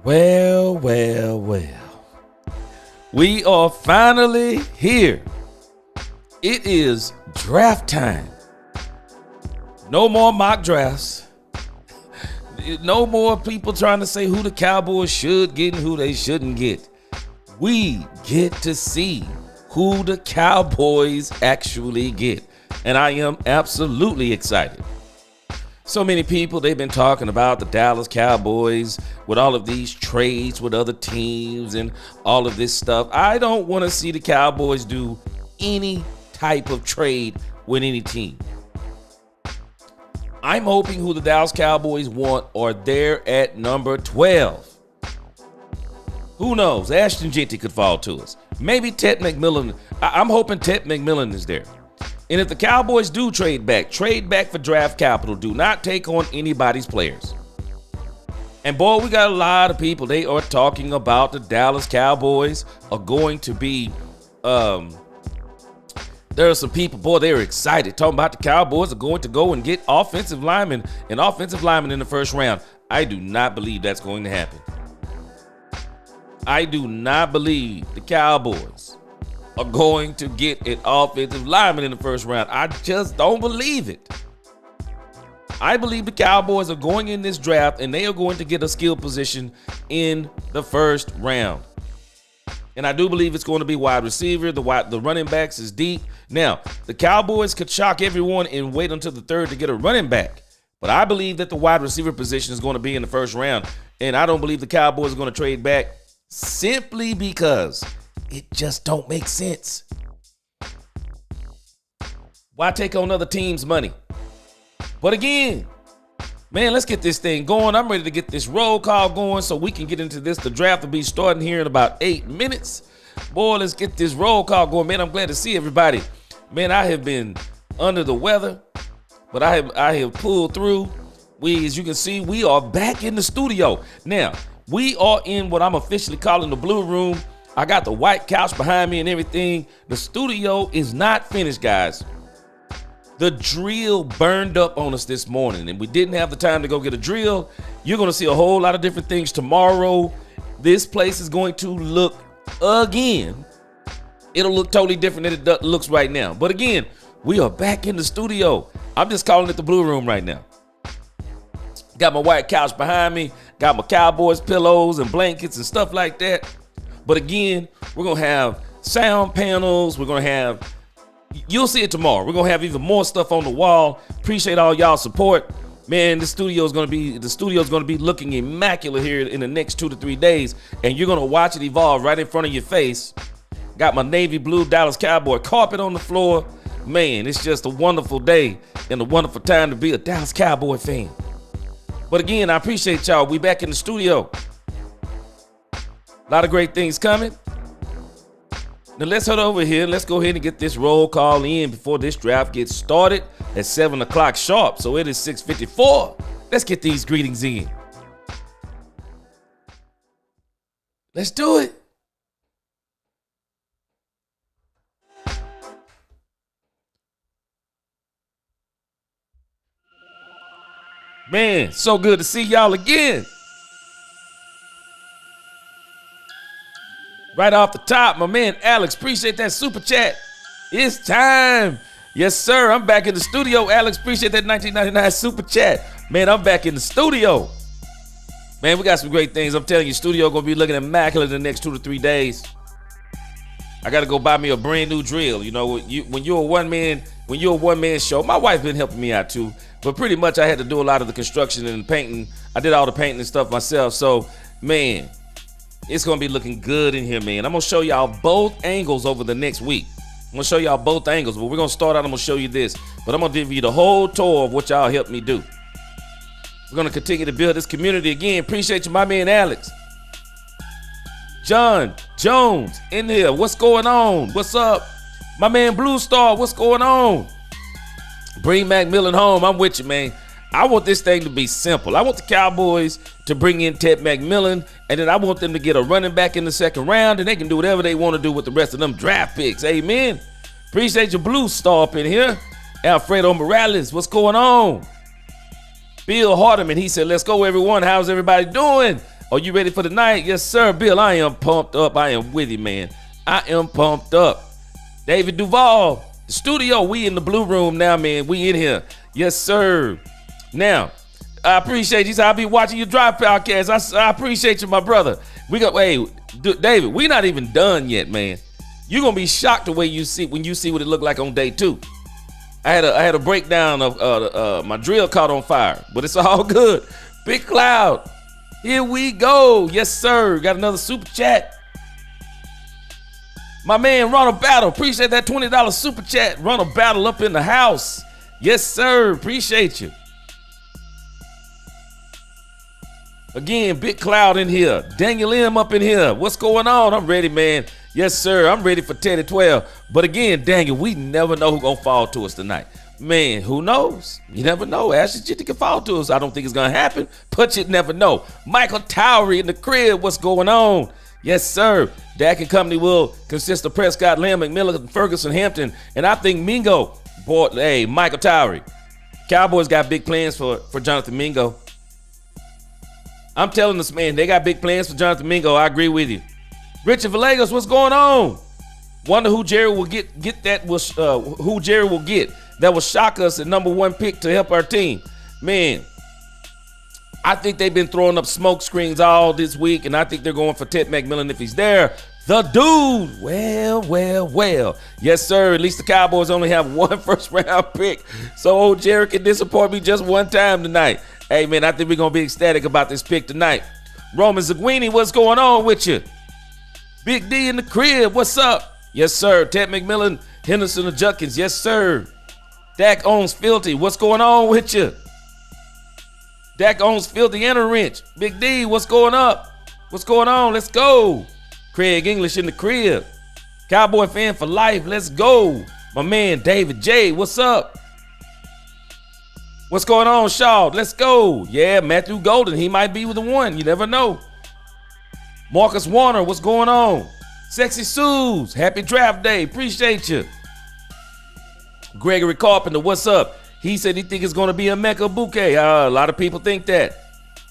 Well, well, well. We are finally here. It is draft time. No more mock drafts. No more people trying to say who the Cowboys should get and who they shouldn't get. We get to see who the Cowboys actually get. And I am absolutely excited. So many people, they've been talking about the Dallas Cowboys with all of these trades with other teams and all of this stuff. I don't want to see the Cowboys do any type of trade with any team. I'm hoping who the Dallas Cowboys want are there at number 12. Who knows? Ashton Jeanty could fall to us. Maybe Ted McMillan. I'm hoping Ted McMillan is there. And if the Cowboys do trade back for draft capital. Do not take on anybody's players. And boy, we got a lot of people. They are talking about the Dallas Cowboys are going to be, there are some people, boy, they're excited. Talking about the Cowboys are going to go and get offensive linemen in the first round. I do not believe that's going to happen. I do not believe the Cowboys are going to get an offensive lineman in the first round. I just don't believe it. I believe the Cowboys are going in this draft and they are going to get a skill position in the first round. And I do believe it's going to be wide receiver. The running backs is deep. Now, the Cowboys could shock everyone and wait until the third to get a running back. But I believe that the wide receiver position is going to be in the first round. And I don't believe the Cowboys are going to trade back simply because it just don't make sense. Why take on other teams' money? But again, man, let's get this thing going. I'm ready to get this roll call going so we can get into this. The draft will be starting here in about 8 minutes. Boy, let's get this roll call going. Man, I'm glad to see everybody. Man, I have been under the weather, but I have pulled through. As you can see, we are back in the studio. Now, we are in what I'm officially calling the blue room. I got the white couch behind me and everything. The studio is not finished, guys. The drill burned up on us this morning, and we didn't have the time to go get a drill. You're going to see a whole lot of different things tomorrow. This place is going to look, again, it'll look totally different than it looks right now. But again, we are back in the studio. I'm just calling it the blue room right now. Got my white couch behind me. Got my Cowboys pillows and blankets and stuff like that. But again, we're going to have sound panels. We're going to have, you'll see it tomorrow. We're going to have even more stuff on the wall. Appreciate all y'all support. Man, the studio is going to be looking immaculate here in the next 2 to 3 days. And you're going to watch it evolve right in front of your face. Got my navy blue Dallas Cowboy carpet on the floor. Man, it's just a wonderful day and a wonderful time to be a Dallas Cowboy fan. But again, I appreciate y'all. We back in the studio. A lot of great things coming. Now let's head over here. Let's go ahead and get this roll call in before this draft gets started at 7 o'clock sharp. So it is 6:54. Let's get these greetings in. Let's do it. Man, so good to see y'all again. Right off the top, my man Alex, appreciate that super chat. It's time. Yes, sir. I'm back in the studio. Alex, appreciate that 1999 super chat. Man, I'm back in the studio. Man, we got some great things. I'm telling you, studio gonna be looking immaculate in the next 2 to 3 days. I gotta go buy me a brand new drill. You know, when you're a one man show, my wife been helping me out too. But pretty much I had to do a lot of the construction and painting. I did all the painting and stuff myself. So, man, it's going to be looking good in here, man. I'm going to show y'all both angles over the next week. I'm going to show y'all both angles. But we're going to start out, I'm going to show you this. But I'm going to give you the whole tour of what y'all helped me do. We're going to continue to build this community again. Appreciate you, my man Alex. John Jones in here. What's going on? What's up? My man Blue Star, what's going on? Bring McMillan home. I'm with you, man. I want this thing to be simple. I want the Cowboys to bring in Ted McMillan, and then I want them to get a running back in the second round, and they can do whatever they want to do with the rest of them draft picks. Amen. Appreciate your Blue Star up in here. Alfredo Morales, what's going on? Bill Hardeman, he said, let's go, everyone. How's everybody doing? Are you ready for the night? Yes, sir, Bill. I am pumped up. I am with you, man. I am pumped up. David Duvall, the studio. We in the blue room now, man. We in here. Yes, sir. Now, I appreciate you. I'll be watching your drive podcast. I appreciate you, my brother. Hey, David, we not even done yet, man. You're gonna be shocked the way you see when you see what it looked like on day 2. I had a breakdown of my drill caught on fire, but it's all good. Big Cloud, here we go. Yes, sir. Got another super chat. My man Ronald Battle, appreciate that $20 super chat. Ronald Battle up in the house. Yes, sir. Appreciate you. Again, Big Cloud in here. Daniel M up in here. What's going on? I'm ready, man. Yes, sir. I'm ready for Teddy 12. But again, Daniel, we never know who's going to fall to us tonight. Man, who knows? You never know. Ashley Jitty can fall to us. I don't think it's going to happen, but you never know. Michael Towery in the crib. What's going on? Yes, sir. Dak and company will consist of Prescott, Lamb, McMillan, Ferguson, Hampton, and I think Mingo. Boy, hey, Michael Towery. Cowboys got big plans for Jonathan Mingo. I'm telling this, man, they got big plans for Jonathan Mingo. I agree with you. Richard Villegas, what's going on? Wonder who Jerry will get who Jerry will get that will shock us at number 1 pick to help our team. Man, I think they've been throwing up smoke screens all this week, and I think they're going for Ted McMillan if he's there. The dude, well. Yes, sir. At least the Cowboys only have 1 first-round pick, so old Jerry can disappoint me just one time tonight. Hey, man, I think we're going to be ecstatic about this pick tonight. Roman Zaguini, what's going on with you? Big D in the crib, what's up? Yes, sir. Ted McMillan, Henderson and Judkins, yes, sir. Dak owns Filthy, what's going on with you? Dak owns Filthy and a wrench. Big D, what's going up? What's going on? Let's go. Craig English in the crib. Cowboy fan for life, let's go. My man David J, what's up? What's going on, Shaw? Let's go. Yeah, Matthew Golden. He might be with the 1. You never know. Marcus Warner, what's going on? Sexy Suze, happy draft day. Appreciate you. Gregory Carpenter, what's up? He said he think it's going to be a Mecca bouquet. A lot of people think that.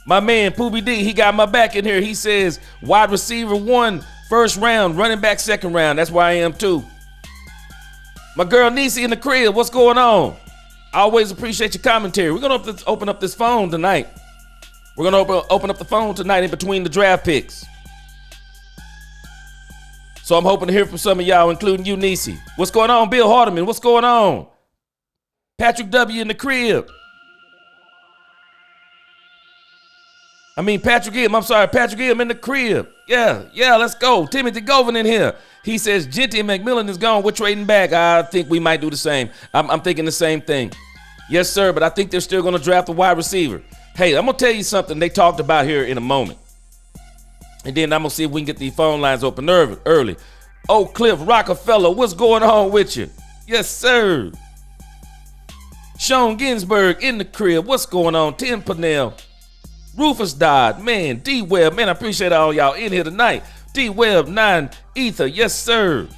My man, Poobie D, he got my back in here. He says wide receiver 1, first round, running back 2nd round. That's where I am too. My girl Niecy in the crib, what's going on? I always appreciate your commentary. We're going to open up this phone tonight. We're going to open up the phone tonight in between the draft picks. So I'm hoping to hear from some of y'all, including you, Niecy. What's going on, Bill Hardeman? What's going on? Patrick W. in the crib. Patrick M in the crib. Yeah, let's go. Timothy Govan in here. He says, Genty and McMillan is gone. We're trading back. I think we might do the same. I'm thinking the same thing. Yes, sir, but I think they're still going to draft a wide receiver. Hey, I'm going to tell you something they talked about here in a moment. And then I'm going to see if we can get these phone lines open early. Oak Cliff Rockefeller, what's going on with you? Yes, sir. Sean Ginsberg in the crib. What's going on? Tim Pannell. Rufus Dodd. Man, D-Web. Man, I appreciate all y'all in here tonight. D-Web 9 Ether. Yes, sir.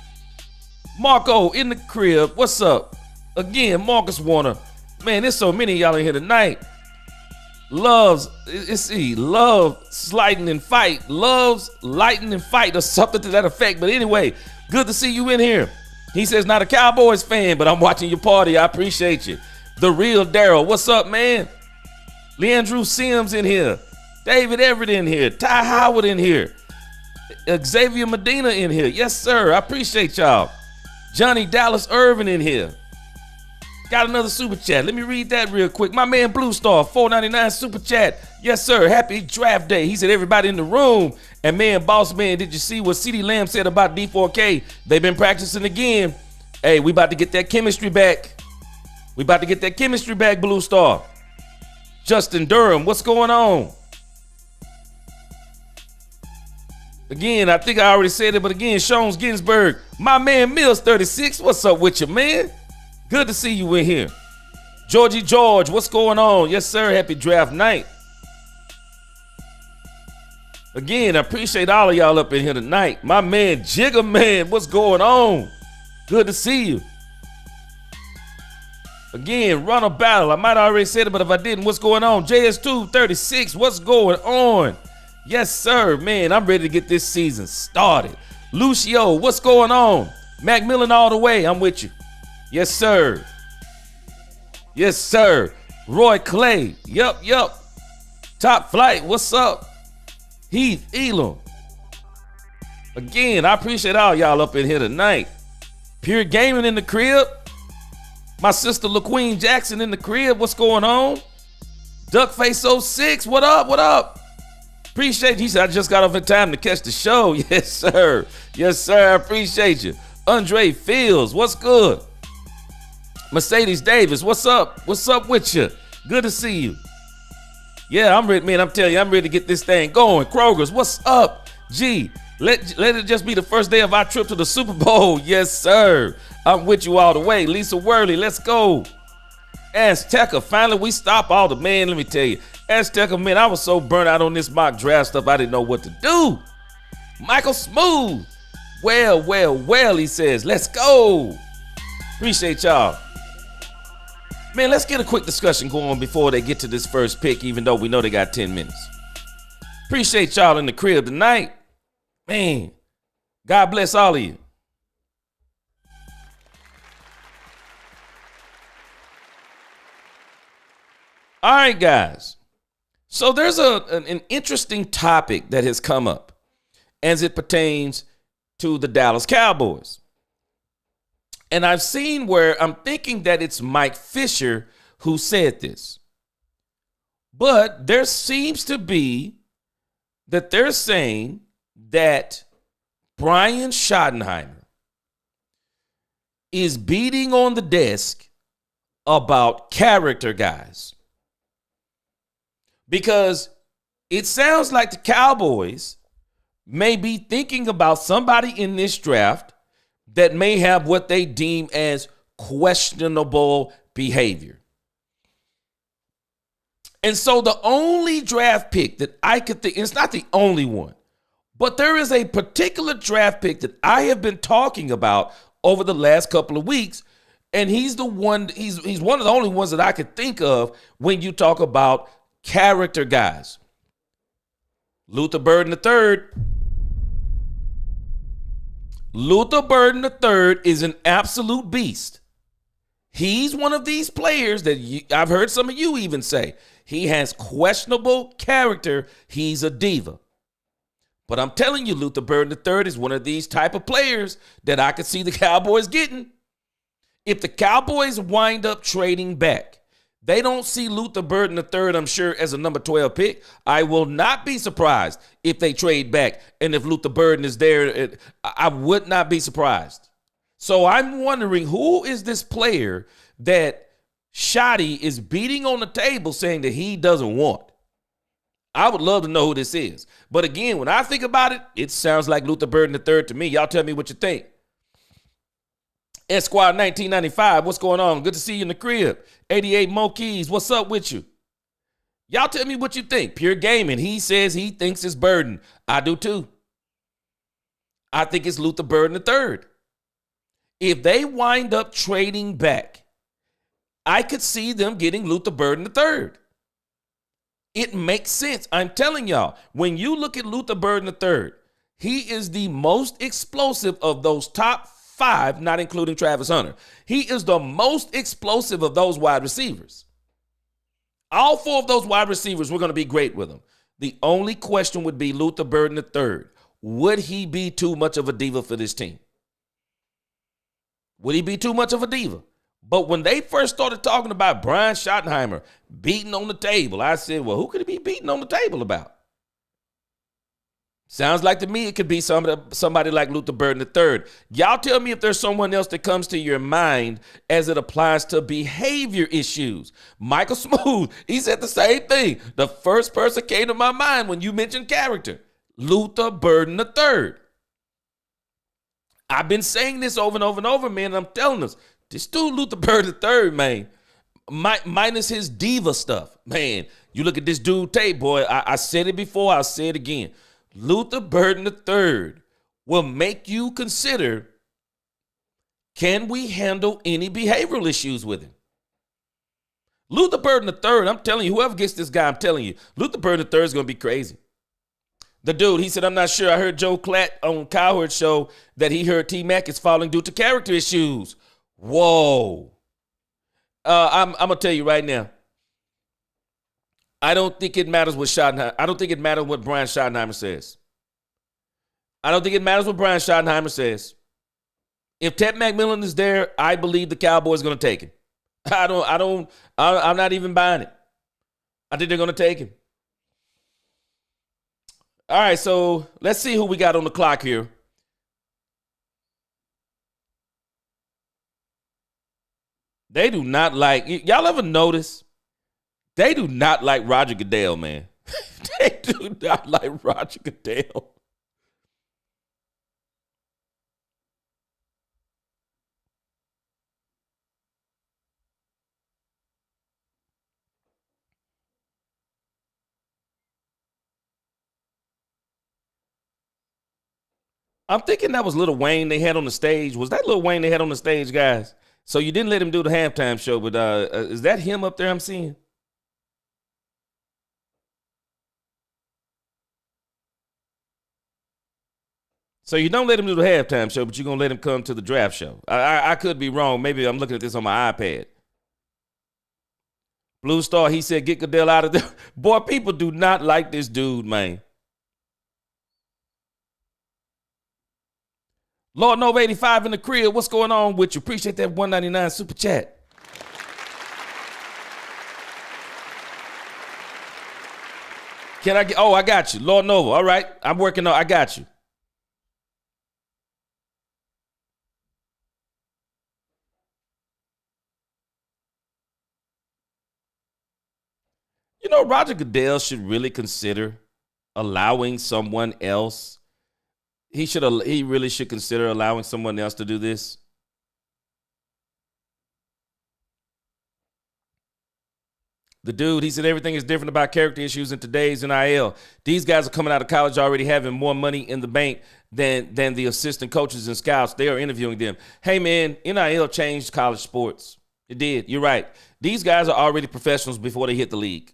Marco in the crib. What's up? Again, Marcus Warner. Man, there's so many of y'all in here tonight. Loves lighten and fight. Loves lighten and fight or something to that effect. But anyway, good to see you in here. He says not a Cowboys fan, but I'm watching your party. I appreciate you. The real Daryl. What's up, man? Leandrew Sims in here. David Everett in here. Ty Howard in here. Xavier Medina in here. Yes, sir. I appreciate y'all. Johnny Dallas Irvin in here. Got another super chat. Let me read that real quick. My man Blue Star, $4.99 super chat. Yes, sir. Happy draft day. He said everybody in the room. And man, boss man, did you see what CeeDee Lamb said about D4K? They've been practicing again. Hey, we about to get that chemistry back. Blue Star. Justin Durham, what's going on? Again, I think I already said it, but again, Sean Ginsberg. My man Mills 36, what's up with you, man? Good to see you in here. Georgie George, what's going on? Yes, sir. Happy draft night. Again, I appreciate all of y'all up in here tonight. My man Jigger Man, what's going on? Good to see you. Again, run a battle. I might have already said it, but if I didn't, what's going on? JS236, what's going on? Yes, sir. Man, I'm ready to get this season started. Lucio, what's going on? Macmillan all the way. I'm with you. Yes, sir. Yes, sir. Roy Clay. Yup. Top Flight, what's up? Heath Elam. Again, I appreciate all y'all up in here tonight. Pure Gaming in the crib. My sister LaQueen Jackson in the crib. What's going on? Duckface06, what up? Appreciate you. He said, I just got off in time to catch the show. Yes, sir. Yes, sir. I appreciate you. Andre Fields, what's good? Mercedes Davis, what's up? What's up with you? Good to see you. Yeah, I'm ready, man. I'm telling you, I'm ready to get this thing going. Kroger's, what's up? Gee, let it just be the first day of our trip to the Super Bowl. Yes, sir. I'm with you all the way. Lisa Worley, let's go. Azteca, finally we stop all the, man, let me tell you. Azteca, man, I was so burnt out on this mock draft stuff, I didn't know what to do. Michael Smooth, well, he says, let's go. Appreciate y'all. Man, let's get a quick discussion going before they get to this first pick, even though we know they got 10 minutes. Appreciate y'all in the crib tonight. Man, God bless all of you. All right, guys. So there's an interesting topic that has come up as it pertains to the Dallas Cowboys. And I've seen where I'm thinking that it's Mike Fisher who said this. But there seems to be that they're saying that Brian Schottenheimer is beating on the desk about character guys. Because it sounds like the Cowboys may be thinking about somebody in this draft that may have what they deem as questionable behavior. And so the only draft pick that I could think, it's not the only one, but there is a particular draft pick that I have been talking about over the last couple of weeks, and he's the one, he's one of the only ones that I could think of when you talk about character guys. Luther Burden III. Luther Burden III is an absolute beast. He's one of these players that I've heard some of you even say, he has questionable character. He's a diva. But I'm telling you, Luther Burden III is one of these type of players that I could see the Cowboys getting. If the Cowboys wind up trading back, they don't see Luther Burden III, I'm sure, as a number 12 pick. I will not be surprised if they trade back. And if Luther Burden is there, I would not be surprised. So I'm wondering, who is this player that Shotty is beating on the table saying that he doesn't want? I would love to know who this is. But again, when I think about it, it sounds like Luther Burden III to me. Y'all tell me what you think. Esquire 1995, what's going on? Good to see you in the crib. 88 Mo Keys, what's up with you? Y'all tell me what you think. Pure Gaming, he says he thinks it's Burden. I do too. I think it's Luther Burden III. If they wind up trading back, I could see them getting Luther Burden III. It makes sense. I'm telling y'all, when you look at Luther Burden III, he is the most explosive of those top 5, not including Travis Hunter. He is the most explosive of those wide receivers. All 4 of those wide receivers, we're going to be great with them. The only question would be Luther Burden III. Would he be too much of a diva for this team? Would he be too much of a diva? But when they first started talking about Brian Schottenheimer beating on the table, I said, well, who could he be beating on the table about? Sounds like to me it could be somebody like Luther Burden III. Y'all tell me if there's someone else that comes to your mind as it applies to behavior issues. Michael Smooth, he said the same thing. The first person came to my mind when you mentioned character. Luther Burden III. I've been saying this over and over and over, man, and I'm telling us, this dude Luther Burden III, man, minus his diva stuff, man, you look at this dude tape, boy, I said it before, I'll say it again. Luther Burden III will make you consider, can we handle any behavioral issues with him? Luther Burden III, I'm telling you, whoever gets this guy, I'm telling you, Luther Burden III is going to be crazy. The dude, he said, I'm not sure. I heard Joe Klatt on Cowherd's show that he heard T-Mac is falling due to character issues. Whoa. I'm going to tell you right now. I don't think it matters what Schottenheimer. I don't think it matters what Brian Schottenheimer says. I don't think it matters what Brian Schottenheimer says. If Ted McMillan is there, I believe the Cowboys are going to take him. I'm not even buying it. I think they're going to take him. All right, so let's see who we got on the clock here. They do not like, y'all ever notice? They do not like Roger Goodell, man. They do not like Roger Goodell. I'm thinking that was Lil Wayne they had on the stage. Was that Lil Wayne they had on the stage, guys? So you didn't let him do the halftime show, but is that him up there I'm seeing? So you don't let him do the halftime show, but you're going to let him come to the draft show. I could be wrong. Maybe I'm looking at this on my iPad. Blue Star, he said, get Goodell out of there. Boy, people do not like this dude, man. Lord Nova 85 in the crib. What's going on with you? Appreciate that $1.99 super chat. Can I get, I got you. Lord Nova. All right. I'm working on, I got you. You know, Roger Goodell should really consider allowing someone else. He really should consider allowing someone else to do this. The dude, he said everything is different about character issues in today's NIL. These guys are coming out of college already having more money in the bank than the assistant coaches and scouts. They are interviewing them. Hey, man, NIL changed college sports. It did. You're right. These guys are already professionals before they hit the league.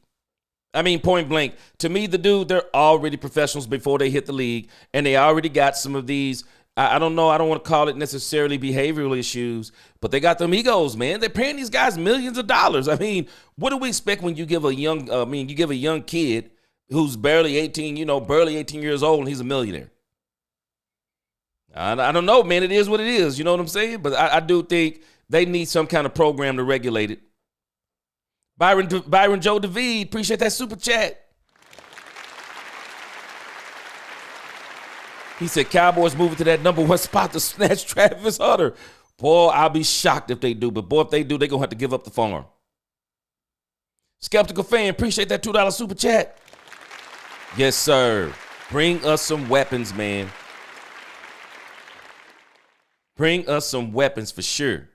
I mean, point blank. To me, the dude, they're already professionals before they hit the league, and they already got some of these, I don't know, I don't want to call it necessarily behavioral issues, but they got them egos, man. They're paying these guys millions of dollars. I mean, what do we expect when you give a young kid who's barely 18, barely 18 years old, and he's a millionaire? I don't know, man. It is what it is. You know what I'm saying? But I do think they need some kind of program to regulate it. Byron Joe David, appreciate that super chat. He said Cowboys moving to that #1 spot to snatch Travis Hunter. Boy, I'll be shocked if they do. But boy, if they do, they're going to have to give up the farm. Skeptical fan, appreciate that $2 super chat. Yes, sir. Bring us some weapons, man. Bring us some weapons for sure.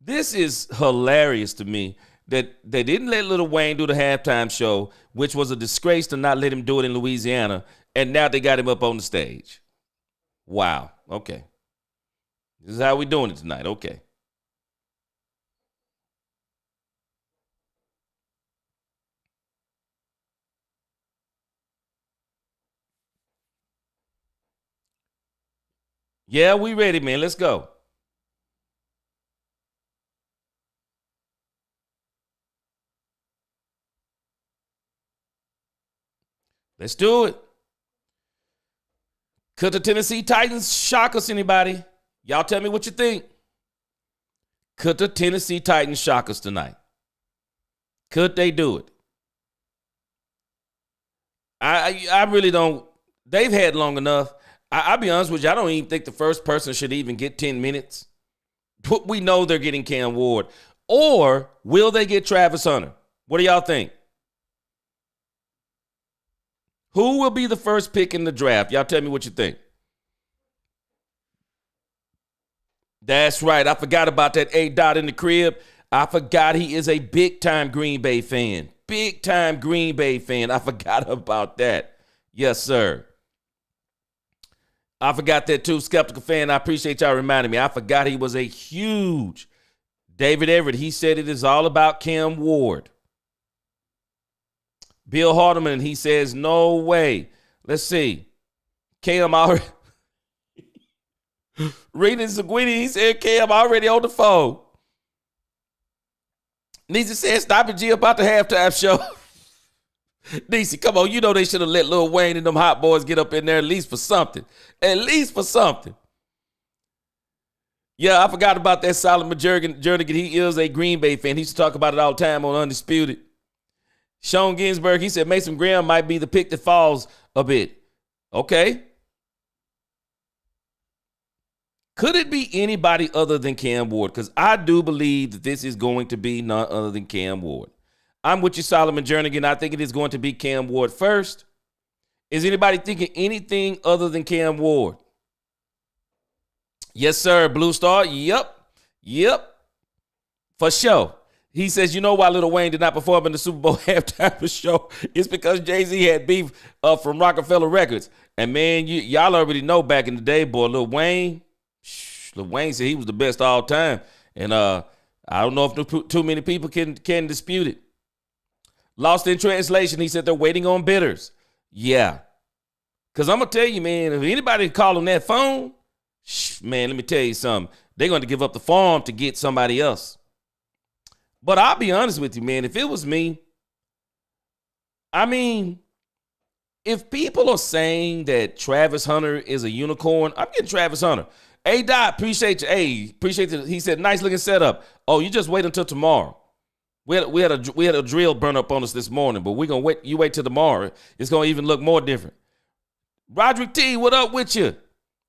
This is hilarious to me that they didn't let Lil Wayne do the halftime show, which was a disgrace to not let him do it in Louisiana, and now they got him up on the stage. Wow. Okay. This is how we doing it tonight. Okay. Yeah, we ready, man. Let's go. Let's do it. Could the Tennessee Titans shock us, anybody? Y'all tell me what you think. Could the Tennessee Titans shock us tonight? Could they do it? I really don't. They've had long enough. I'll be honest with you. I don't even think the first person should even get 10 minutes. We know they're getting Cam Ward. Or will they get Travis Hunter? What do y'all think? Who will be the first pick in the draft? Y'all tell me what you think. That's right. I forgot about that A-Dot in the crib. I forgot he is a big-time Green Bay fan. Big-time Green Bay fan. I forgot about that. Yes, sir. I forgot that too. Skeptical fan, I appreciate y'all reminding me. I forgot he was a huge David Everett. He said it is all about Cam Ward. Bill Hardeman, he says, no way. Let's see. Cam already. Reading Seguini, he said, Cam already on the phone. Niecy said, stop it, G, about the halftime show. Niecy, come on. You know they should have let Lil Wayne and them hot boys get up in there at least for something. At least for something. Yeah, I forgot about that Solomon Jernigan. He is a Green Bay fan. He used to talk about it all the time on Undisputed. Sean Ginsberg, he said Mason Graham might be the pick that falls a bit. Okay. Could it be anybody other than Cam Ward? Because I do believe that this is going to be none other than Cam Ward. I'm with you, Solomon Jernigan. I think it is going to be Cam Ward first. Is anybody thinking anything other than Cam Ward? Yes, sir. Blue Star. Yep. For sure. He says, you know why Lil Wayne did not perform in the Super Bowl halftime show? It's because Jay-Z had beef from Rockefeller Records. And, man, y'all already know back in the day, boy, Lil Wayne said he was the best all time. And I don't know if too many people can dispute it. Lost in translation, he said they're waiting on bidders. Yeah. Because I'm going to tell you, man, if anybody call on that phone, man, let me tell you something. They're going to give up the farm to get somebody else. But I'll be honest with you, man. If it was me, I mean, if people are saying that Travis Hunter is a unicorn, I'm getting Travis Hunter. A. Dot, appreciate you. Hey, appreciate it. He said, nice looking setup. Oh, you just wait until tomorrow. We had a drill burn up on us this morning, but we're gonna wait. You wait till tomorrow. It's gonna even look more different. Roderick T, what up with you?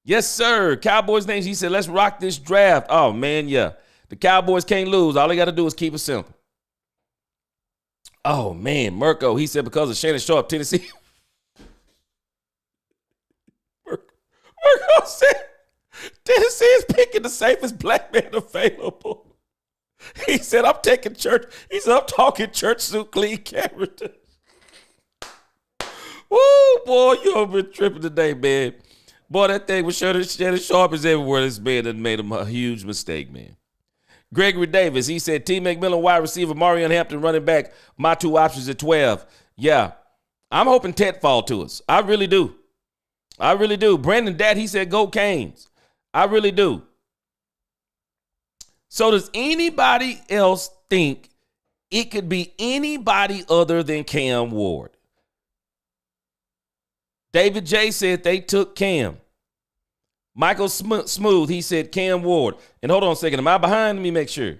Yes, sir. Cowboys names. He said, let's rock this draft. Oh man, yeah. The Cowboys can't lose. All they got to do is keep it simple. Oh, man. Mirko, he said because of Shannon Sharp, Tennessee. Mirko said Tennessee is picking the safest black man available. He said, I'm taking church. He said, I'm talking church suit clean character. Woo, boy, you over tripping today, man. Boy, that thing with Shannon Sharp is everywhere. This man that made him a huge mistake, man. Gregory Davis, he said, T. McMillan, wide receiver, Marion Hampton, running back, my two options at 12. Yeah, I'm hoping Tet fall to us. I really do. Brandon Dad, he said, go Canes. I really do. So does anybody else think it could be anybody other than Cam Ward? David J. said they took Cam. Michael Smooth, he said Cam Ward. And hold on a second. Am I behind? Let me make sure.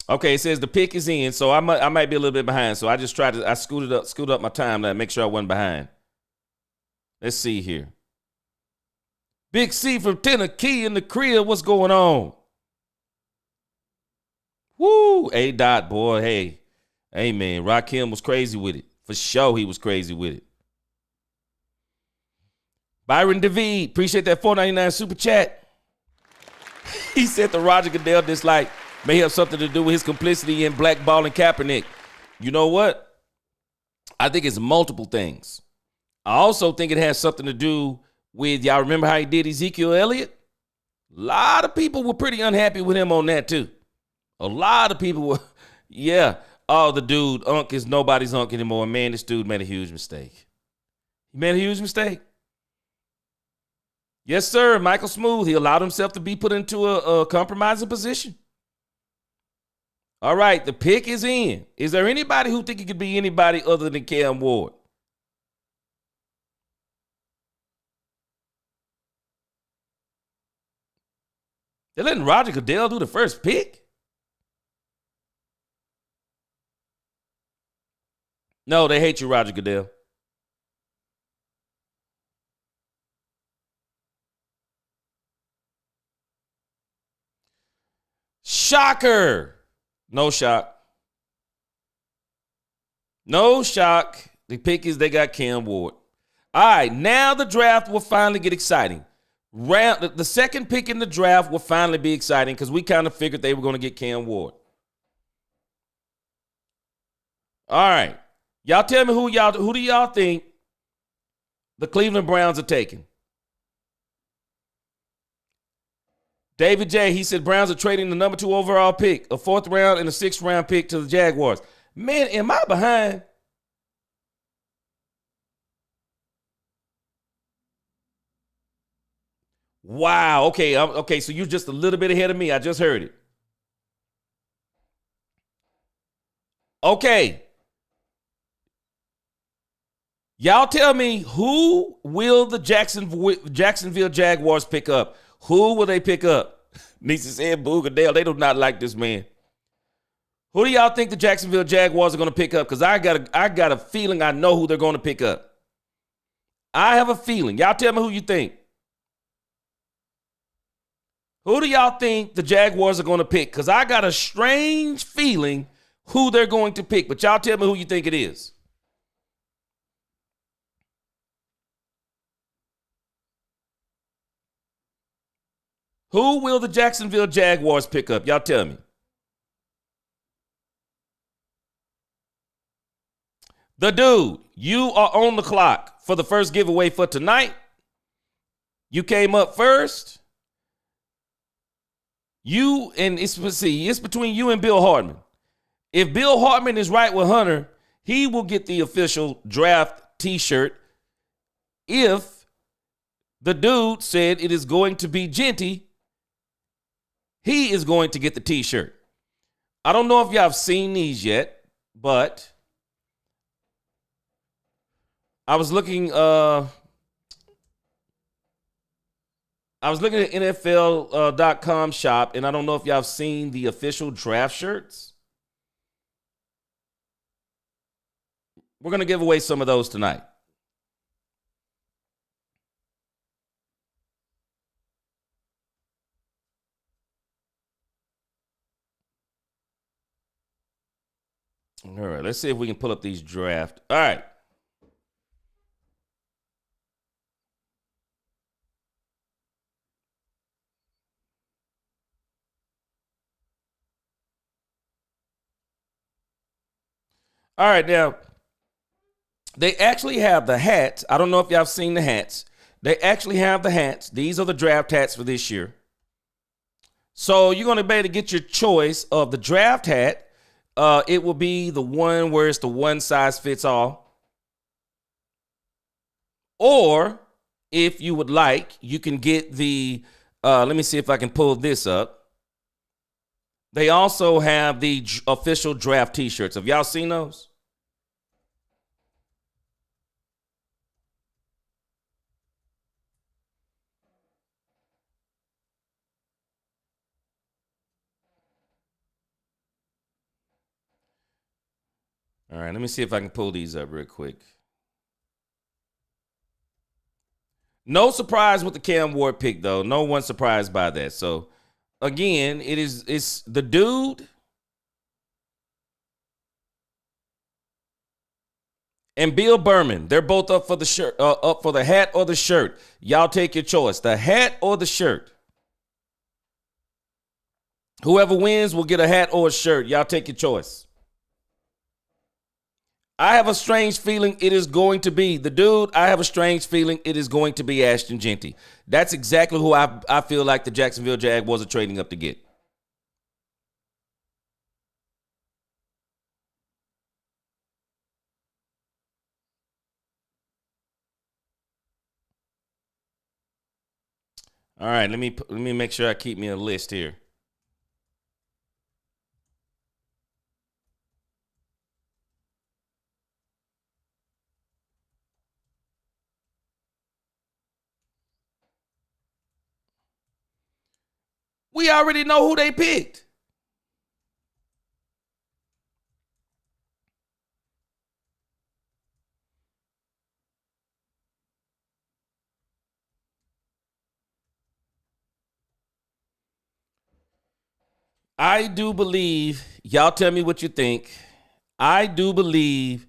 Okay, it says the pick is in, so I might be a little bit behind. So I just scooted up my time to make sure I wasn't behind. Let's see here. Big C from Tennessee in the crib. What's going on? Woo, A. Dot, boy. Hey, man. Rakim was crazy with it. For sure, he was crazy with it. Byron David, appreciate that $4.99 super chat. He said the Roger Goodell dislike may have something to do with his complicity in blackballing Kaepernick. You know what? I think it's multiple things. I also think it has something to do with, y'all remember how he did Ezekiel Elliott? A lot of people were pretty unhappy with him on that too. A lot of people were, yeah. Oh, the dude, Unc is nobody's Unc anymore. Man, this dude made a huge mistake. He made a huge mistake. Yes, sir. Michael Smooth, he allowed himself to be put into a compromising position. All right, the pick is in. Is there anybody who think it could be anybody other than Cam Ward? They're letting Roger Goodell do the first pick? No, they hate you, Roger Goodell. Shocker. No shock. No shock. The pick is they got Cam Ward. All right, now the draft will finally get exciting. The second pick in the draft will finally be exciting because we kind of figured they were going to get Cam Ward. All right. Y'all tell me who do y'all think the Cleveland Browns are taking? David J, he said Browns are trading the number 2 overall pick, a 4th round and a 6th round pick to the Jaguars. Man, am I behind? Wow. Okay. Okay. So you're just a little bit ahead of me. I just heard it. Okay. Y'all tell me, who will the Jacksonville Jaguars pick up? Who will they pick up? Nisa said Boogadale. They do not like this man. Who do y'all think the Jacksonville Jaguars are going to pick up? Because I got a feeling I know who they're going to pick up. I have a feeling. Y'all tell me who you think. Who do y'all think the Jaguars are going to pick? Because I got a strange feeling who they're going to pick. But y'all tell me who you think it is. Who will the Jacksonville Jaguars pick up? Y'all tell me. The dude, you are on the clock for the first giveaway for tonight. You came up first. It's between you and Bill Hartman. If Bill Hartman is right with Hunter, he will get the official draft t-shirt. If the dude said it is going to be Genty, he is going to get the t-shirt. I don't know if y'all have seen these yet, but I was looking at NFL.com shop, and I don't know if y'all have seen the official draft shirts. We're going to give away some of those tonight. All right, let's see if we can pull up these draft. All right. All right, now, they actually have the hats. I don't know if y'all have seen the hats. They actually have the hats. These are the draft hats for this year. So you're going to be able to get your choice of the draft hat. It will be the one where it's the one size fits all. Or if you would like, you can get the, let me see if I can pull this up. They also have the official draft t-shirts. Have y'all seen those? All right, let me see if I can pull these up real quick. No surprise with the Cam Ward pick, though. No one surprised by that. So, again, it's the dude and Bill Berman. They're both up for the shirt, up for the hat or the shirt. Y'all take your choice, the hat or the shirt. Whoever wins will get a hat or a shirt. Y'all take your choice. I have a strange feeling it is going to be the dude. I have a strange feeling it is going to be Ashton Genty. That's exactly who I feel like the Jacksonville Jaguars are trading up to get. All right, let me make sure I keep me a list here. We already know who they picked. I do believe, y'all tell me what you think. I do believe,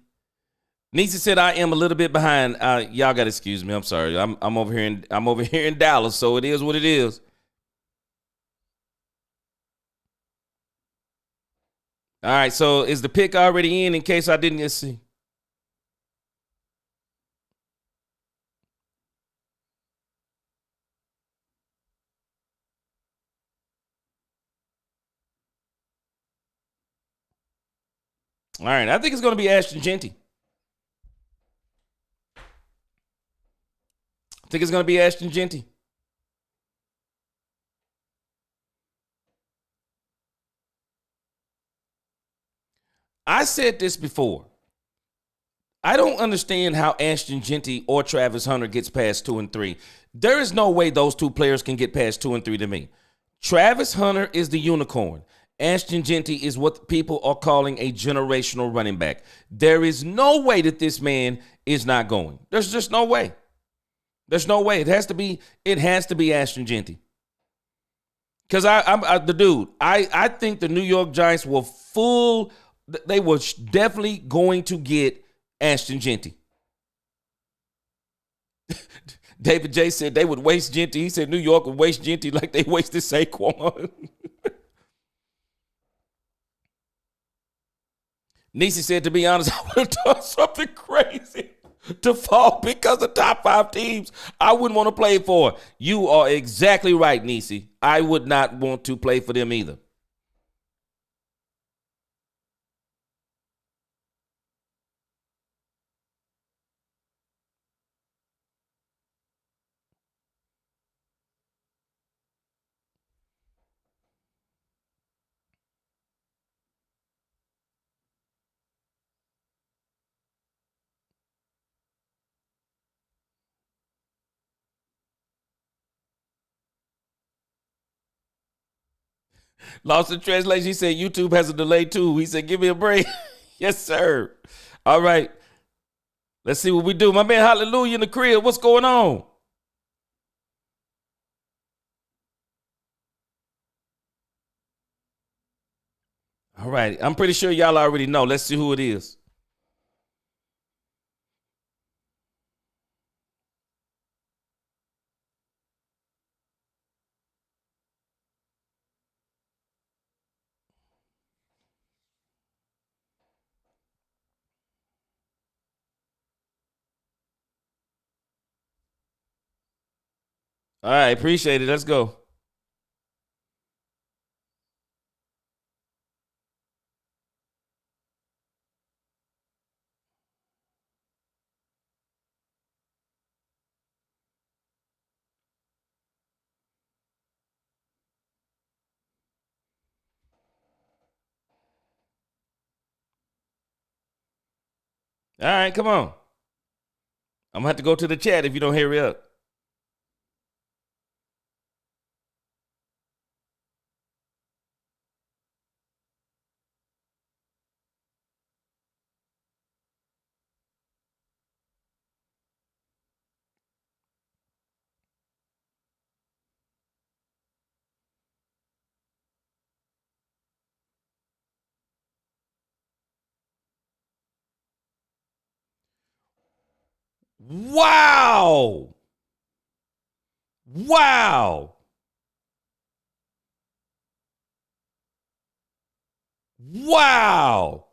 Nisa said I am a little bit behind. Y'all got to excuse me. I'm sorry. I'm over here in Dallas, so it is what it is. All right, so is the pick already in case I didn't just see? All right, I think it's going to be Ashton Genty. I think it's going to be Ashton Genty. I said this before. I don't understand how Ashton Genty or Travis Hunter gets past 2 and 3. There is no way those two players can get past 2 and 3 to me. Travis Hunter is the unicorn. Ashton Genty is what people are calling a generational running back. There is no way that this man is not going. There's just no way. There's no way. It has to be. It has to be Ashton Genty. Because I'm the dude. I think the New York Giants were full. They were definitely going to get Ashton Genty. David J said they would waste Genty. He said New York would waste Genty like they wasted Saquon. Nisi said, to be honest, I would have done something crazy to fall because of top 5 teams I wouldn't want to play for. You are exactly right, Nisi. I would not want to play for them either. Lost in translation, he said YouTube has a delay too. He said, give me a break. Yes, sir. All right. Let's see what we do. My man Hallelujah in the crib. What's going on? All right. I'm pretty sure y'all already know. Let's see who it is. All right. Appreciate it. Let's go. All right. Come on. I'm going to have to go to the chat if you don't hurry up. Wow. Wow. Wow.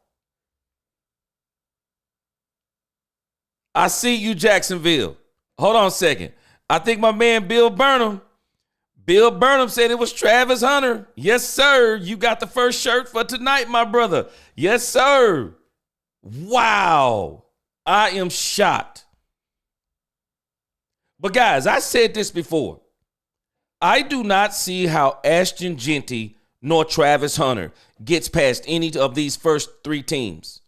I see you, Jacksonville. Hold on a second. I think my man Bill Burnham said it was Travis Hunter. Yes, sir. You got the first shirt for tonight, my brother. Yes, sir. Wow. I am shocked. But guys, I said this before. I do not see how Ashton Genty nor Travis Hunter gets past any of these first 3 teams.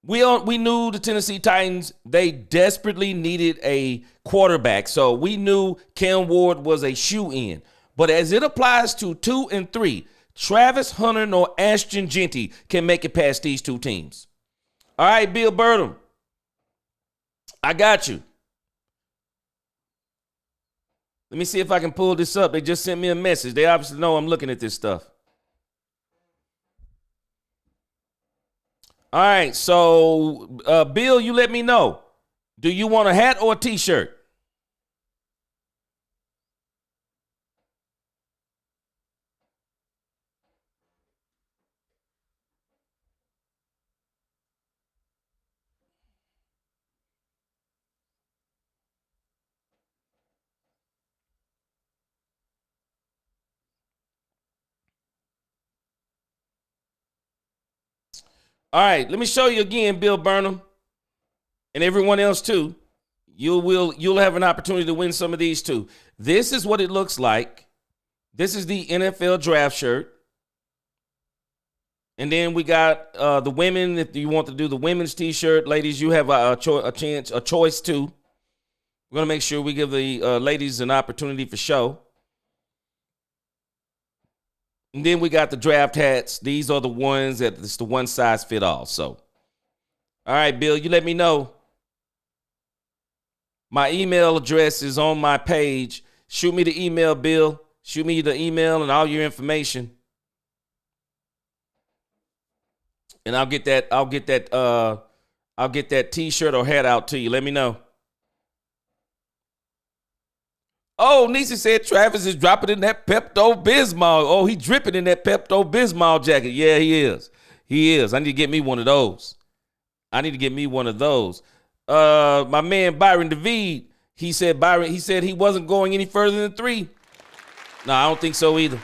We knew the Tennessee Titans, they desperately needed a quarterback. So we knew Cam Ward was a shoe-in. But as it applies to 2 and 3, Travis Hunter nor Ashton Genty can make it past these 2 teams. All right, Bill Burnham, I got you. Let me see if I can pull this up. They just sent me a message. They obviously know I'm looking at this stuff. All right, so Bill, you let me know. Do you want a hat or a t-shirt? All right, let me show you again, Bill Burnham, and everyone else too. You'll have an opportunity to win some of these too. This is what it looks like. This is the NFL draft shirt. And then we got the women. If you want to do the women's t-shirt, ladies, you have a choice too. We're going to make sure we give the ladies an opportunity for show. And then we got the draft hats. These are the ones that it's the one size fit all. So, all right, Bill, you let me know. My email address is on my page. Shoot me the email, Bill. Shoot me the email and all your information. And I'll get that t-shirt or hat out to you. Let me know. Oh, Nisi said Travis is dropping in that Pepto-Bismol. Oh, he dripping in that Pepto-Bismol jacket. Yeah, he is. He is. I need to get me one of those. My man Byron David, he said he wasn't going any further than 3. No, I don't think so either.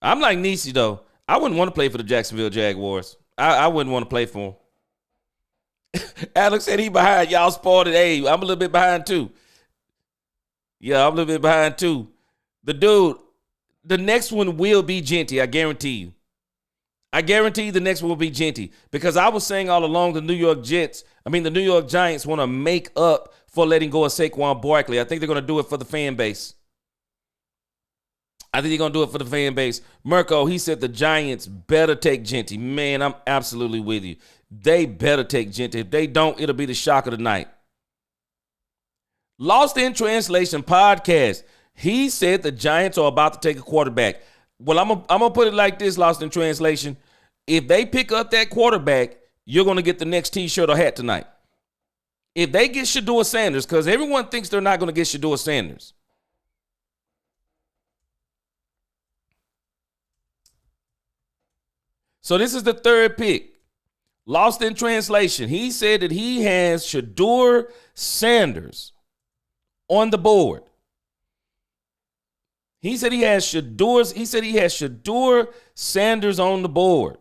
I'm like Nisi, though. I wouldn't want to play for the Jacksonville Jaguars. I wouldn't want to play for them. Alex said he behind. Y'all spoiled it. Hey, I'm a little bit behind, too. Yeah, I'm a little bit behind, too. The next one will be Genty. I guarantee you. I guarantee you the next one will be Genty. Because I was saying all along the New York Giants want to make up for letting go of Saquon Barkley. I think they're going to do it for the fan base. Mirko, he said the Giants better take Genty. Man, I'm absolutely with you. They better take Genty. If they don't, it'll be the shock of the night. Lost in Translation podcast. He said the Giants are about to take a quarterback. Well, I'm gonna put it like this, Lost in Translation. If they pick up that quarterback, you're going to get the next t-shirt or hat tonight. If they get Shedeur Sanders, because everyone thinks they're not going to get Shedeur Sanders. So this is the third pick. Lost in Translation. He said that he has Shedeur Sanders on the board. He said he has Shedeur Sanders on the board.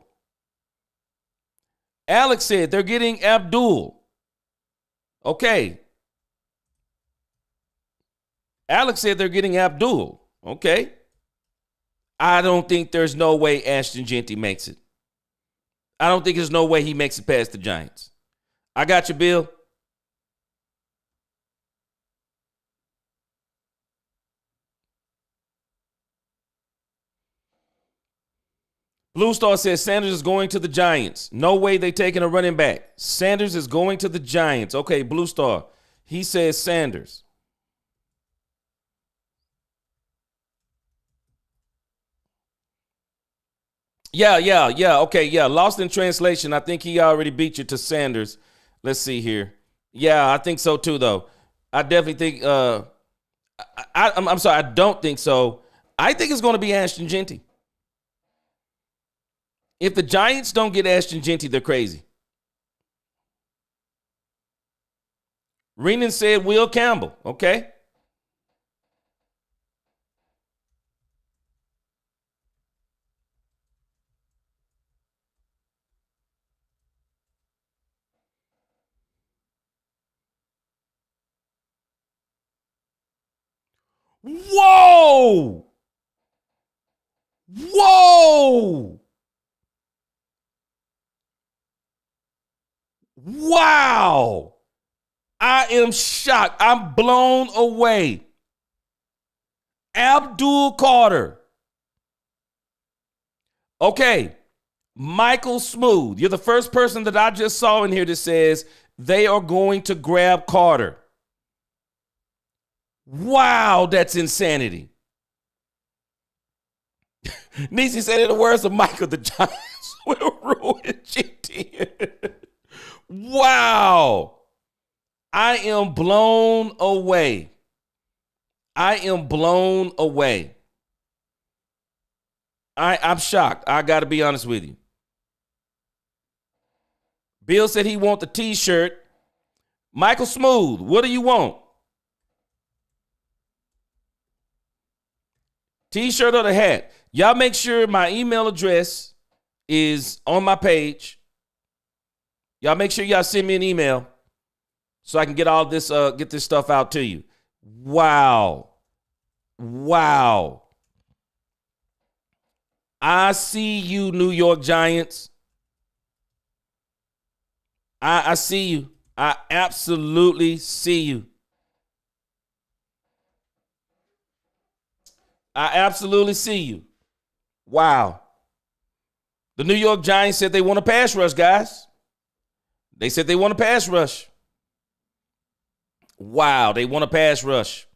Alex said they're getting Abdul. Okay. Alex said they're getting Abdul. Okay. I don't think there's no way Ashton Genty makes it. I don't think there's no way he makes it past the Giants. I got you, Bill. Blue Star says Sanders is going to the Giants. No way they taking a running back. Sanders is going to the Giants. Okay, Blue Star. He says Sanders. Yeah. Okay, yeah. Lost in Translation. I think he already beat you to Sanders. Let's see here. Yeah, I think so too, though. I definitely think. I'm sorry. I don't think so. I think it's going to be Ashton Genty. If the Giants don't get Ashton Genty, they're crazy. Renan said Will Campbell. Okay. Whoa! Wow! I am shocked. I'm blown away. Abdul Carter. Okay. Michael Smooth. You're the first person that I just saw in here that says they are going to grab Carter. Wow, that's insanity. Nisi said in the words of Michael, the Giants will ruin GT. Wow. I am blown away. I'm shocked. I got to be honest with you. Bill said he want the t-shirt. Michael Smooth, what do you want? T-shirt or the hat. Y'all make sure my email address is on my page. Y'all make sure y'all send me an email so I can get all this get this stuff out to you. Wow. I see you, New York Giants. I see you. I absolutely see you. I absolutely see you. Wow. The New York Giants said they want a pass rush, guys. They said they want a pass rush. Wow, they want a pass rush.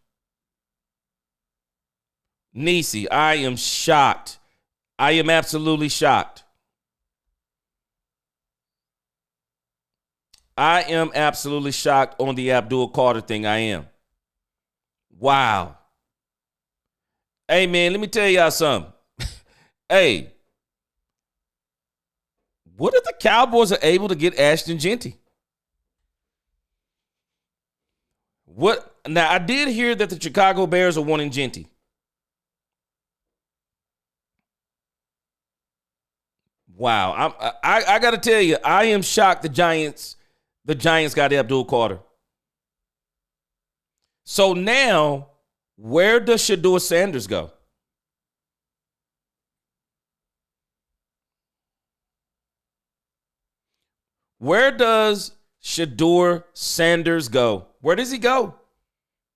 Nisi, I am shocked. I am absolutely shocked. I am absolutely shocked on the Abdul Carter thing. I am. Wow. Hey, man, let me tell y'all something. Hey, what if the Cowboys are able to get Ashton Jeanty? What? Now, I did hear that the Chicago Bears are wanting Jeanty. Wow. I got to tell you, I am shocked the Giants got Abdul Carter. So now, where does Shedeur Sanders go? Where does Shedeur Sanders go? Where does he go?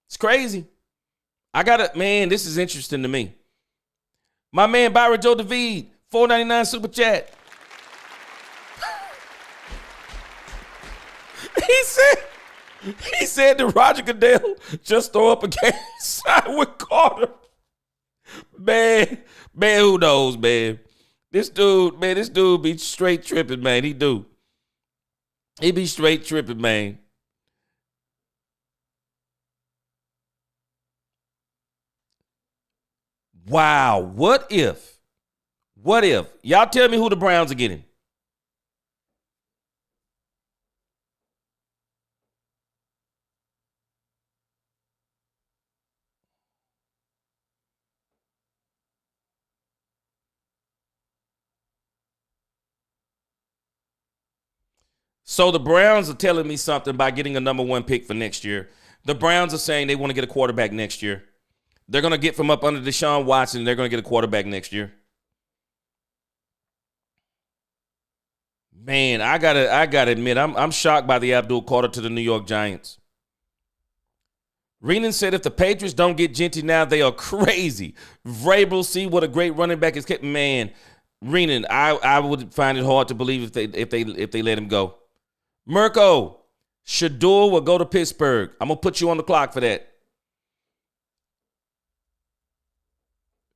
It's crazy. Man, this is interesting to me. My man Byron Joe David, $4.99 super chat. He said that Roger Goodell just throw up a game side with Carter. Man, who knows, man? This dude be straight tripping, man. He be straight tripping, man. Wow, what if? Y'all tell me who the Browns are getting. So the Browns are telling me something by getting a number 1 pick for next year. The Browns are saying they want to get a quarterback next year. They're going to get from up under Deshaun Watson, and they're going to get a quarterback next year. Man, I gotta admit, I'm shocked by the Abdul Carter to the New York Giants. Renan said if the Patriots don't get Jeanty now, they are crazy. Vrabel, see what a great running back is getting. Man, Renan, I would find it hard to believe if they let him go. Mirko, Shedeur will go to Pittsburgh. I'm gonna put you on the clock for that.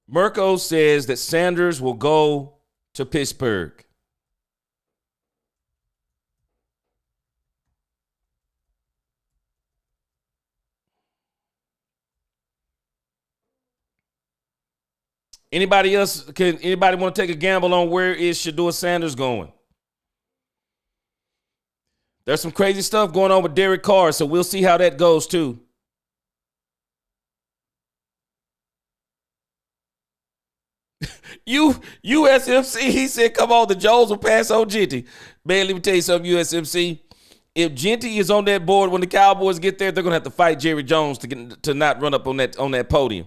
Mirko says that Sanders will go to Pittsburgh. Anybody else? Anybody want to take a gamble on where is Shedeur Sanders going? There's some crazy stuff going on with Derek Carr, so we'll see how that goes too. USMC, he said, come on, the Joes will pass on Jeanty. Man, let me tell you something, USMC. If Jeanty is on that board when the Cowboys get there, they're going to have to fight Jerry Jones to not run up on that podium.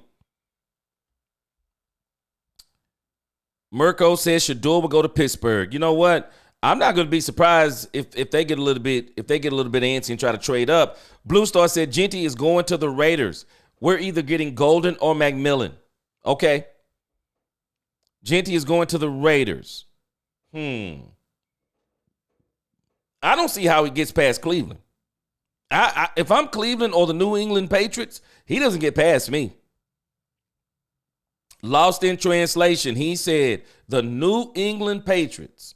Mirko says Shedeur will go to Pittsburgh. You know what? I'm not going to be surprised if they get a little bit antsy and try to trade up. Blue Star said Jeanty is going to the Raiders. We're either getting Golden or McMillan. Okay. Jeanty is going to the Raiders. I don't see how he gets past Cleveland. If I'm Cleveland or the New England Patriots, he doesn't get past me. Lost in translation, he said the New England Patriots.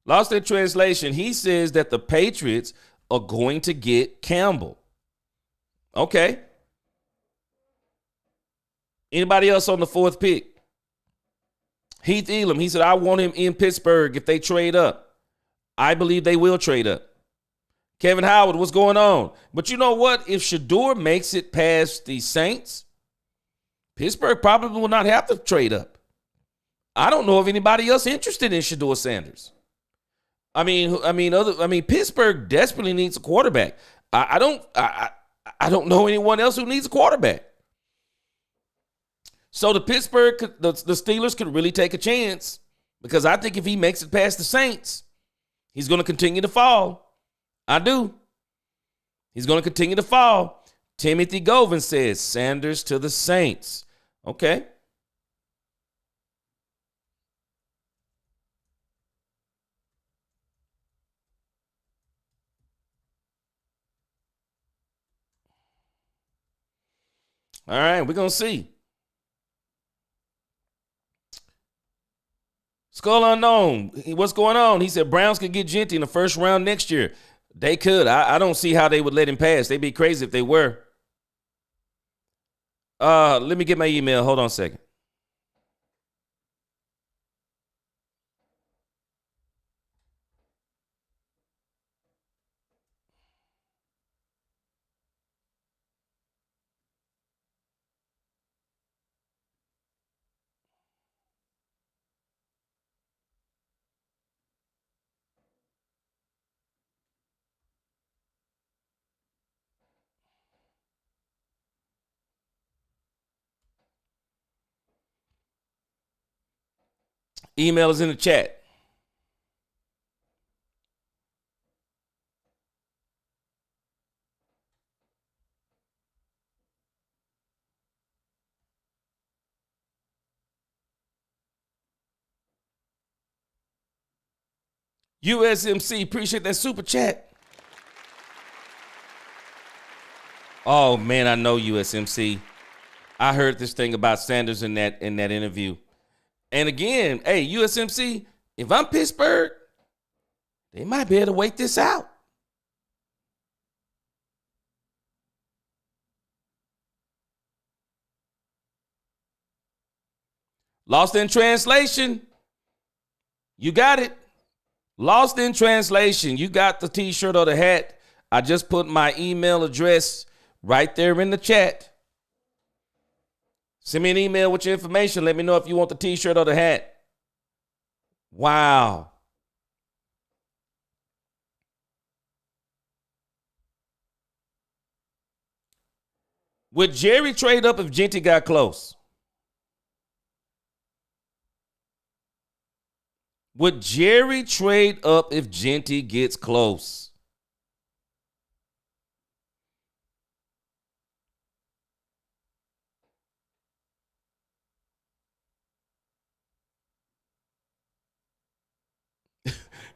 Lost in translation, he says that the Patriots are going to get Campbell. Okay. Anybody else on the 4th pick? Heath Elam, he said, I want him in Pittsburgh if they trade up. I believe they will trade up. Kevin Howard, what's going on? But you know what? If Shador makes it past the Saints, Pittsburgh probably will not have to trade up. I don't know of anybody else interested in Shador Sanders. I mean, Pittsburgh desperately needs a quarterback. I don't know anyone else who needs a quarterback. So the Steelers could really take a chance, because I think if he makes it past the Saints, he's going to continue to fall. I do. He's going to continue to fall. Timothy Govin says Sanders to the Saints. Okay. All right, we're going to see. Skull Unknown, what's going on? He said Browns could get Genty in the first round next year. They could. I don't see how they would let him pass. They'd be crazy if they were. Let me get my email. Hold on a second. Email is in the chat. USMC, appreciate that super chat. Oh man, I know USMC. I heard this thing about Sanders in that interview. And again, hey, USMC, if I'm Pittsburgh, they might be able to wait this out. Lost in translation. You got it. Lost in translation. You got the t-shirt or the hat. I just put my email address right there in the chat. Send me an email with your information. Let me know if you want the t-shirt or the hat. Wow. Would Jerry trade up if Genty got close? Would Jerry trade up if Genty gets close?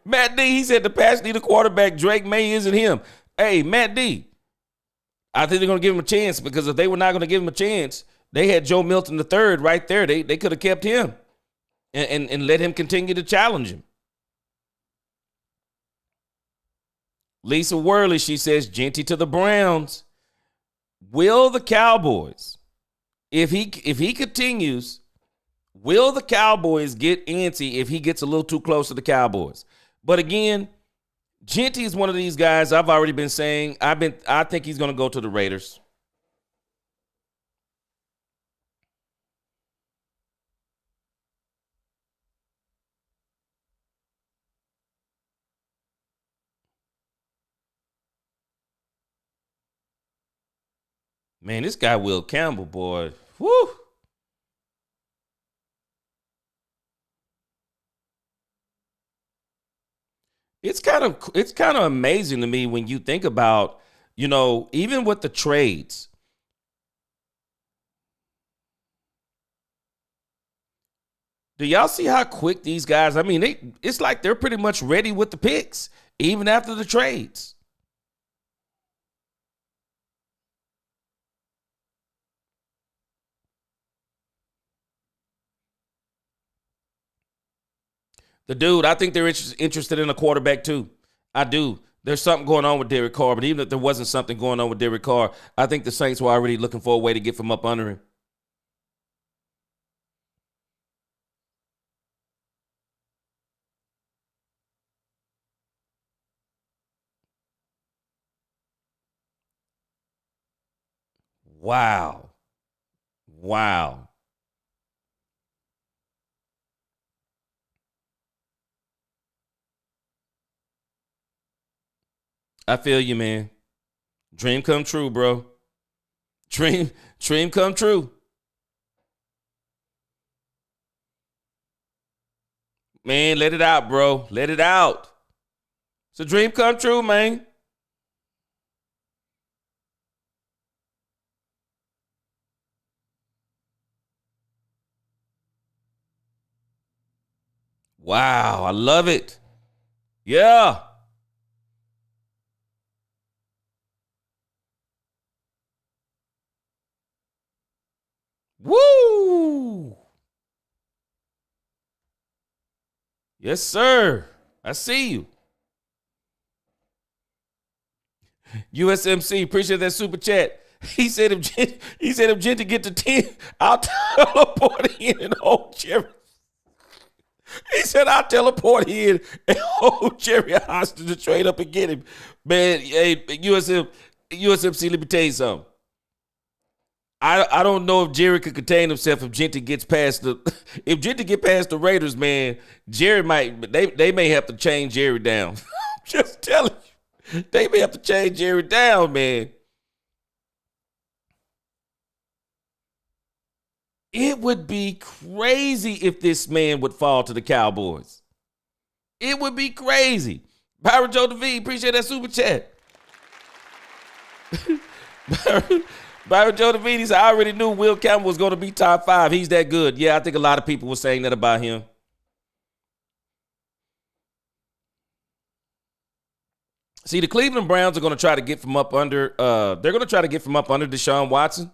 Matt D, he said the Pats need a quarterback. Drake May isn't him. Hey, Matt D, I think they're going to give him a chance, because if they were not going to give him a chance, they had Joe Milton III right there. They could have kept him and let him continue to challenge him. Lisa Worley, she says, Genty to the Browns. Will the Cowboys, if he continues, will the Cowboys get antsy if he gets a little too close to the Cowboys? But again, Genty is one of these guys I've already been saying. I think he's going to go to the Raiders. Man, this guy Will Campbell, boy. Whoo. It's kind of amazing to me when you think about, even with the trades. Do y'all see how quick these guys? I mean, it's like they're pretty much ready with the picks, even after the trades. The dude, I think they're interested in a quarterback too. I do. There's something going on with Derek Carr, but even if there wasn't something going on with Derek Carr, I think the Saints were already looking for a way to get from up under him. Wow. Wow. I feel you, man. Dream come true, bro. Dream come true. Man, let it out, bro. Let it out. It's a dream come true, man. Wow, I love it. Yeah. Woo! Yes, sir. I see you. USMC, appreciate that super chat. He said if Genty get to 10, I'll teleport in and hold Jerry. He said I'll teleport in and hold Jerry hostage to trade up and get him. Man, hey, USMC, let me tell you something. I don't know if Jerry could contain himself if Genty gets past the if Genty get past the Raiders, man. Jerry might they may have to chain Jerry down. Just telling you, they may have to chain Jerry down, man. It would be crazy if this man would fall to the Cowboys. It would be crazy. Byron Joe DeVee, appreciate that super chat. Byron Joe DeVee said, I already knew Will Campbell was going to be top 5. He's that good. Yeah, I think a lot of people were saying that about him. See, the Cleveland Browns are going to try to get from up under. They're going to try to get from up under Deshaun Watson.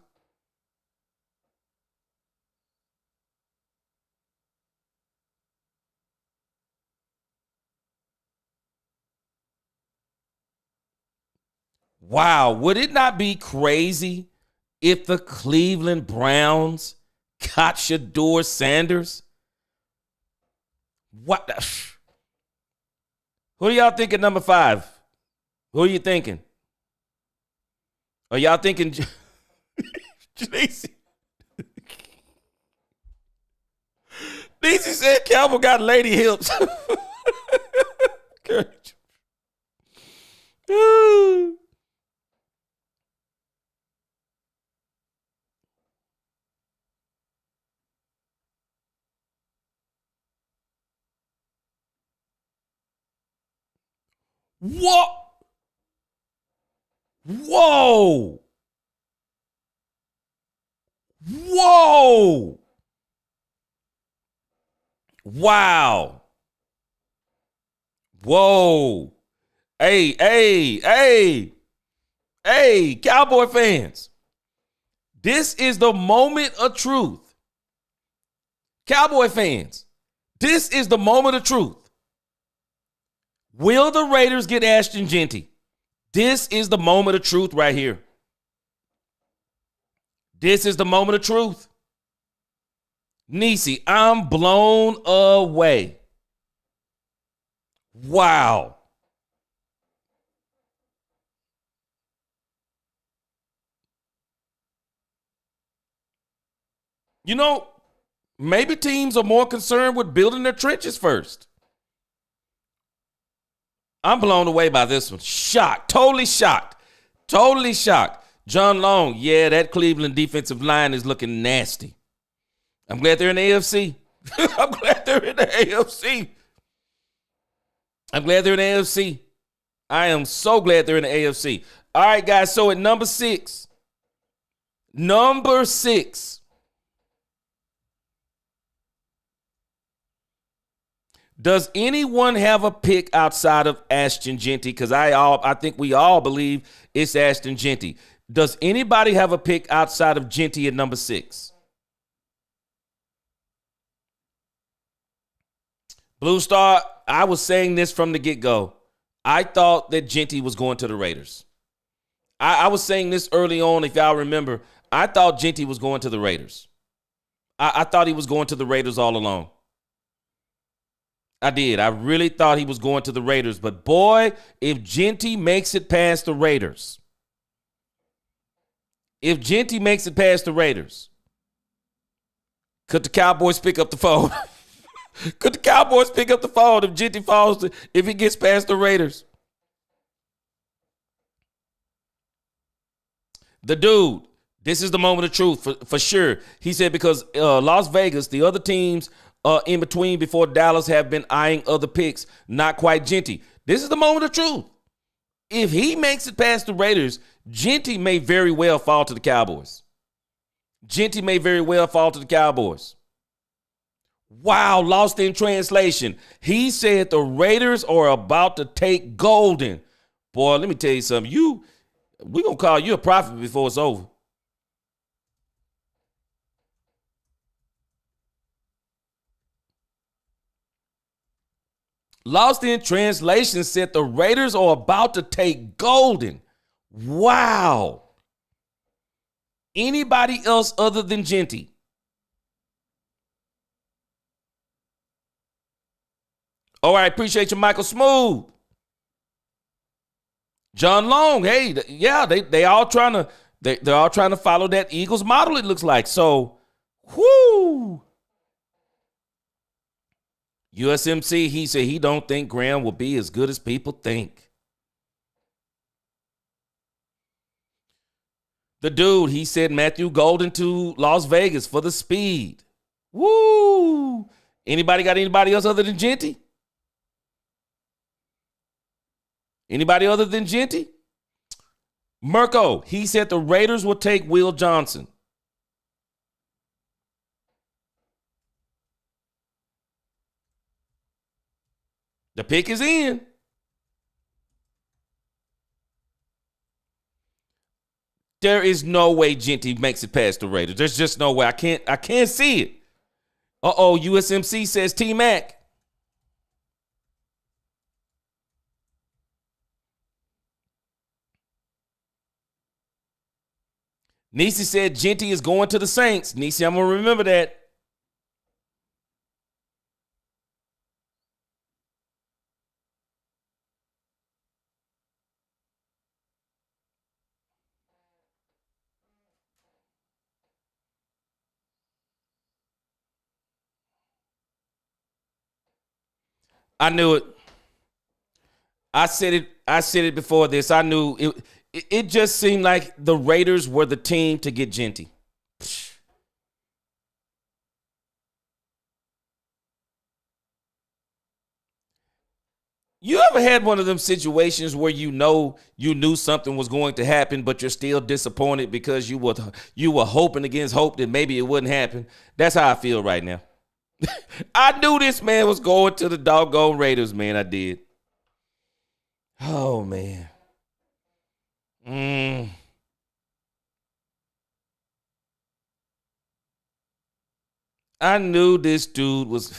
Wow, would it not be crazy if the Cleveland Browns got Shedeur Sanders? What? Who do y'all think at number 5? Who are you thinking? Are y'all thinking JC? DC said Campbell got lady hips. What? Whoa. Whoa. Wow. Whoa. Hey, Cowboy fans. This is the moment of truth. Cowboy fans, this is the moment of truth. Will the Raiders get Ashton Genty? This is the moment of truth right here. This is the moment of truth. Nisi, I'm blown away. Wow. You know, maybe teams are more concerned with building their trenches first. I'm blown away by this one. Shocked. Totally shocked. Totally shocked. John Long, yeah, that Cleveland defensive line is looking nasty. I'm glad they're in the AFC. I'm glad they're in the AFC. I'm glad they're in the AFC. I am so glad they're in the AFC. All right, guys, so at number 6. Number 6. Does anyone have a pick outside of Ashton Genty? Because I think we all believe it's Ashton Genty. Does anybody have a pick outside of Genty at number 6? Blue Star, I was saying this from the get-go. I thought that Genty was going to the Raiders. I was saying this early on, if y'all remember. I thought Genty was going to the Raiders. I thought he was going to the Raiders all along. I did. I really thought he was going to the Raiders. But, boy, if Genty makes it past the Raiders, If Genty makes it past the Raiders, could the Cowboys pick up the phone? Could the Cowboys pick up the phone if Genty falls, if he gets past the Raiders? The dude, this is the moment of truth for sure. He said because Las Vegas, the other teams in between before Dallas have been eyeing other picks, not quite Genty. This is the moment of truth. If he makes it past the Raiders, Genty may very well fall to the Cowboys. Genty may very well fall to the Cowboys. Wow, lost in translation. He said the Raiders are about to take Golden. Boy, let me tell you something. We're going to call you a prophet before it's over. Lost in translation said the Raiders are about to take Golden. Wow. Anybody else other than Genty? All right, appreciate you, Michael Smooth. John Long, hey, yeah, they all trying to they're all trying to follow that Eagles model, it looks like. So, whoo. USMC, he said he don't think Graham will be as good as people think. The dude, he said Matthew Golden to Las Vegas for the speed. Woo! Anybody got anybody else other than Genty? Anybody other than Genty? Mirko, he said the Raiders will take Will Johnson. The pick is in. There is no way Genty makes it past the Raiders. There's just no way. I can't see it. Uh-oh, USMC says T-Mac. Nisi said Genty is going to the Saints. Nisi, I'm going to remember that. I knew it. I said it before this. I knew it. It just seemed like the Raiders were the team to get Genty. You ever had one of them situations where you knew something was going to happen, but you're still disappointed because you were hoping against hope that maybe it wouldn't happen? That's how I feel right now. I knew this man was going to the doggone Raiders, man. I did. Oh, man. I knew this dude was...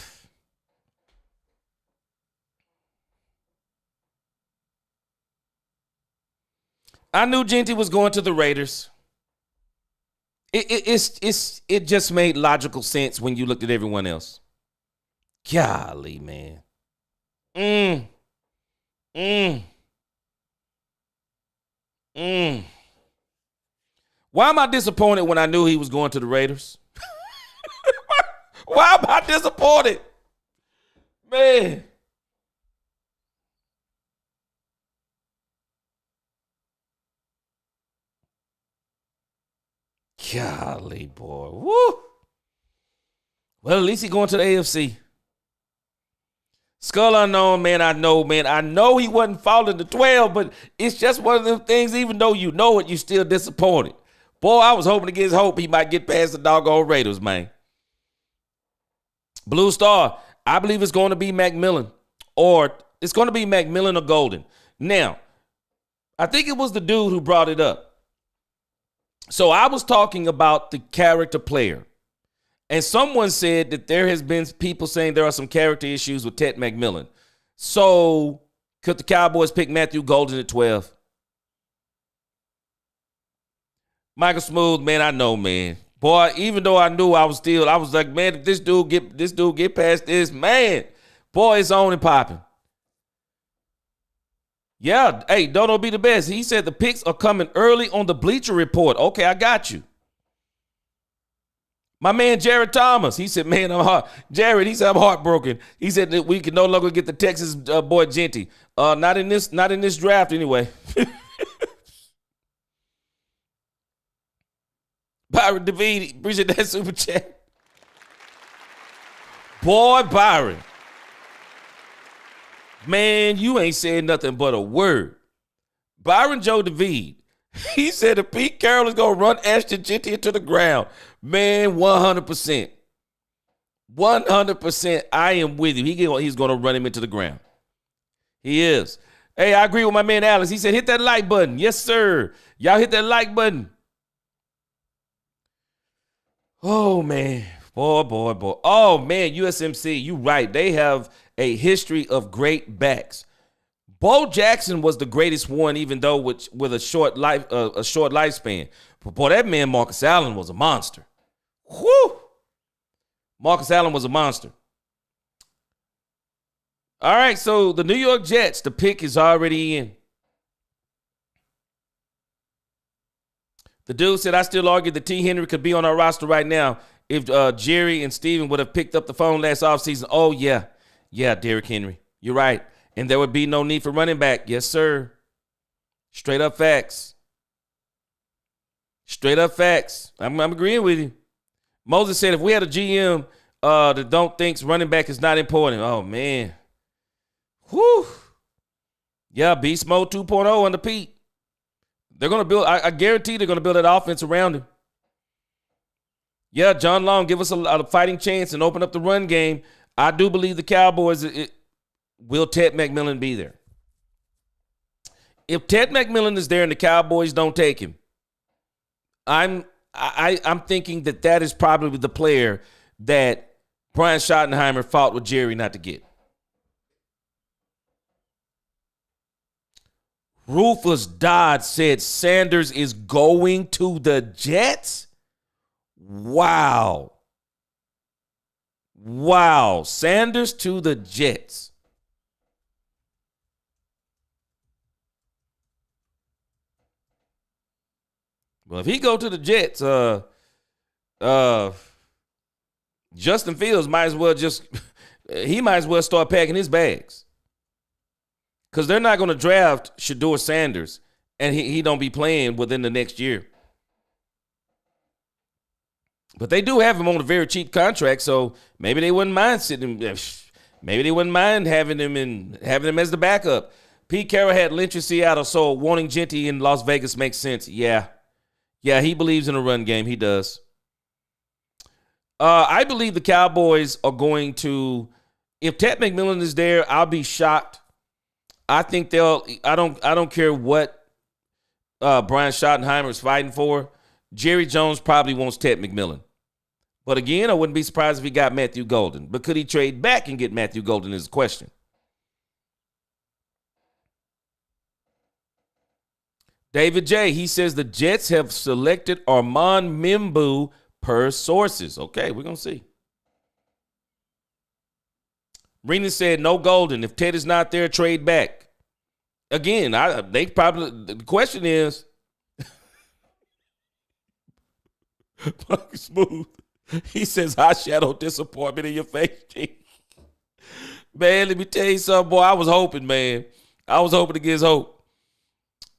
I knew Genty was going to the Raiders. It just made logical sense when you looked at everyone else. Golly, man. Why am I disappointed when I knew he was going to the Raiders? Why am I disappointed? Man. Golly, boy. Woo. Well, at least he's going to the AFC. Skull Unknown, man, I know he wasn't falling to 12, but it's just one of them things, even though you know it, you still disappointed. Boy, I was hoping against hope he might get past the doggone Raiders, man. Blue Star, I believe it's going to be McMillan, or it's going to be McMillan or Golden. Now, I think it was the dude who brought it up. So I was talking about the character player. And someone said that there has been people saying there are some character issues with Ted McMillan. So could the Cowboys pick Matthew Golden at 12? Michael Smooth, man, I know, man. Boy, even though I knew I was like, man, if this dude get past this, man, boy, it's on and popping. Yeah, hey, Dodo be the best. He said the picks are coming early on the Bleacher Report. Okay, I got you. My man Jared Thomas, he said, man, Jared, he said, I'm heartbroken. He said that we can no longer get the Texas boy Genty. Not in this draft anyway. Byron David, appreciate that super chat. Boy, Byron. Man, you ain't saying nothing but a word. Byron Joe David, he said if Pete Carroll is going to run Ashton Genty into the ground, man, 100%. 100%, I am with you. He's going to run him into the ground. He is. Hey, I agree with my man Alex. He said hit that like button. Yes, sir. Y'all hit that like button. Oh, man. Boy. Oh, man, USMC, you right. They have a history of great backs. Bo Jackson was the greatest one, even though with a short lifespan. But boy, that man Marcus Allen was a monster. Whew! Marcus Allen was a monster. All right, so the New York Jets, the pick is already in. The dude said, I still argue that T. Henry could be on our roster right now if Jerry and Steven would have picked up the phone last offseason. Oh, yeah. Yeah, Derrick Henry. You're right. And there would be no need for running back. Yes, sir. Straight up facts. Straight up facts. I'm agreeing with you. Moses said if we had a GM that don't think running back is not important. Oh, man. Whew. Yeah, Beast Mode 2.0 under Pete. They're going to build, I guarantee they're going to build that offense around him. Yeah, John Long, give us a fighting chance and open up the run game. I do believe the Cowboys, will Ted McMillan be there? If Ted McMillan is there and the Cowboys don't take him, I'm thinking that is probably the player that Brian Schottenheimer fought with Jerry not to get. Rufus Dodd said Sanders is going to the Jets? Wow. Sanders to the Jets. Well, if he go to the Jets, Justin Fields might as well start packing his bags. Because they're not going to draft Shedeur Sanders and he don't be playing within the next year. But they do have him on a very cheap contract, so maybe they wouldn't mind having him as the backup. Pete Carroll had Lynch in Seattle, so wanting Genty in Las Vegas makes sense. Yeah, he believes in a run game. He does. I believe the Cowboys are going to, if Ted McMillan is there, I'll be shocked. I think I don't care what Brian Schottenheimer is fighting for. Jerry Jones probably wants Ted McMillan. But again, I wouldn't be surprised if he got Matthew Golden. But could he trade back and get Matthew Golden is the question. David J., he says the Jets have selected Armand Mimbu per sources. Okay, we're going to see. Rena said no Golden. If Ted is not there, trade back. Again, the question is, Smooth. He says, high shadow disappointment in your face, G. Man, let me tell you something, boy. I was hoping, man. I was hoping against hope.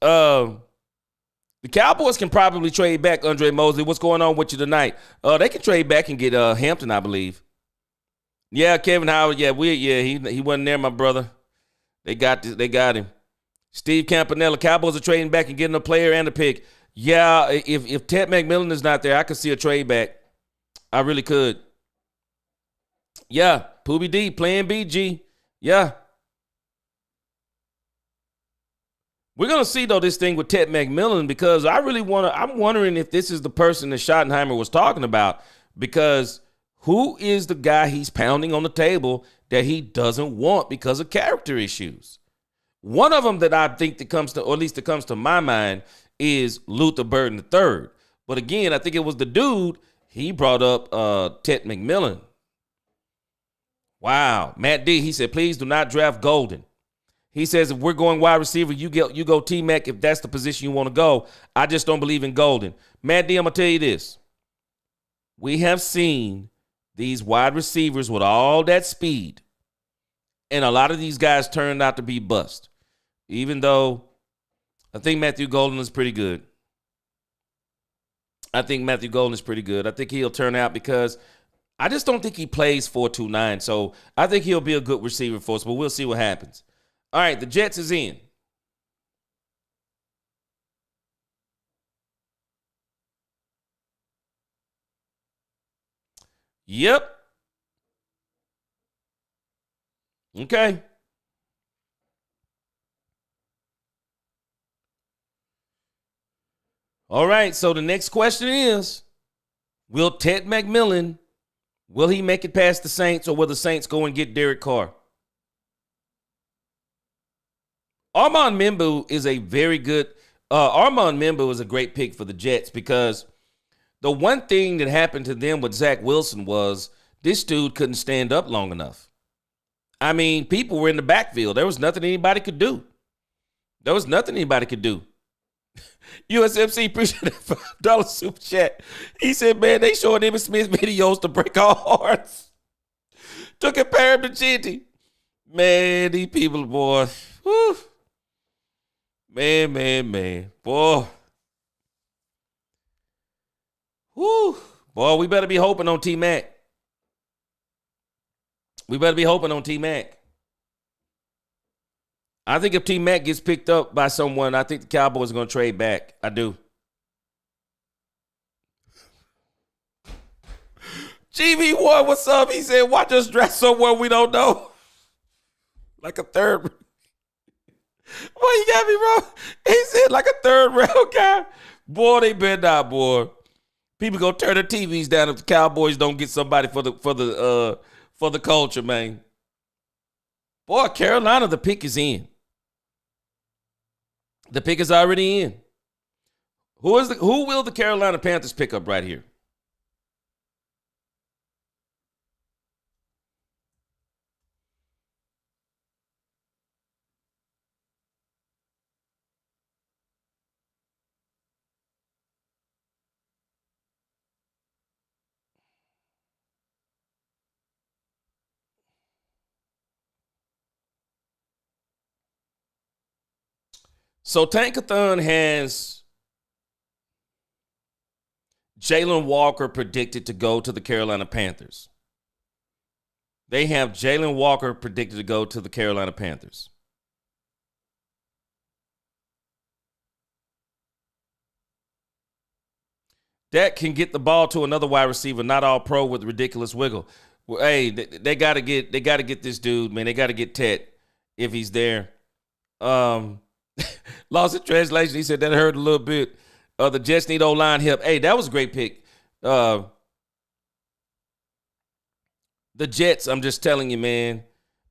The Cowboys can probably trade back Andre Mosley. What's going on with you tonight? They can trade back and get Hampton, I believe. Yeah, Kevin Howard. Yeah, he wasn't there, my brother. They got him. Steve Campanella. Cowboys are trading back and getting a player and a pick. Yeah, if Ted McMillan is not there, I could see a trade back. I really could. Yeah, Poobie D, Plan B, G. Yeah. We're going to see, though, this thing with Ted McMillan because I'm wondering if this is the person that Schottenheimer was talking about because who is the guy he's pounding on the table that he doesn't want because of character issues? One of them that I think that comes to, or at least that comes to my mind, is Luther Burden III. But again, I think it was the dude, he brought up Ted McMillan. Wow. Matt D, he said, please do not draft Golden. He says if we're going wide receiver, you go T-Mac if that's the position you want to go. I just don't believe in Golden. Matt D, I'm going to tell you this. We have seen these wide receivers with all that speed, and a lot of these guys turned out to be bust, even though I think Matthew Golden is pretty good. I think he'll turn out because I just don't think he plays 4.29, so I think he'll be a good receiver for us, but we'll see what happens. All right, the Jets is in. Yep. Okay. All right, so the next question is, will Ted McMillan, will he make it past the Saints, or will the Saints go and get Derek Carr? Armand Membu is a very good Armand Membu is a great pick for the Jets because the one thing that happened to them with Zach Wilson was this dude couldn't stand up long enough. I mean, people were in the backfield. There was nothing anybody could do. USMC, appreciate that $5 super chat. He said, man, they showing Emmitt Smith videos to break our hearts. To compare him to Chinty. Man, these people, boy. Whew. Man. Boy. Whew. Boy, we better be hoping on T-Mac. I think if T-Mac gets picked up by someone, I think the Cowboys are going to trade back. I do. GV1, what's up? He said, watch us draft somewhere we don't know. Like a third. Boy, you got me wrong. He said like a third round guy. Boy, they better not, boy. People gonna turn their TVs down if the Cowboys don't get somebody for the culture, man. Boy, Carolina, the pick is in. The pick is already in. Who will the Carolina Panthers pick up right here? So Tankathon has Jalen Walker predicted to go to the Carolina Panthers. They have Jalen Walker predicted to go to the Carolina Panthers. Dak can get the ball to another wide receiver, not all pro with ridiculous wiggle. Well, hey, they gotta get this dude, man. They gotta get Ted if he's there. Lost in translation. He said that hurt a little bit. The Jets need O-line help. Hey, that was a great pick. The Jets, I'm just telling you, man.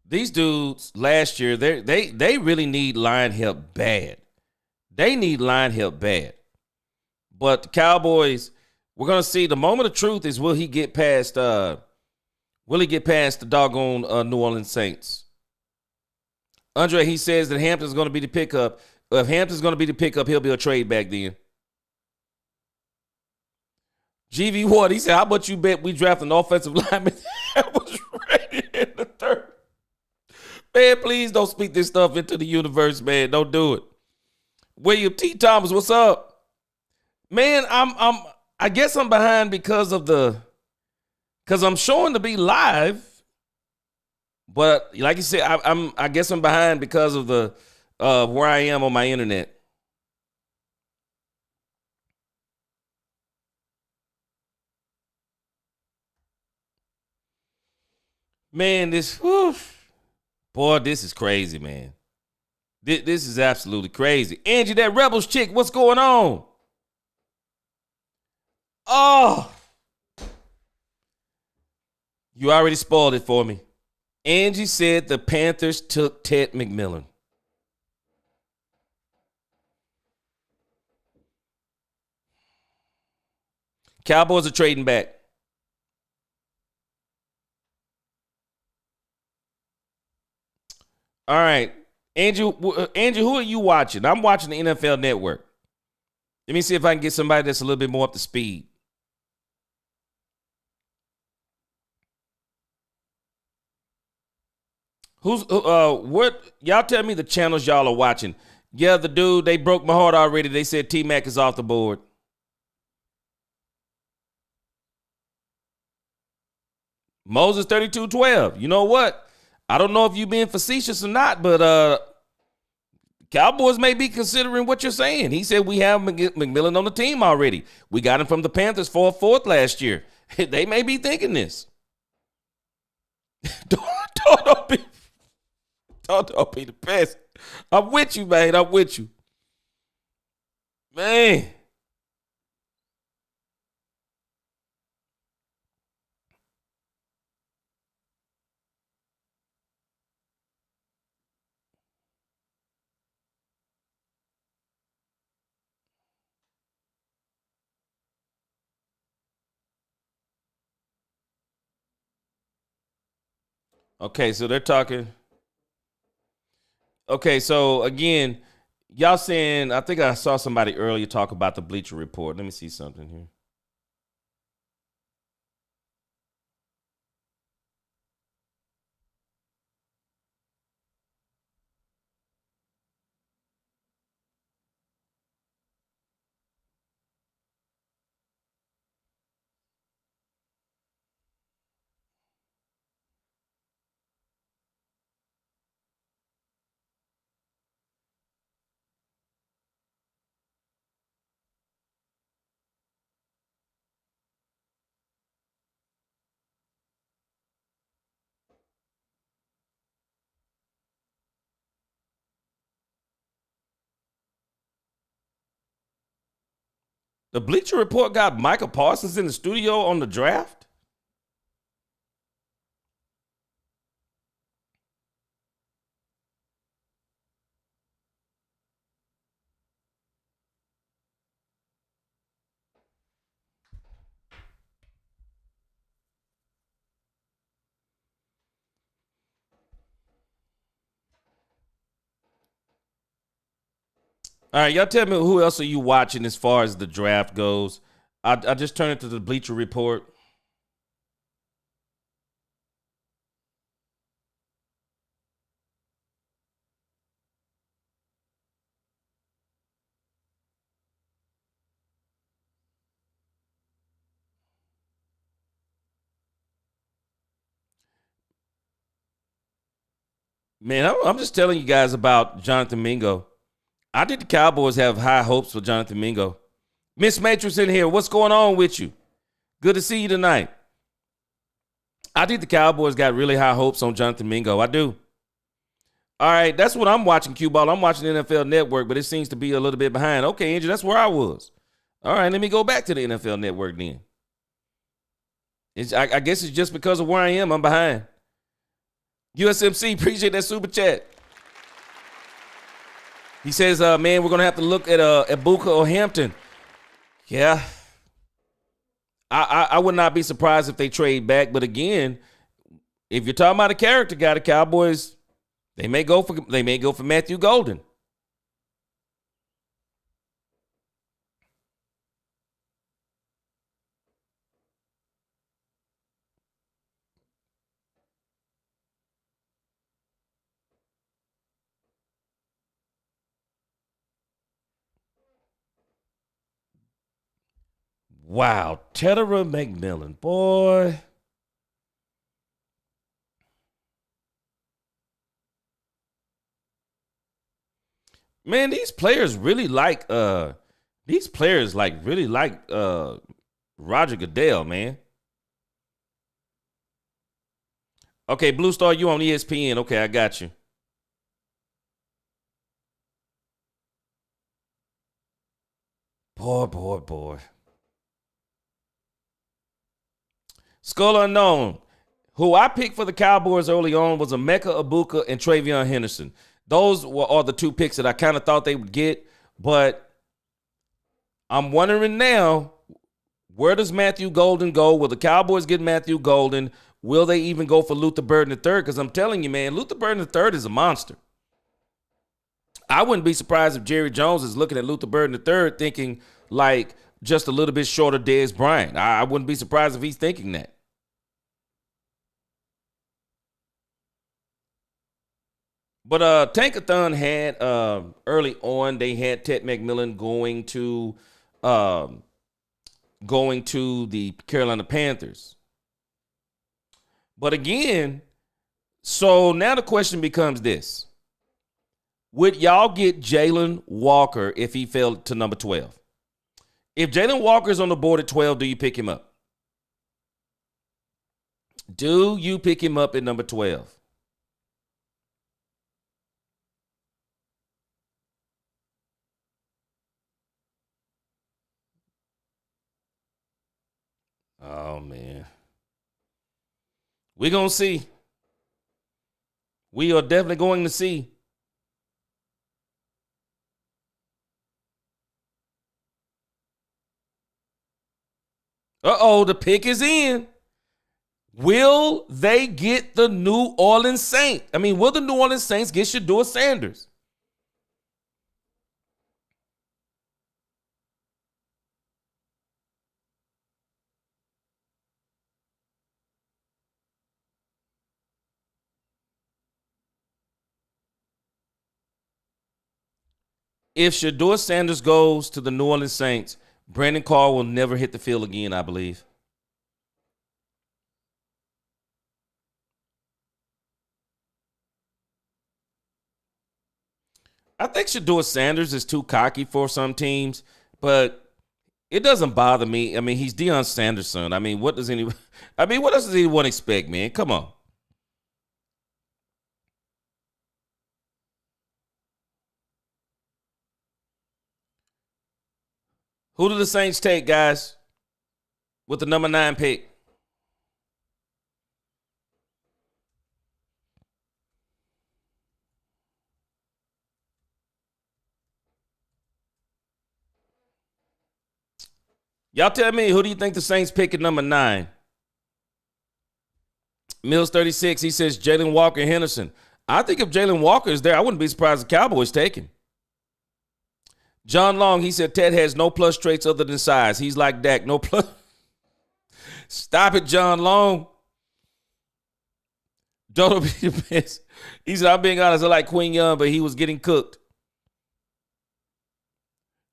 These dudes last year, they really need line help bad. They need line help bad. But the Cowboys, we're gonna see. The moment of truth is will he get past the doggone New Orleans Saints? Andre, he says that Hampton's going to be the pickup. If Hampton's going to be the pickup, he'll be a trade back then. GV1, he said, how much you bet we draft an offensive lineman that was rated in the third? Man, please don't speak this stuff into the universe, man. Don't do it. William T. Thomas, what's up? Man, I guess I'm behind because I'm showing to be live. But like you said, I guess I'm behind because of the where I am on my internet. Man, this is crazy, man. This is absolutely crazy. Angie, that Rebels chick, what's going on? Oh, you already spoiled it for me. Angie said the Panthers took Ted McMillan. Cowboys are trading back. All right. Andrew, who are you watching? I'm watching the NFL Network. Let me see if I can get somebody that's a little bit more up to speed. What y'all tell me the channels y'all are watching? Yeah, the dude, they broke my heart already. They said T-Mac is off the board. Moses 3212. You know what? I don't know if you being facetious or not, but Cowboys may be considering what you're saying. He said we have McMillan on the team already. We got him from the Panthers for a fourth last year. They may be thinking this. don't be the best. I'm with you, man. I'm with you. Man. Okay, so they're talking. Okay, so again, y'all saying, I think I saw somebody earlier talk about the Bleacher Report. Let me see something here. The Bleacher Report got Micah Parsons in the studio on the draft? All right, y'all tell me who else are you watching as far as the draft goes? I just turned it to the Bleacher Report. Man, I'm just telling you guys about Jonathan Mingo. I think the Cowboys have high hopes for Jonathan Mingo. Miss Matrix in here. What's going on with you? Good to see you tonight. I think the Cowboys got really high hopes on Jonathan Mingo. I do. All right, that's what I'm watching, Q-Ball. I'm watching the NFL Network, but it seems to be a little bit behind. Okay, Andrew, that's where I was. All right, let me go back to the NFL Network then. I guess it's just because of where I am, I'm behind. USMC, appreciate that super chat. He says, man, we're going to have to look at Ibuka or Hampton. Yeah. I would not be surprised if they trade back. But again, if you're talking about a character guy, the Cowboys, they may go for Matthew Golden. Wow, Tedera McMillan, boy. Man, these players really like Roger Goodell, man. Okay, Blue Star, you on ESPN. Okay, I got you. Boy. Skull Unknown, who I picked for the Cowboys early on was Emeka Ibuka and Travion Henderson. Those are the two picks that I kind of thought they would get, but I'm wondering now, where does Matthew Golden go? Will the Cowboys get Matthew Golden? Will they even go for Luther Burden III? Because I'm telling you, man, Luther Burden III is a monster. I wouldn't be surprised if Jerry Jones is looking at Luther Burden III thinking like just a little bit short of Dez Bryant. I wouldn't be surprised if he's thinking that. But Tankathon had early on, they had Ted McMillan going to the Carolina Panthers. But again, so now the question becomes this. Would y'all get Jalen Walker if he fell to number 12? If Jalen Walker is on the board at 12, do you pick him up? Do you pick him up at number 12? Oh, man. We're going to see. We are definitely going to see. Uh-oh, the pick is in. Will they get the New Orleans Saints? I mean, will the New Orleans Saints get Shedeur Sanders? If Shedeur Sanders goes to the New Orleans Saints, Brandon Carr will never hit the field again, I believe. I think Shedeur Sanders is too cocky for some teams, but it doesn't bother me. I mean, he's Deion Sanders' son. I mean, what else does anyone expect, man? Come on. Who do the Saints take, guys, with the number 9 pick? Y'all tell me, who do you think the Saints pick at number 9? Mills 36, he says Jalen Walker Henderson. I think if Jalen Walker is there, I wouldn't be surprised if the Cowboys take him. John Long, he said Ted has no plus traits other than size. He's like Dak, no plus. Stop it, John Long. Don't be the best. He said, I'm being honest, I like Queen Young, but he was getting cooked.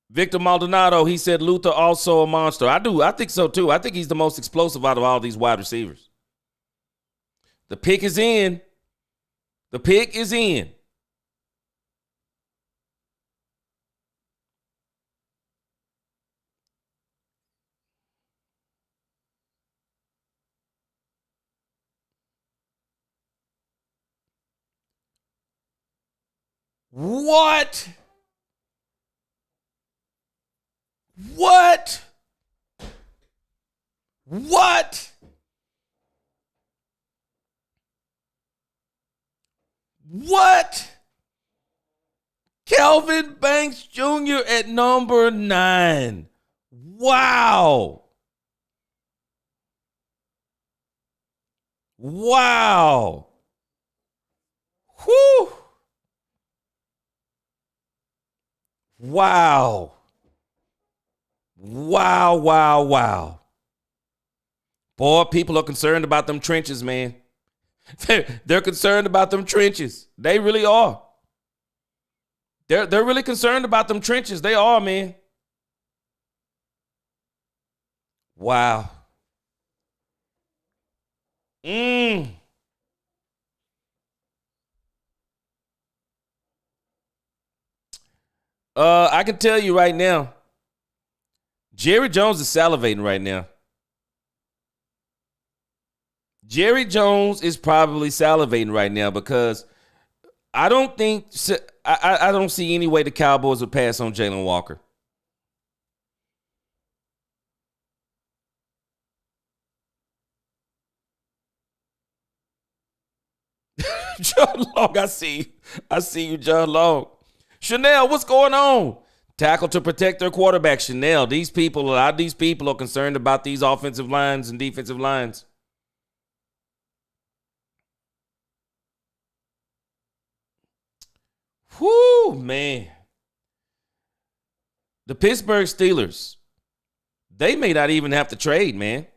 Victor Maldonado, he said Luther also a monster. I do. I think so, too. I think he's the most explosive out of all these wide receivers. The pick is in. The pick is in. What? What? What? What? Kelvin Banks Jr. at number 9. Wow. Wow. Whew. Wow. Wow, wow, wow. Boy, people are concerned about them trenches, man. They're concerned about them trenches. They really are. They're really concerned about them trenches. They are, man. Wow. I can tell you right now, Jerry Jones is salivating right now. Jerry Jones is probably salivating right now because I don't see any way the Cowboys would pass on Jalen Walker. John Long, I see you, John Long. Chanel, what's going on? Tackle to protect their quarterback. Chanel, a lot of these people are concerned about these offensive lines and defensive lines. Whoo! Whoo, man. The Pittsburgh Steelers, they may not even have to trade, man.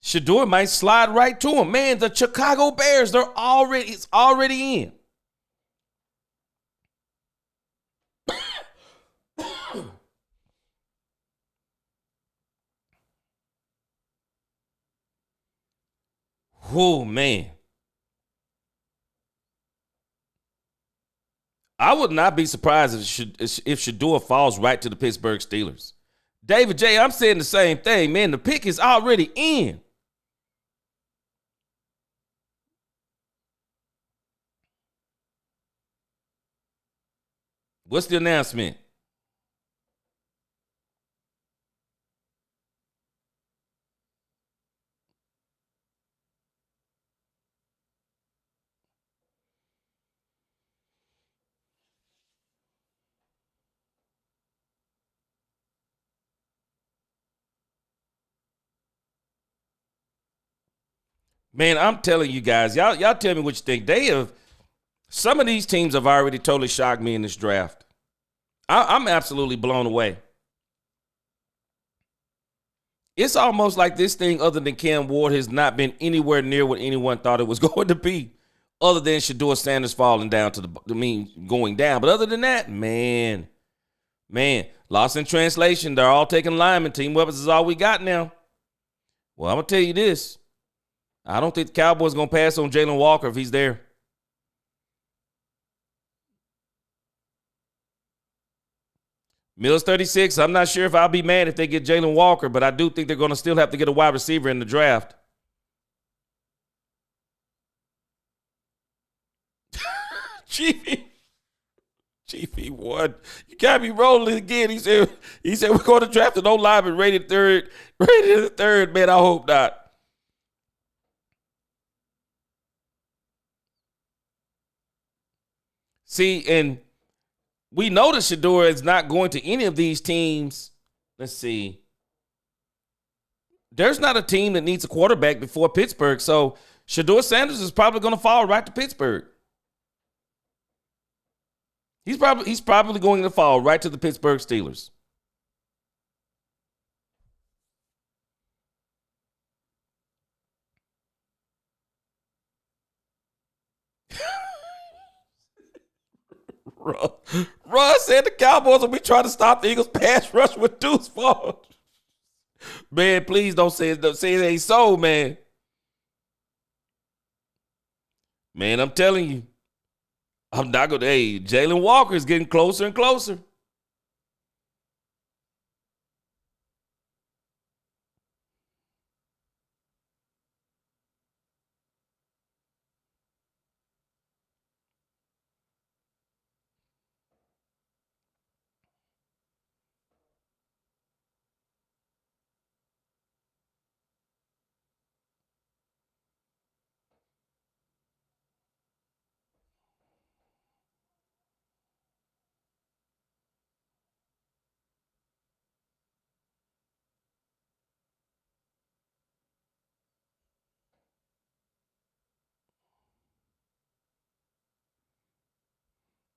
Shador might slide right to him. Man, the Chicago Bears, it's already in. Oh, man. I would not be surprised if Shador falls right to the Pittsburgh Steelers. David J., I'm saying the same thing, man. The pick is already in. What's the announcement? Man, I'm telling you guys, y'all tell me what you think. Some of these teams have already totally shocked me in this draft. I'm absolutely blown away. It's almost like this thing, other than Cam Ward, has not been anywhere near what anyone thought it was going to be, other than Shador Sanders falling down going down. But other than that, man, lost in translation. They're all taking linemen. Team weapons is all we got now. Well, I'm going to tell you this. I don't think the Cowboys are going to pass on Jalen Walker if he's there. Mills 36, I'm not sure if I'll be mad if they get Jalen Walker, but I do think they're going to still have to get a wide receiver in the draft. Chiefy won. You got me rolling again. He said we're going to draft an O-lineman rated third, man. I hope not. See, and we know that Shador is not going to any of these teams. Let's see. There's not a team that needs a quarterback before Pittsburgh, so Shador Sanders is probably going to fall right to Pittsburgh. He's probably going to fall right to the Pittsburgh Steelers. Russ said the Cowboys will be trying to stop the Eagles' pass rush with Deuce Vaughn. Man, please don't say it. Don't say it ain't so, man. Man, I'm telling you. I'm not going to. Hey, Jalen Walker is getting closer and closer.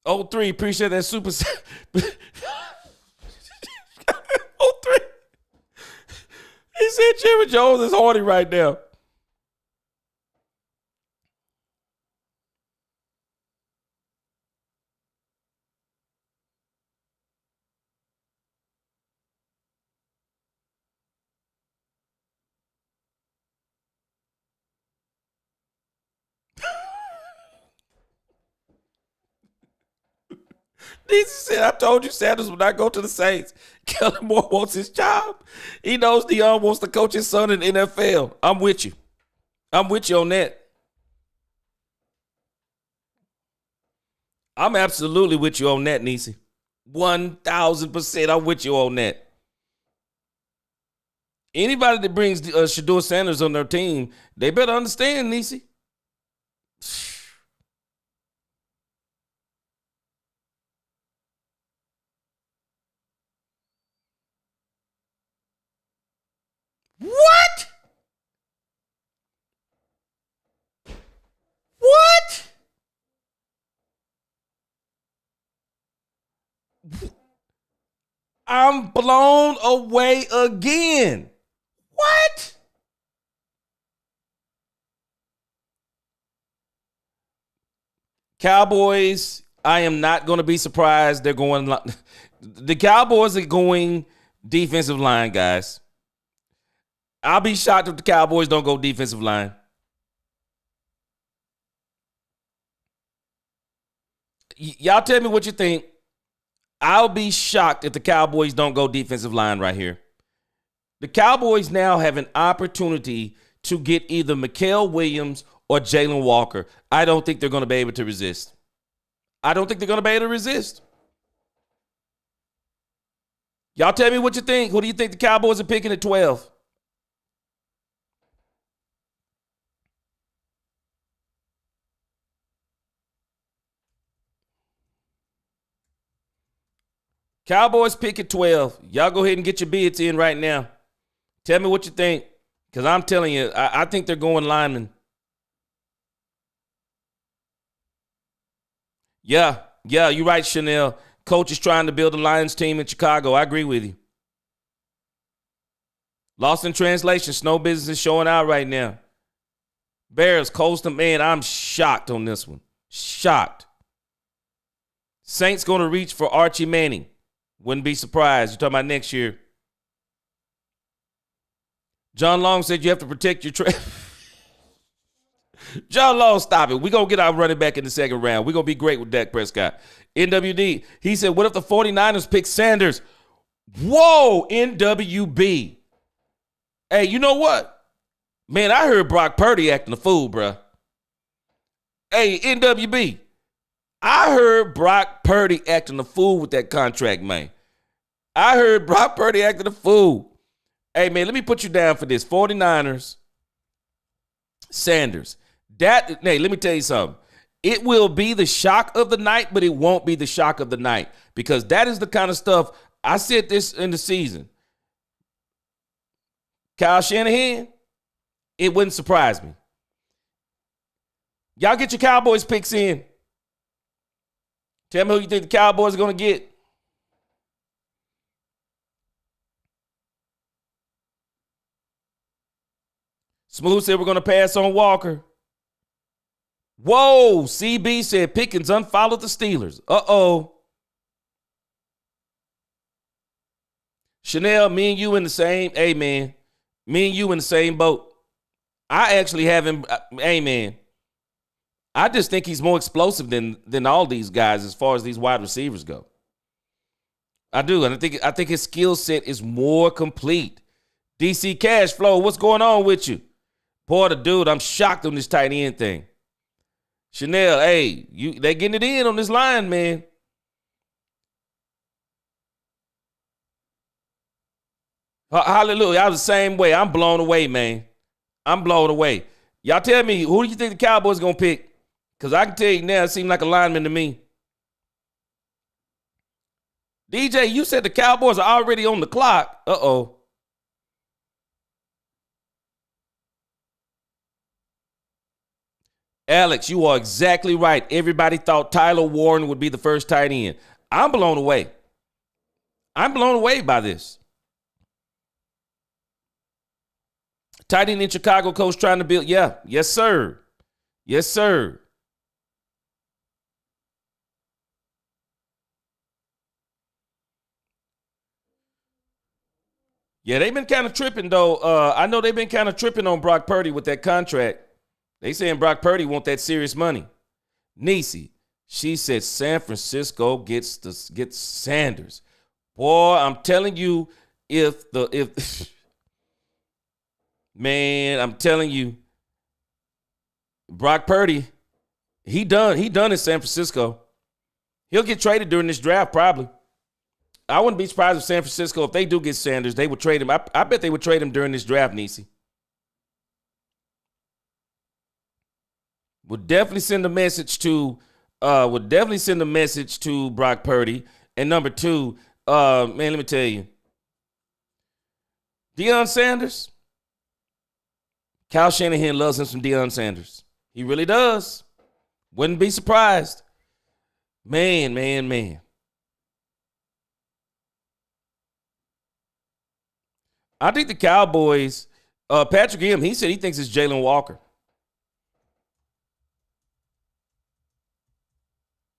Oh, 03, appreciate that super. 03. He said Jerry Jones is horny right now. DC said, I told you Sanders would not go to the Saints. Kellen Moore wants his job. He knows Dion wants to coach his son in the NFL. I'm with you. I'm with you on that. I'm absolutely with you on that, Nisi. 1,000%. I'm with you on that. Anybody that brings Shador Sanders on their team, they better understand, Nisi. What? What? I'm blown away again. What? Cowboys, I am not going to be surprised. They're going. The Cowboys are going defensive line, guys. I'll be shocked if the Cowboys don't go defensive line. Y'all tell me what you think. I'll be shocked if the Cowboys don't go defensive line right here. The Cowboys now have an opportunity to get either Mikael Williams or Jalen Walker. I don't think they're going to be able to resist. Y'all tell me what you think. Who do you think the Cowboys are picking at 12? Cowboys pick at 12. Y'all go ahead and get your bids in right now. Tell me what you think. Because I'm telling you, I think they're going linemen. Yeah, you're right, Chanel. Coach is trying to build a Lions team in Chicago. I agree with you. Lost in translation. Snow business is showing out right now. Bears, Colston, man, I'm shocked on this one. Shocked. Saints going to reach for Archie Manning. Wouldn't be surprised. You're talking about next year. John Long said you have to protect your trade. John Long, stop it. We're going to get our running back in the second round. We're going to be great with Dak Prescott. NWD, he said, what if the 49ers pick Sanders? Whoa, NWB. Hey, you know what? Man, I heard Brock Purdy acting a fool, bruh. Hey, NWB, I heard Brock Purdy acting a fool with that contract, man. I heard Brock Purdy acting a fool. Hey, man, let me put you down for this. 49ers, Sanders. Hey, let me tell you something. It will be the shock of the night, but it won't be the shock of the night because that is the kind of stuff. I said this in the season. Kyle Shanahan, it wouldn't surprise me. Y'all get your Cowboys picks in. Tell me who you think the Cowboys are going to get. Smooth said we're going to pass on Walker. Whoa, CB said Pickens unfollowed the Steelers. Uh-oh. Chanel, me and you in the same, hey, man. Me and you in the same boat. I actually have him, hey, man. I just think he's more explosive than all these guys as far as these wide receivers go. I do, and I think his skill set is more complete. DC Cash Flow, what's going on with you? Boy, the dude, I'm shocked on this tight end thing. Chanel, hey, they getting it in on this line, man. Hallelujah. I was the same way. I'm blown away, man. I'm blown away. Y'all tell me, who do you think the Cowboys going to pick? Because I can tell you now, it seems like a lineman to me. DJ, you said the Cowboys are already on the clock. Uh-oh. Alex, you are exactly right. Everybody thought Tyler Warren would be the first tight end. I'm blown away. I'm blown away by this. Tight end in Chicago coach trying to build. Yeah. Yes, sir. Yes, sir. Yeah, they've been kind of tripping, though. I know they've been kind of tripping on Brock Purdy with that contract. They saying Brock Purdy want that serious money. Nisi, she said San Francisco gets Sanders. Boy, I'm telling you, if man, I'm telling you, Brock Purdy, he done in San Francisco. He'll get traded during this draft, probably. I wouldn't be surprised if San Francisco, if they do get Sanders, they would trade him. I bet they would trade him during this draft, Nisi. Would definitely send a message to Brock Purdy. And number two, man, let me tell you. Deion Sanders. Kyle Shanahan loves him some Deion Sanders. He really does. Wouldn't be surprised. Man. I think the Cowboys, Patrick M, he said he thinks it's Jalen Walker.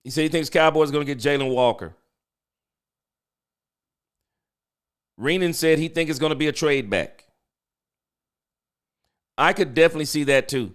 He said he thinks Cowboys are going to get Jalen Walker. Reenan said he thinks it's going to be a trade back. I could definitely see that too.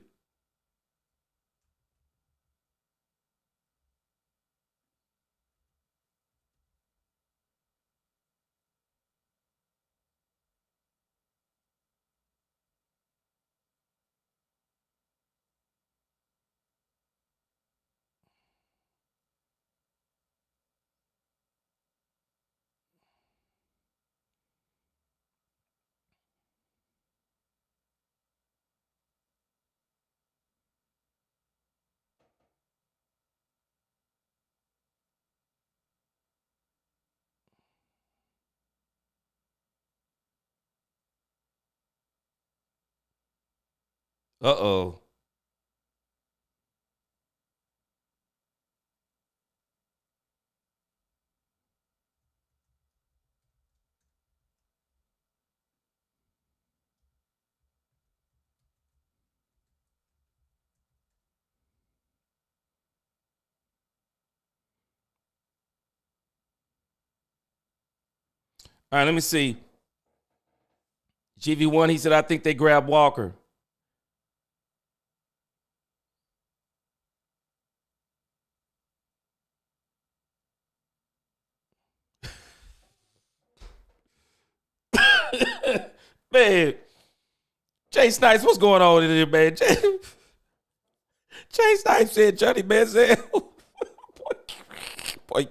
Uh-oh. All right, let me see. GV1, he said, I think they grabbed Walker. Man, Jay Snipes, what's going on in here, man? Jay Snipes said Johnny Manziel. Boy,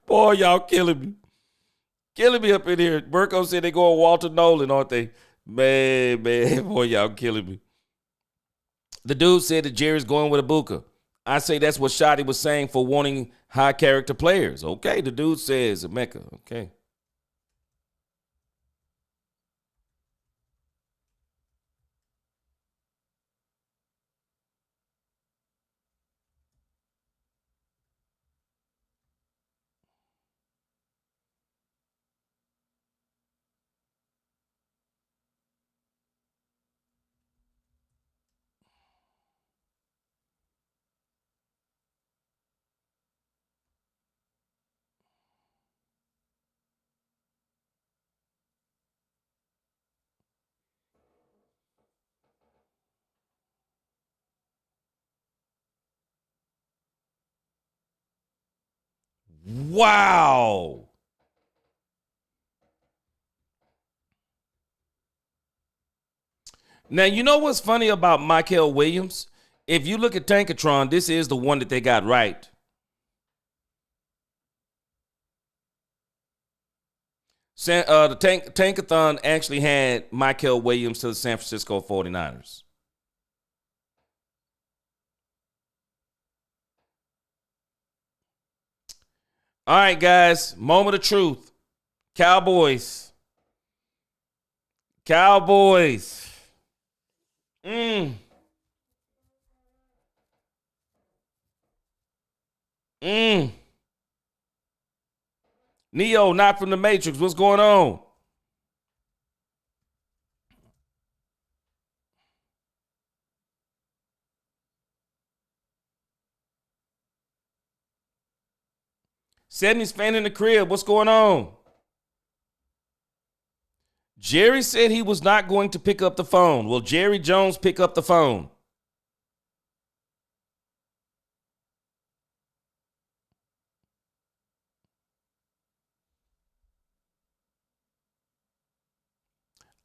boy, y'all killing me. Killing me up in here. Burko said they going Walter Nolan, aren't they? Man, boy, y'all killing me. The dude said that Jerry's going with Ibuka. I say that's what Shotty was saying for wanting high character players. Okay, the dude says Mecca. Okay. Wow. Now, you know what's funny about Michael Williams? If you look at Tankatron, this is the one that they got right. The Tankathon actually had Michael Williams to the San Francisco 49ers. All right, guys, moment of truth. Cowboys. Cowboys. Mm. Neo, not from the Matrix. What's going on? Sydney's fan in the crib. What's going on? Jerry said he was not going to pick up the phone. Will Jerry Jones pick up the phone?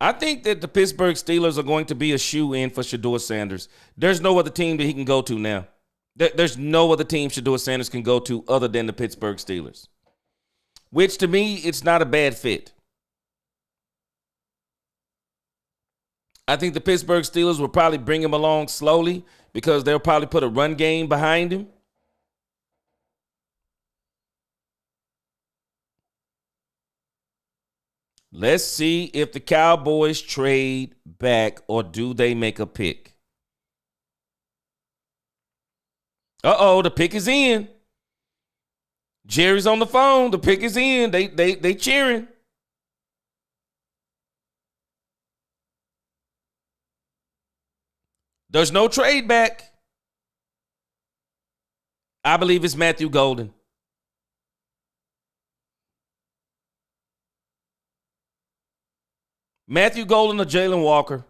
I think that the Pittsburgh Steelers are going to be a shoe-in for Shedeur Sanders. There's no other team that he can go to now. There's no other team Shedeur Sanders can go to other than the Pittsburgh Steelers. Which, to me, it's not a bad fit. I think the Pittsburgh Steelers will probably bring him along slowly because they'll probably put a run game behind him. Let's see if the Cowboys trade back or do they make a pick. Uh-oh, the pick is in. Jerry's on the phone. The pick is in. They cheering. There's no trade back. I believe it's Matthew Golden. Matthew Golden or Jalen Walker.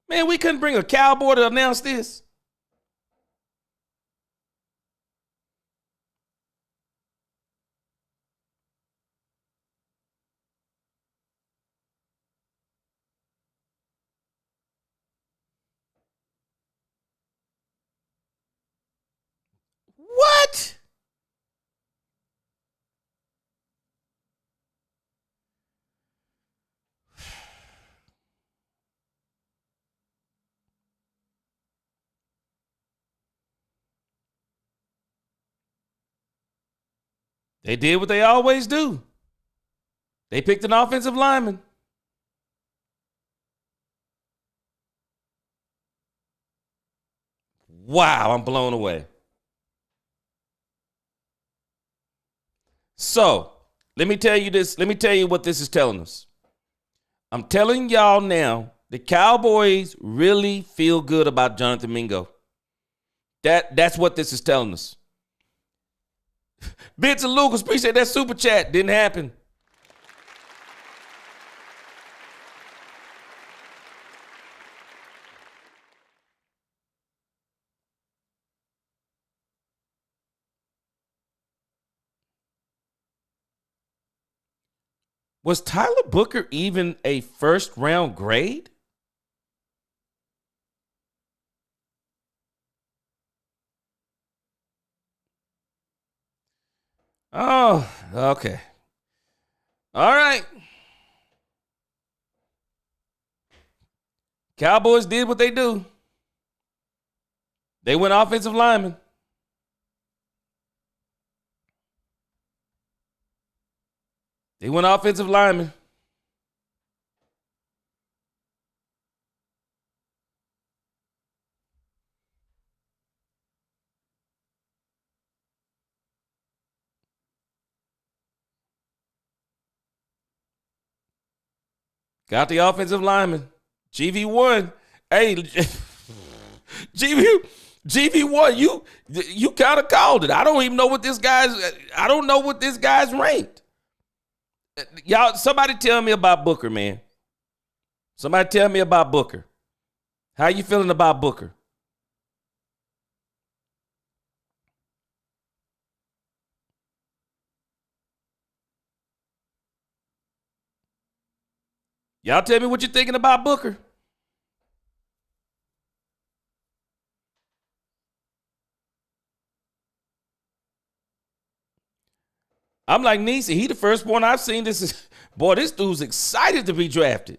Man, we couldn't bring a cowboy to announce this. What? They did what they always do. They picked an offensive lineman. Wow, I'm blown away. So, let me tell you this. Let me tell you what this is telling us. I'm telling y'all now, the Cowboys really feel good about Jonathan Mingo. That's what this is telling us. Vincent Lucas, appreciate that super chat. Didn't happen. Was Tyler Booker even a first round grade? Oh, okay. All right. Cowboys did what they do. They went offensive lineman. They went offensive lineman. Got the offensive lineman. GV1. Hey, GV1, you kind of called it. I don't even know what this guy's ranked. Y'all, somebody tell me about Booker, man. Somebody tell me about Booker. How you feeling about Booker? Y'all tell me what you're thinking about Booker. I'm like Nisi. He the first one I've seen. This dude's excited to be drafted.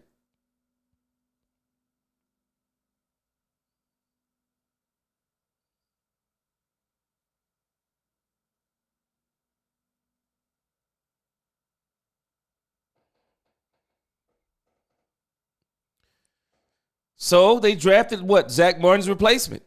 So they drafted what? Zach Martin's replacement.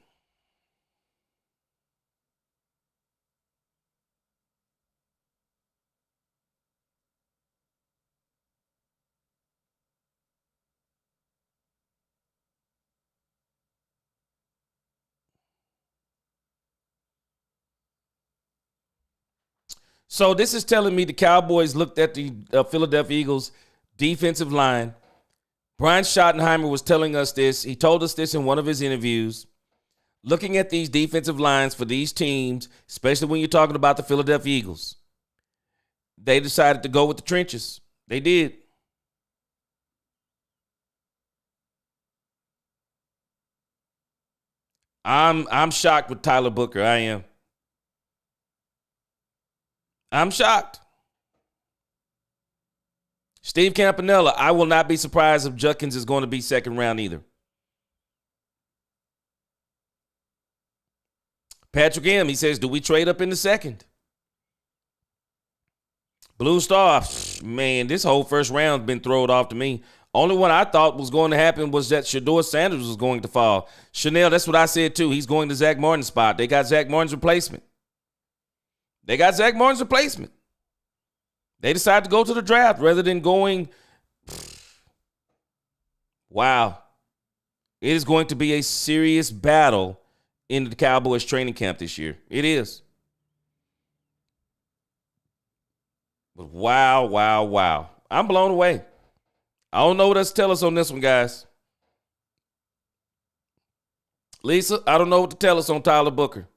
So this is telling me the Cowboys looked at the Philadelphia Eagles defensive line. Brian Schottenheimer was telling us this. He told us this in one of his interviews. Looking at these defensive lines for these teams, especially when you're talking about the Philadelphia Eagles, they decided to go with the trenches. They did. I'm shocked with Tyler Booker. I am. I'm shocked. Steve Campanella, I will not be surprised if Judkins is going to be second round either. Patrick M., he says, do we trade up in the second? Blue Star, man, this whole first round's been thrown off to me. Only one I thought was going to happen was that Shedeur Sanders was going to fall. Chanel, that's what I said too. He's going to Zach Martin's spot. They got Zach Martin's replacement. They decided to go to the draft rather than going. Wow. It is going to be a serious battle in the Cowboys training camp this year. It is. But wow. I'm blown away. I don't know what else to tell us on this one, guys. Lisa, I don't know what to tell us on Tyler Booker.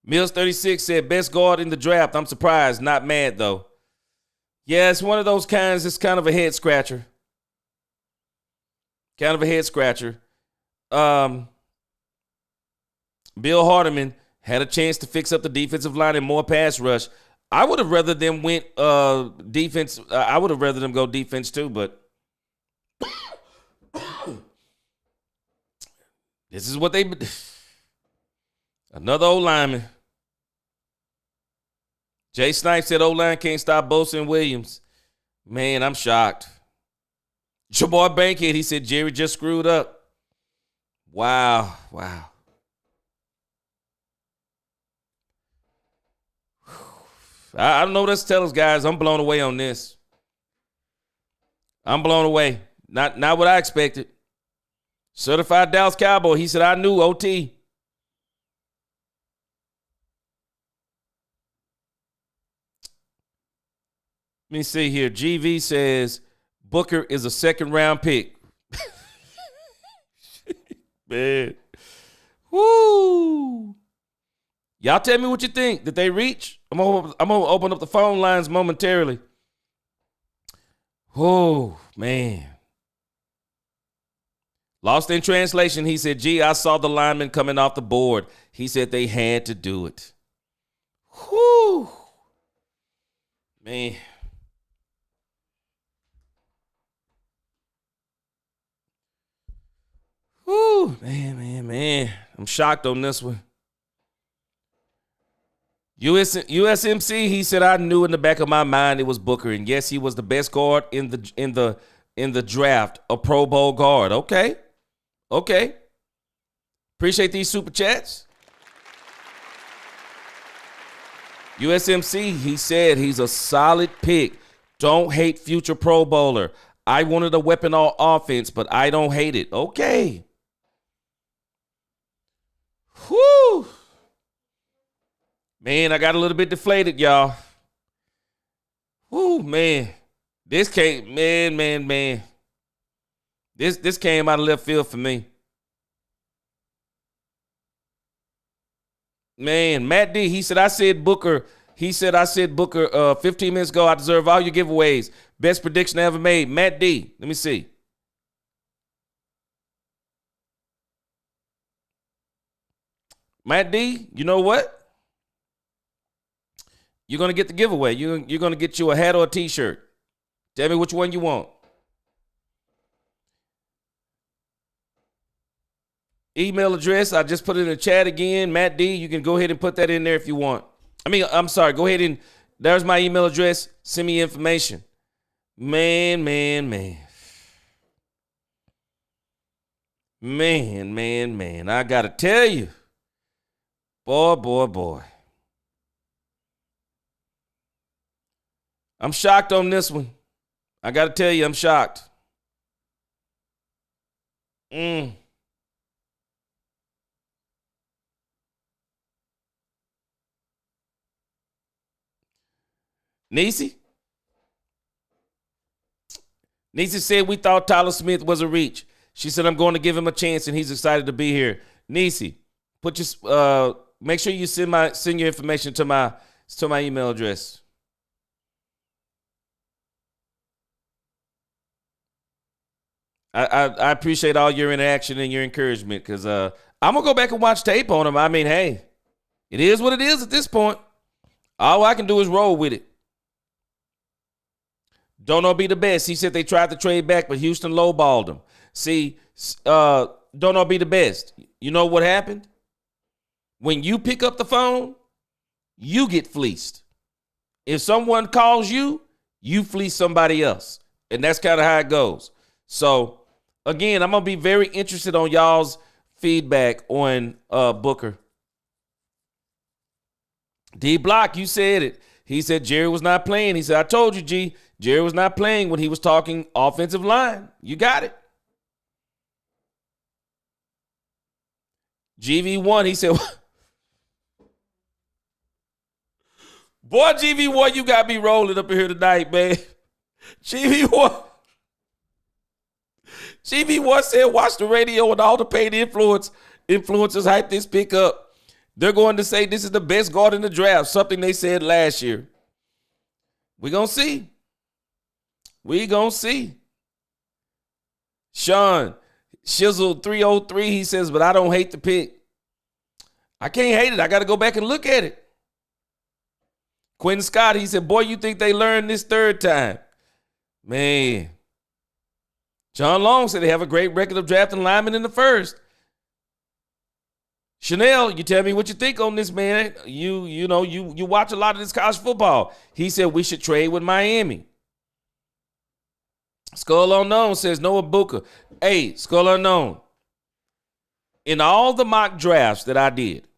Mills 36 said, best guard in the draft. I'm surprised, not mad, though. Yeah, it's one of those kinds, it's kind of a head scratcher. Bill Hardeman had a chance to fix up the defensive line and more pass rush. I would have rather them went defense. I would have rather them go defense too, but this is what they. Another O-lineman. Jay Snipes said O-line can't stop Bosa and Williams. Man, I'm shocked. Your boy Bankhead, he said Jerry just screwed up. Wow. I don't know what else to tell us, guys. I'm blown away on this. I'm blown away. Not what I expected. Certified Dallas Cowboy. He said, I knew OT. Let me see here. GV says Booker is a second-round pick. Man. Woo. Y'all tell me what you think. Did they reach? I'm gonna open up the phone lines momentarily. Oh, man. Lost in translation, he said, gee, I saw the lineman coming off the board. He said they had to do it. Whoo. Man. Whoo. Man. I'm shocked on this one. USMC, he said, I knew in the back of my mind it was Booker. And yes, he was the best guard in the draft, a Pro Bowl guard. Okay. Appreciate these super chats. USMC, he said he's a solid pick. Don't hate future Pro Bowler. I wanted a weapon on offense, but I don't hate it. Okay. Whew. Man, I got a little bit deflated, y'all. Whoo, man. This came, man. This came out of left field for me. Man, Matt D, he said, I said Booker 15 minutes ago. I deserve all your giveaways. Best prediction I ever made. Matt D, let me see. Matt D, you know what? You're going to get the giveaway. You're going to get you a hat or a T-shirt. Tell me which one you want. Email address, I just put it in the chat again. Matt D, you can go ahead and put that in there if you want. I'm sorry. Go ahead and, there's my email address. Send me information. Man. Man. I got to tell you. Boy. I'm shocked on this one. I got to tell you, I'm shocked. Niecy said we thought Tyler Smith was a reach. She said I'm going to give him a chance and he's excited to be here. Niecy, make sure you send your information to my email address. I appreciate all your interaction and your encouragement because I'm going to go back and watch tape on him. I mean, hey, it is what it is at this point. All I can do is roll with it. Don't know be the best. He said they tried to trade back, but Houston lowballed him. See, don't know be the best. You know what happened? When you pick up the phone, you get fleeced. If someone calls you, you fleece somebody else. And that's kind of how it goes. So, again, I'm going to be very interested on y'all's feedback on Booker. D Block, you said it. He said Jerry was not playing. He said, I told you, G, Jerry was not playing when he was talking offensive line. You got it. GV1, he said, boy, GV1, you got me rolling up here tonight, man. GV1 said, watch the radio and all the paid influencers hype this pick up. They're going to say this is the best guard in the draft, something they said last year. We're going to see. We going to see. Sean, Shizzle 303, he says, but I don't hate the pick. I can't hate it. I got to go back and look at it. Quentin Scott, he said, boy, you think they learned this third time? Man. John Long said they have a great record of drafting linemen in the first. Chanel, you tell me what you think on this, man. You watch a lot of this college football. He said we should trade with Miami. Skull Unknown says Noah Booker. Hey, Skull Unknown. In all the mock drafts that I did,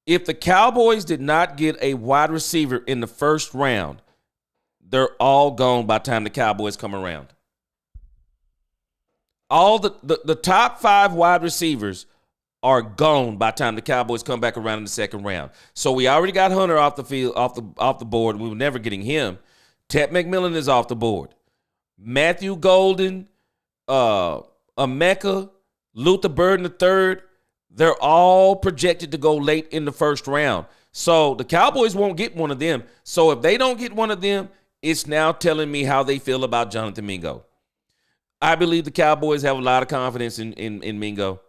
if the Cowboys did not get a wide receiver in the first round, they're all gone by the time the Cowboys come around. All the top 5 wide receivers are gone by the time the Cowboys come back around in the second round. So we already got Hunter off the field, off the board. We were never getting him. Ted McMillan is off the board. Matthew Golden, Emeka, Luther Burden III, they're all projected to go late in the first round. So the Cowboys won't get one of them. So if they don't get one of them, it's now telling me how they feel about Jonathan Mingo. I believe the Cowboys have a lot of confidence in Mingo.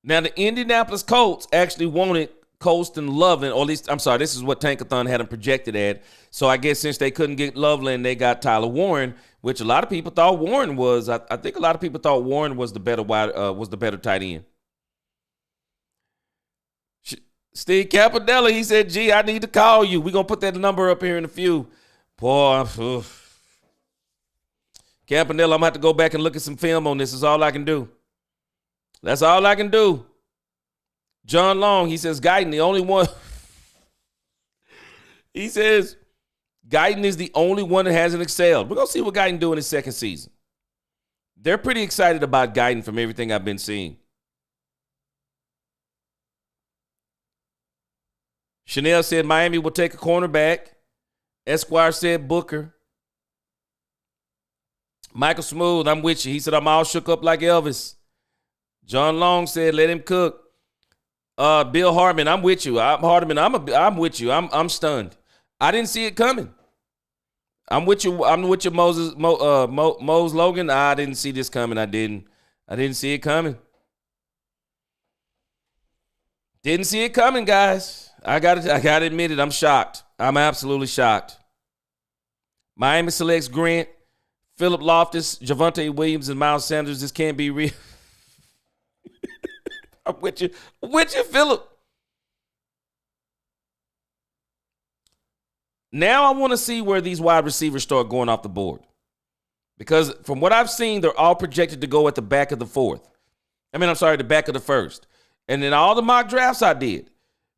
Now, the Indianapolis Colts actually wanted Colston Loveland, or at least, I'm sorry, this is what Tankathon had them projected at. So I guess since they couldn't get Loveland, they got Tyler Warren, which a lot of people thought Warren was. I think a lot of people thought Warren was the better tight end. Steve Capadella, he said, gee, I need to call you. We're going to put that number up here in a few. Boy, Capadella, I'm going to have to go back and look at some film on this. That's all I can do. That's all I can do. John Long, he says, Guyton, the only one. He says, Guyton is the only one that hasn't excelled. We're going to see what Guyton do in his second season. They're pretty excited about Guyton from everything I've been seeing. Chanel said Miami will take a cornerback. Esquire said Booker. Michael Smooth, I'm with you. He said, I'm all shook up like Elvis. John Long said, let him cook. Bill Hartman, I'm with you. I'm with you. I'm stunned. I didn't see it coming. I'm with you. I'm with you, Moses Logan. I didn't see this coming. I didn't see it coming. Didn't see it coming, guys. I gotta admit it. I'm shocked. I'm absolutely shocked. Miami selects Grant, Phillip Loftus, Javonte Williams, and Miles Sanders. This can't be real. I'm with you. Phillip. Now I want to see where these wide receivers start going off the board. Because from what I've seen, they're all projected to go at the back of the the back of the first. And in all the mock drafts I did,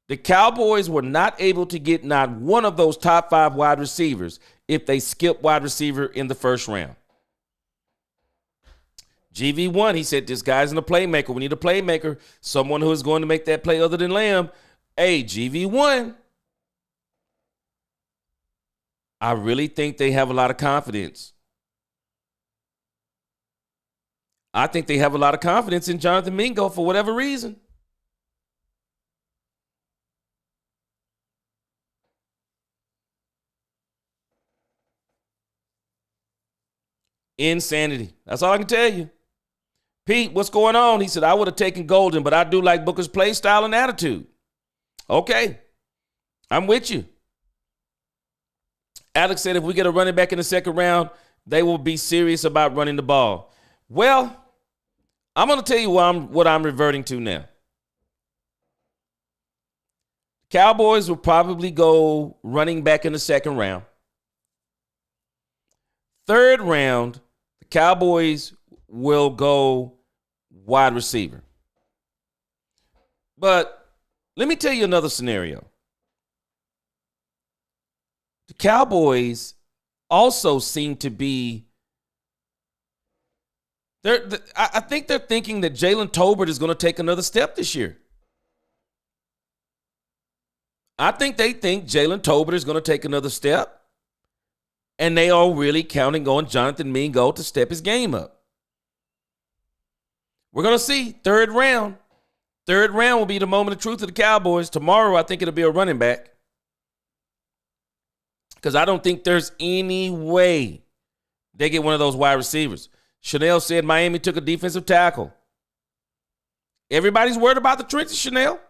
the Cowboys were not able to get not one of those top 5 wide receivers if they skip wide receiver in the first round. GV1, he said, this guy's a playmaker. We need a playmaker, someone who is going to make that play other than Lamb. Hey, GV1, I really think they have a lot of confidence. I think they have a lot of confidence in Jonathan Mingo for whatever reason. Insanity. That's all I can tell you. Pete, what's going on? He said, I would have taken Golden, but I do like Booker's play style and attitude. Okay. I'm with you. Alex said if we get a running back in the second round, they will be serious about running the ball. Well, I'm going to tell you what I'm reverting to now. Cowboys will probably go running back in the second round. Third round, the Cowboys will go wide receiver. But let me tell you another scenario. The Cowboys also seem to be I think they're thinking that Jalen Tolbert is going to take another step this year. I think they think Jalen Tolbert is going to take another step, and they are really counting on Jonathan Mingo to step his game up. We're going to see third round. Third round will be the moment of truth of the Cowboys. Tomorrow, I think it'll be a running back, because I don't think there's any way they get one of those wide receivers. Chanel said Miami took a defensive tackle. Everybody's worried about the trenches, Chanel.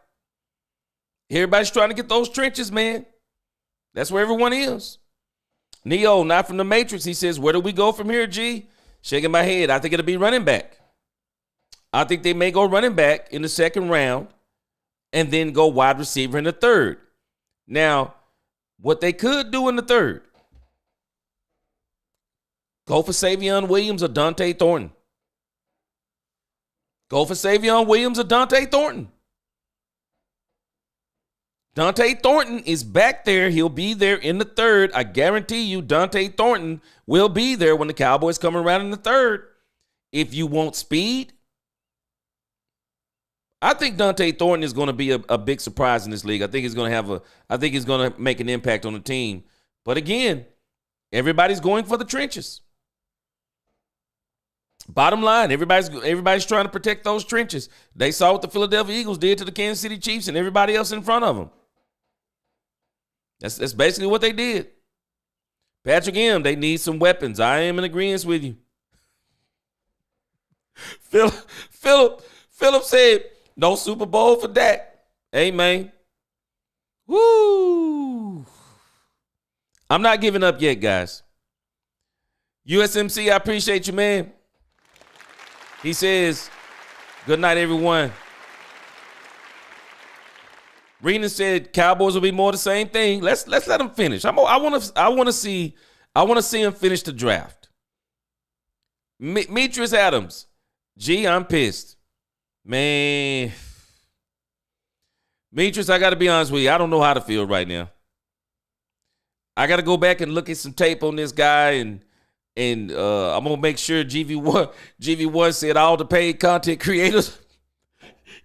Everybody's trying to get those trenches, man. That's where everyone is. Neo, not from the Matrix, he says, where do we go from here, G? Shaking my head. I think it'll be running back. I think they may go running back in the second round and then go wide receiver in the third. Now, what they could do in the third, go for Savion Williams or Dante Thornton. Go for Savion Williams or Dante Thornton. Dante Thornton is back there. He'll be there in the third. I guarantee you Dante Thornton will be there when the Cowboys come around in the third. If you want speed, I think Dante Thornton is going to be a big surprise in this league. I think he's going to make an impact on the team. But again, everybody's going for the trenches. Bottom line, everybody's trying to protect those trenches. They saw what the Philadelphia Eagles did to the Kansas City Chiefs and everybody else in front of them. That's basically what they did. Patrick M., they need some weapons. I am in agreement with you. Philip said, no Super Bowl for Dak. Amen. Woo. I'm not giving up yet, guys. USMC, I appreciate you, man. He says, good night, everyone. Rena said Cowboys will be more the same thing. Let's let them finish. I want to see him finish the draft. Metris Adams. Gee, I'm pissed. Man. Metris, I got to be honest with you. I don't know how to feel right now. I got to go back and look at some tape on this guy, and I'm going to make sure GV1 said all the paid content creators,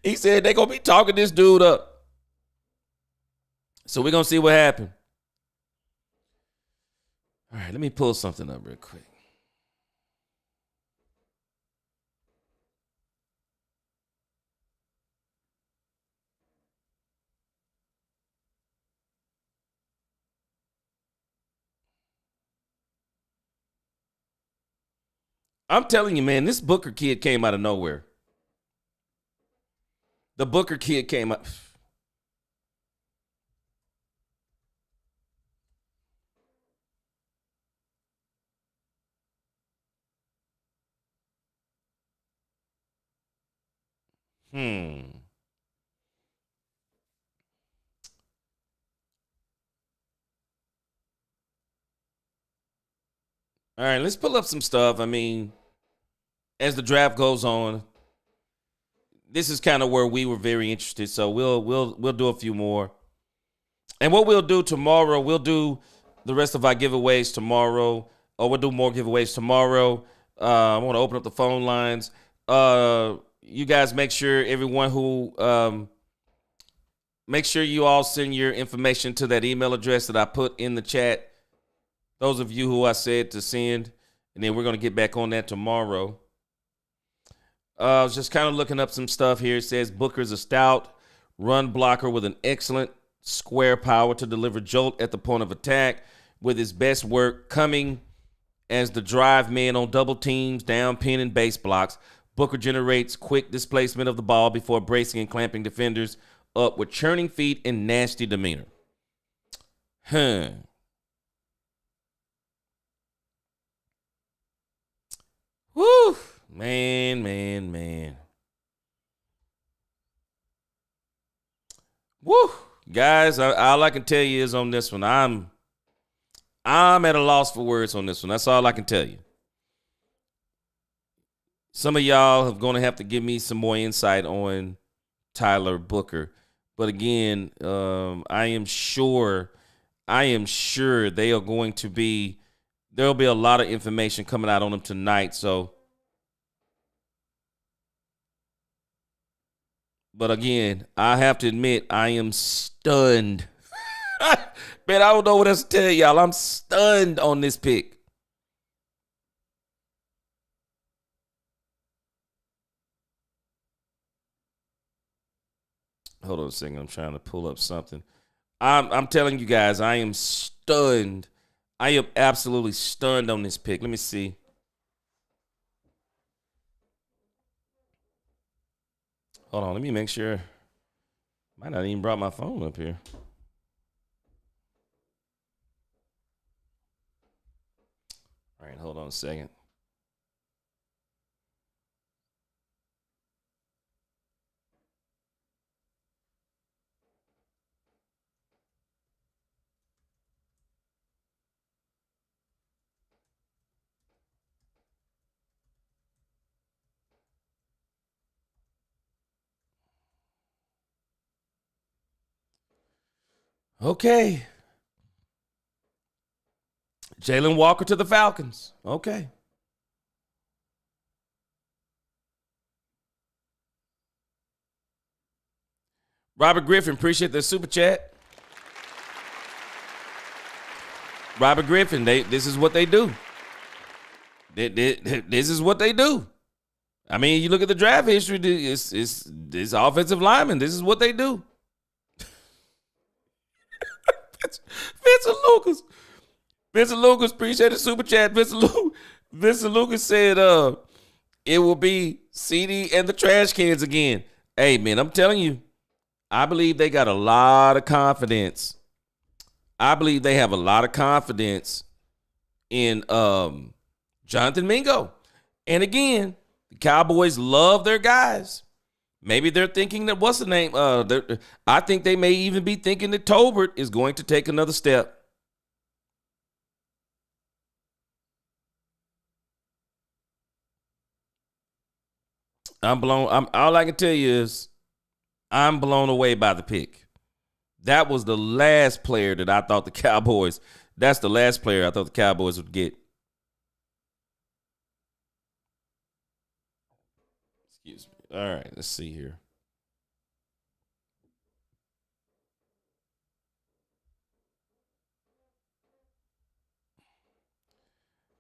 he said they're going to be talking this dude up. So we're going to see what happens. All right, let me pull something up real quick. I'm telling you, man, this Booker kid came out of nowhere. The Booker kid came up. All right, let's pull up some stuff. I mean, as the draft goes on, this is kind of where we were very interested. So we'll do a few more. And what we'll do tomorrow, we'll do the rest of our giveaways tomorrow. Or we'll do more giveaways tomorrow. I want to open up the phone lines. You guys make sure everyone who make sure you all send your information to that email address that I put in the chat. Those of you who I said to send, and then we're going to get back on that tomorrow. I was just kind of looking up some stuff here. It says Booker's a stout run blocker with an excellent square power to deliver jolt at the point of attack, with his best work coming as the drive man on double teams, down pin, and base blocks. Booker generates quick displacement of the ball before bracing and clamping defenders up with churning feet and nasty demeanor. Woo! Man. Woo. Guys, all I can tell you is on this one, I'm at a loss for words on this one. That's all I can tell you. Some of y'all are going to have to give me some more insight on Tyler Booker. But again, I am sure they are going to be, there'll be a lot of information coming out on him tonight. So, but again, I have to admit, I am stunned. Man, I don't know what else to tell y'all. I'm stunned on this pick. Hold on a second. I'm trying to pull up something. I'm telling you guys, I am stunned. I am absolutely stunned on this pick. Let me see. Hold on. Let me make sure. Might not even brought my phone up here. All right. Hold on a second. Okay. Jalen Walker to the Falcons. Okay. Robert Griffin, appreciate the super chat. Robert Griffin, this is what they do. This is what they do. I mean, you look at the draft history, it's offensive linemen. This is what they do. Vincent Lucas, appreciate the super chat. Vincent Lucas said it will be CD and the trash cans again. Hey, man, I'm telling you, I believe they got a lot of confidence. I believe they have a lot of confidence in Jonathan Mingo. And again, the Cowboys love their guys. Maybe they're thinking that, what's the name? I think they may even be thinking that Tolbert is going to take another step. All I can tell you is I'm blown away by the pick. That was the last player that I thought the Cowboys, that's the last player I thought the Cowboys would get. Excuse me. All right, let's see here.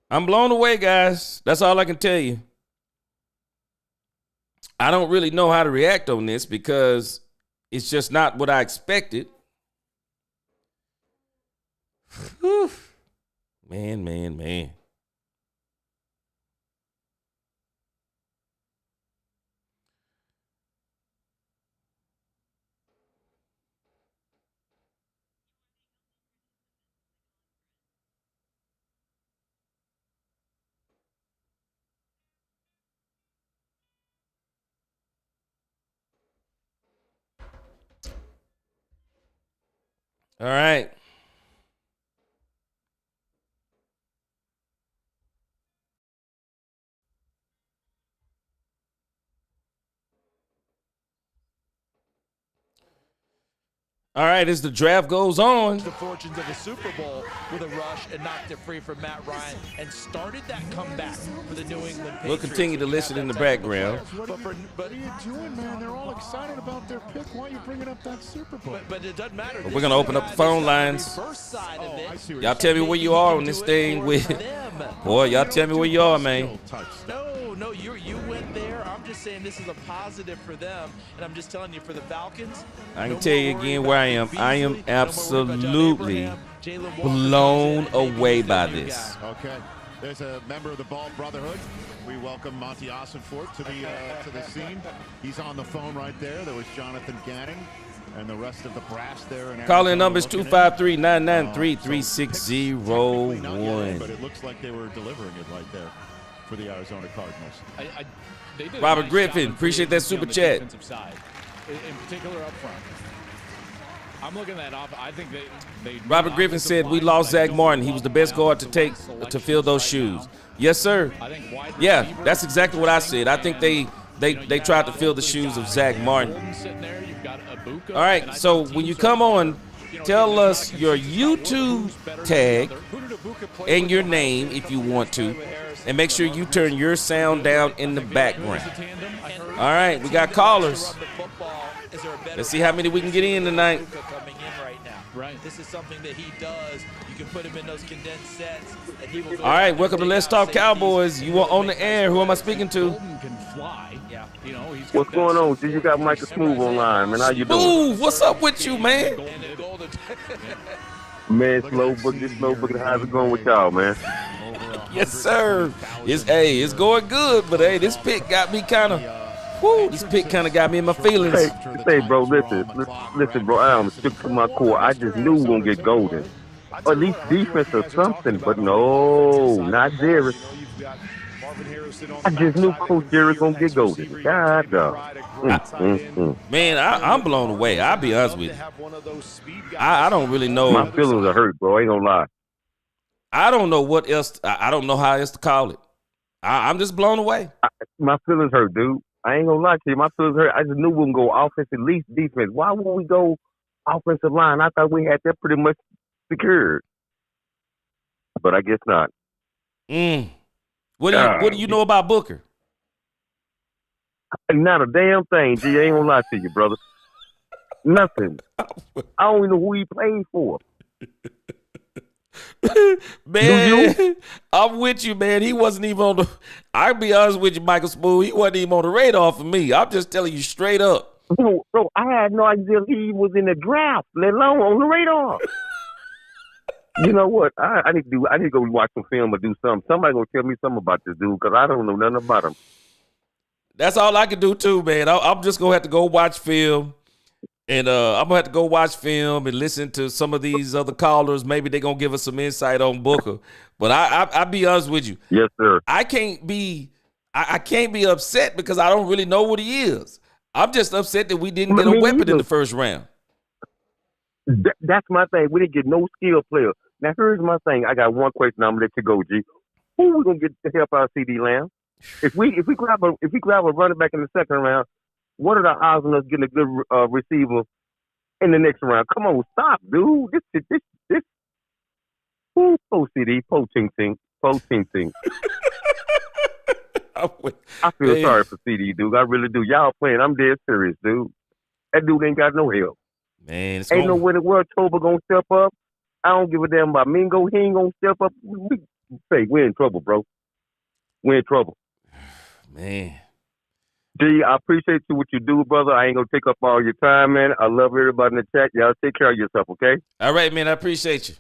I'm blown away, guys. That's all I can tell you. I don't really know how to react on this because it's just not what I expected. Whew. Man. All right. All right, as the draft goes on. The fortunes of the Super Bowl with a rush and knocked it free from Matt Ryan and started that comeback for the New England Patriots. We'll continue to listen in the background. What are you doing, man? They're all excited about their pick. Why are you bringing up that Super Bowl? But it doesn't matter. We're going to open up the phone lines. Y'all tell me where you are on this thing with. Boy, y'all tell me where you are, man. No, you went there. I'm just saying this is a positive for them, and I'm just telling you for the Falcons. I can tell you again where I am. I am absolutely blown away by this. Okay, there's a member of the Ball Brotherhood. We welcome Monty Ossenfort to the scene. He's on the phone right there. There was Jonathan Ganning and the rest of the brass there. Calling numbers 253-993-3601. But it looks like they were delivering it right there. for the Arizona Cardinals. They did a Robert nice Griffin, job of appreciate that creating super on the chat. defensive side, in particular up front. I'm looking at that off. I think they Robert Griffin said we lost Zach Martin. He was the best guard to fill those shoes. Yes, sir. Yeah, that's exactly what I said. I think they tried to fill the shoes of Zach Martin. All right, so when you come on, tell us your YouTube tag and your name if you want to, and make sure you turn your sound down in the background. All right, we got callers. Let's see how many we can get in tonight. Right. This is something that he does. You can put him in those condensed sets, and he will go. All right, welcome to Let's Talk Cowboys. You are on the air. Who am I speaking to? Can fly. Yeah. You know, What's going on? G? You got Michael Smooth online, man. How you doing? Smooth, what's up with you, man? Man, slow boogie. How's it going with y'all, man? Yes, sir. It's going good, but hey, this pick got me kind of. This pick kind of got me in my feelings. Hey, bro, listen, bro. I am stick to my core. I just knew we were gonna get golden, or at least defense or something. But no, not Jerry. I just knew Coach Jerry gonna get golden. God, Man, I'm blown away. I'll be honest with you. I don't really know. My feelings are hurt, bro. I ain't gonna lie. I don't know what else. I don't know how else to call it. I'm just blown away. My feelings hurt, dude. I ain't gonna lie to you. My feelings hurt. I just knew we were gonna go offense, at least defense. Why would we go offensive line? I thought we had that pretty much secured, but I guess not. What do you know about Booker? Not a damn thing, G. I ain't gonna lie to you, brother. Nothing. I don't even know who he played for. Man, I'm with you, man. He wasn't even on the. I'll be honest with you, Michael Smooth. He wasn't even on the radar for me. I'm just telling you straight up. Bro, I had no idea he was in the draft, let alone on the radar. You know what? I need to go watch some film or do something. Somebody gonna tell me something about this dude because I don't know nothing about him. That's all I can do too, man. I'm just gonna have to go watch film. And I'm going to have to go watch film and listen to some of these other callers. Maybe they're going to give us some insight on Booker. But I'll be honest with you. Yes, sir. I can't be upset because I don't really know what he is. I'm just upset that we didn't get a weapon in the first round. That's my thing. We didn't get no skill player. Now, here's my thing. I got one question. I'm going to let you go, G. Who we going to get to help our CD Lamb? If we grab a running back in the second round, what are the odds on us getting a good receiver in the next round? Come on, stop, dude. This. Ooh, CD, po ting ting. I feel sorry for CD, dude. I really do. Y'all playing. I'm dead serious, dude. That dude ain't got no help. Man, ain't no way the world Toba gonna step up. I don't give a damn about Mingo. He ain't gonna step up. We're in trouble, bro. We're in trouble. Man. G, I appreciate you what you do, brother. I ain't gonna take up all your time, man. I love everybody in the chat. Y'all take care of yourself, okay? All right, man. I appreciate you.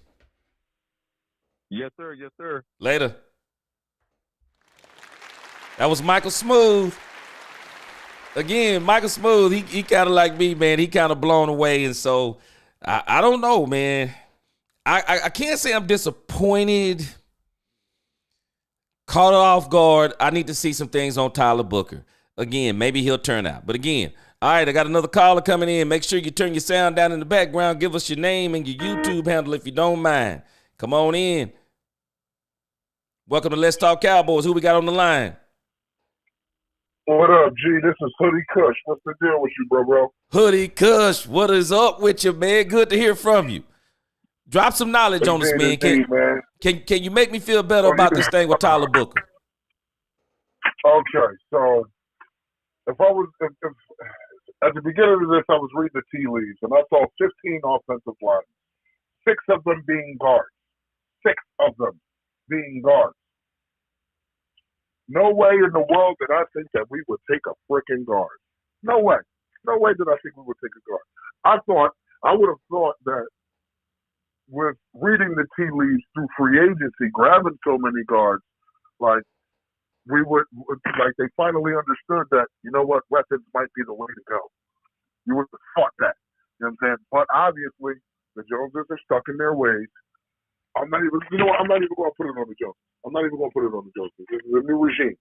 Yes, sir. Yes, sir. Later. That was Michael Smooth. Again, Michael Smooth, he kind of like me, man. He kind of blown away, and so I don't know, man. I can't say I'm disappointed. Caught off guard. I need to see some things on Tyler Booker. Again, maybe he'll turn out. But again, all right, I got another caller coming in. Make sure you turn your sound down in the background. Give us your name and your YouTube handle if you don't mind. Come on in. Welcome to Let's Talk Cowboys. Who we got on the line? What up, G? This is Hoodie Kush. What's the deal with you, bro? Hoodie Kush, what is up with you, man? Good to hear from you. Drop some knowledge on us, man. Can you make me feel better about this thing with Tyler Booker? Okay, so if at the beginning of this, I was reading the tea leaves, and I saw 15 offensive linemen, 6 of them being guards. 6 of them being guards. No way in the world did I think that we would take a freaking guard. No way. No way did I think we would take a guard. I would have thought that with reading the tea leaves through free agency, grabbing so many guards, like we would, like they finally understood that, you know what, weapons might be the way to go. You would have thought that. You know what I'm saying? But obviously, the Joneses are stuck in their ways. I'm not even. You know what? I'm not even going to put it on the Joneses. I'm not even going to put it on the Joneses. This is a new regime.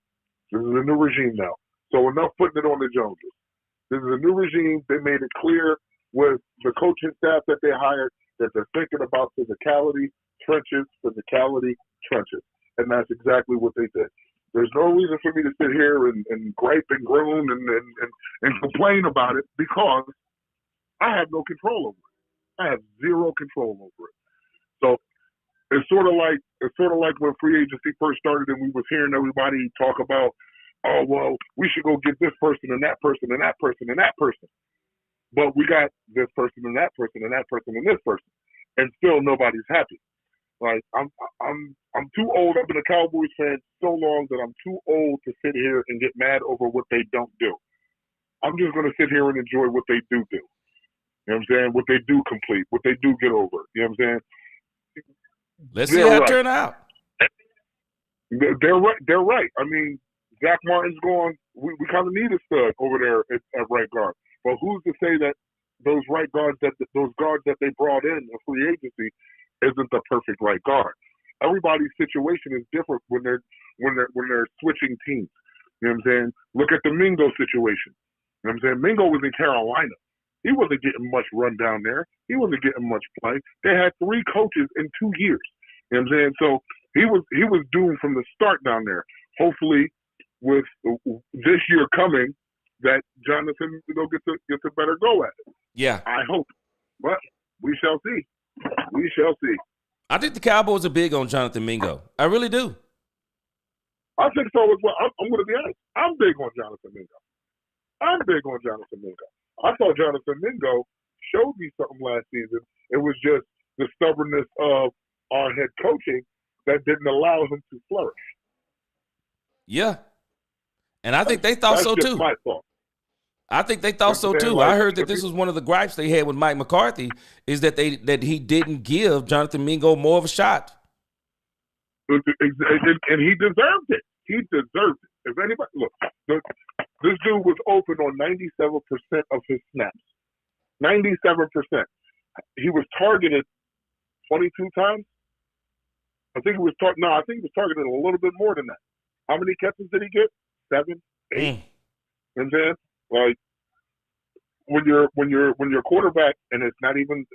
This is a new regime now. So enough putting it on the Joneses. This is a new regime. They made it clear with the coaching staff that they hired that they're thinking about physicality, trenches, and that's exactly what they did. There's no reason for me to sit here and gripe and groan and complain about it because I have no control over it. I have zero control over it. So it's sort of like when free agency first started and we was hearing everybody talk about, oh well, we should go get this person and that person and that person and that person. But we got this person and that person and that person and this person. And still nobody's happy. Like I'm too old. I've been a Cowboys fan so long that I'm too old to sit here and get mad over what they don't do. I'm just gonna sit here and enjoy what they do. You know what I'm saying? What they do complete, what they do get over. You know what I'm saying? Let's see how it turn out. They're right. They're right. I mean, Zach Martin's gone. We kind of need a stud over there at right guard. But who's to say that those guards that they brought in free agency isn't the perfect right guard? Everybody's situation is different when they're switching teams. You know what I'm saying? Look at the Mingo situation. You know what I'm saying? Mingo was in Carolina. He wasn't getting much run down there. He wasn't getting much play. They had 3 coaches in 2 years. You know what I'm saying? So he was doomed from the start down there. Hopefully, with this year coming, that Jonathan gets a better go at it. Yeah, I hope, but we shall see. We shall see. I think the Cowboys are big on Jonathan Mingo. I really do. I think so as well. I'm going to be honest. I'm big on Jonathan Mingo. I thought Jonathan Mingo showed me something last season. It was just the stubbornness of our head coaching that didn't allow him to flourish. Yeah. And I think they thought so too. That's my thought. I think they thought so too. I heard that this was one of the gripes they had with Mike McCarthy is that he didn't give Jonathan Mingo more of a shot. And he deserved it. If anybody look, this dude was open on 97% of his snaps. 97%. He was targeted 22 times. I think he was targeted a little bit more than that. How many catches did he get? 7, 8. And then, like, when you're quarterback, and it's not even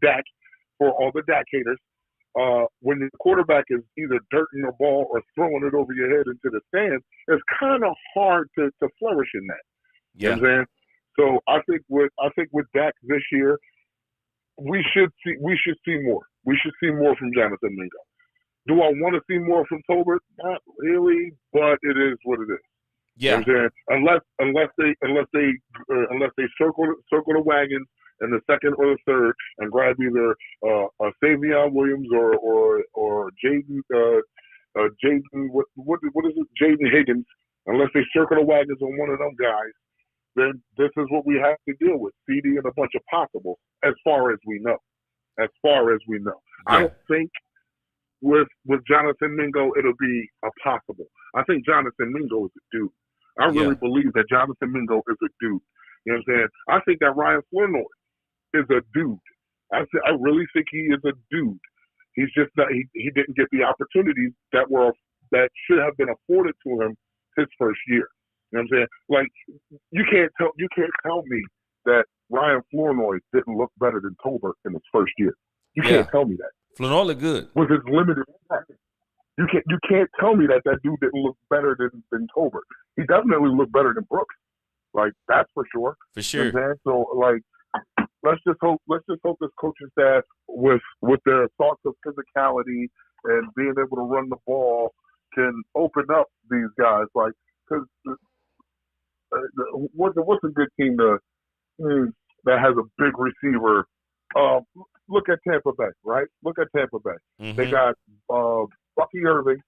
Dak for all the Dak haters. When the quarterback is either dirting the ball or throwing it over your head into the stands, it's kind of hard to flourish in that. Yeah. You know what I'm saying? So I think with Dak this year, we should see more. We should see more from Jonathan Mingo. Do I want to see more from Tolbert? Not really, but it is what it is. Yeah. You know what I'm saying? Unless they circle the wagons in the second or the third and grab either Savion Williams or Jaden what is it? Jaden Higgins. Unless they circle the wagons on one of them guys, then this is what we have to deal with. CD and a bunch of possibles, as far as we know. Yeah. I don't think with Jonathan Mingo it'll be a possible. I think Jonathan Mingo is a dude. I really believe that Jonathan Mingo is a dude. You know what I'm saying? I think that Ryan Flournoy is a dude. I really think he is a dude. He's just not. He didn't get the opportunities that should have been afforded to him his first year. You know what I'm saying? Like you can't tell me that Ryan Flournoy didn't look better than Tolbert in his first year. You can't tell me that. Flournoy looked good with his limited. You can't tell me that dude didn't look better than Tolbert. He definitely looked better than Brooks. Like that's for sure. For sure. You know what I'm saying? So like. Let's just hope this coaching staff with their thoughts of physicality and being able to run the ball can open up these guys. Like, because what's a good team that has a big receiver? Look at Tampa Bay, right? Look at Tampa Bay. Mm-hmm. They got Bucky Irving,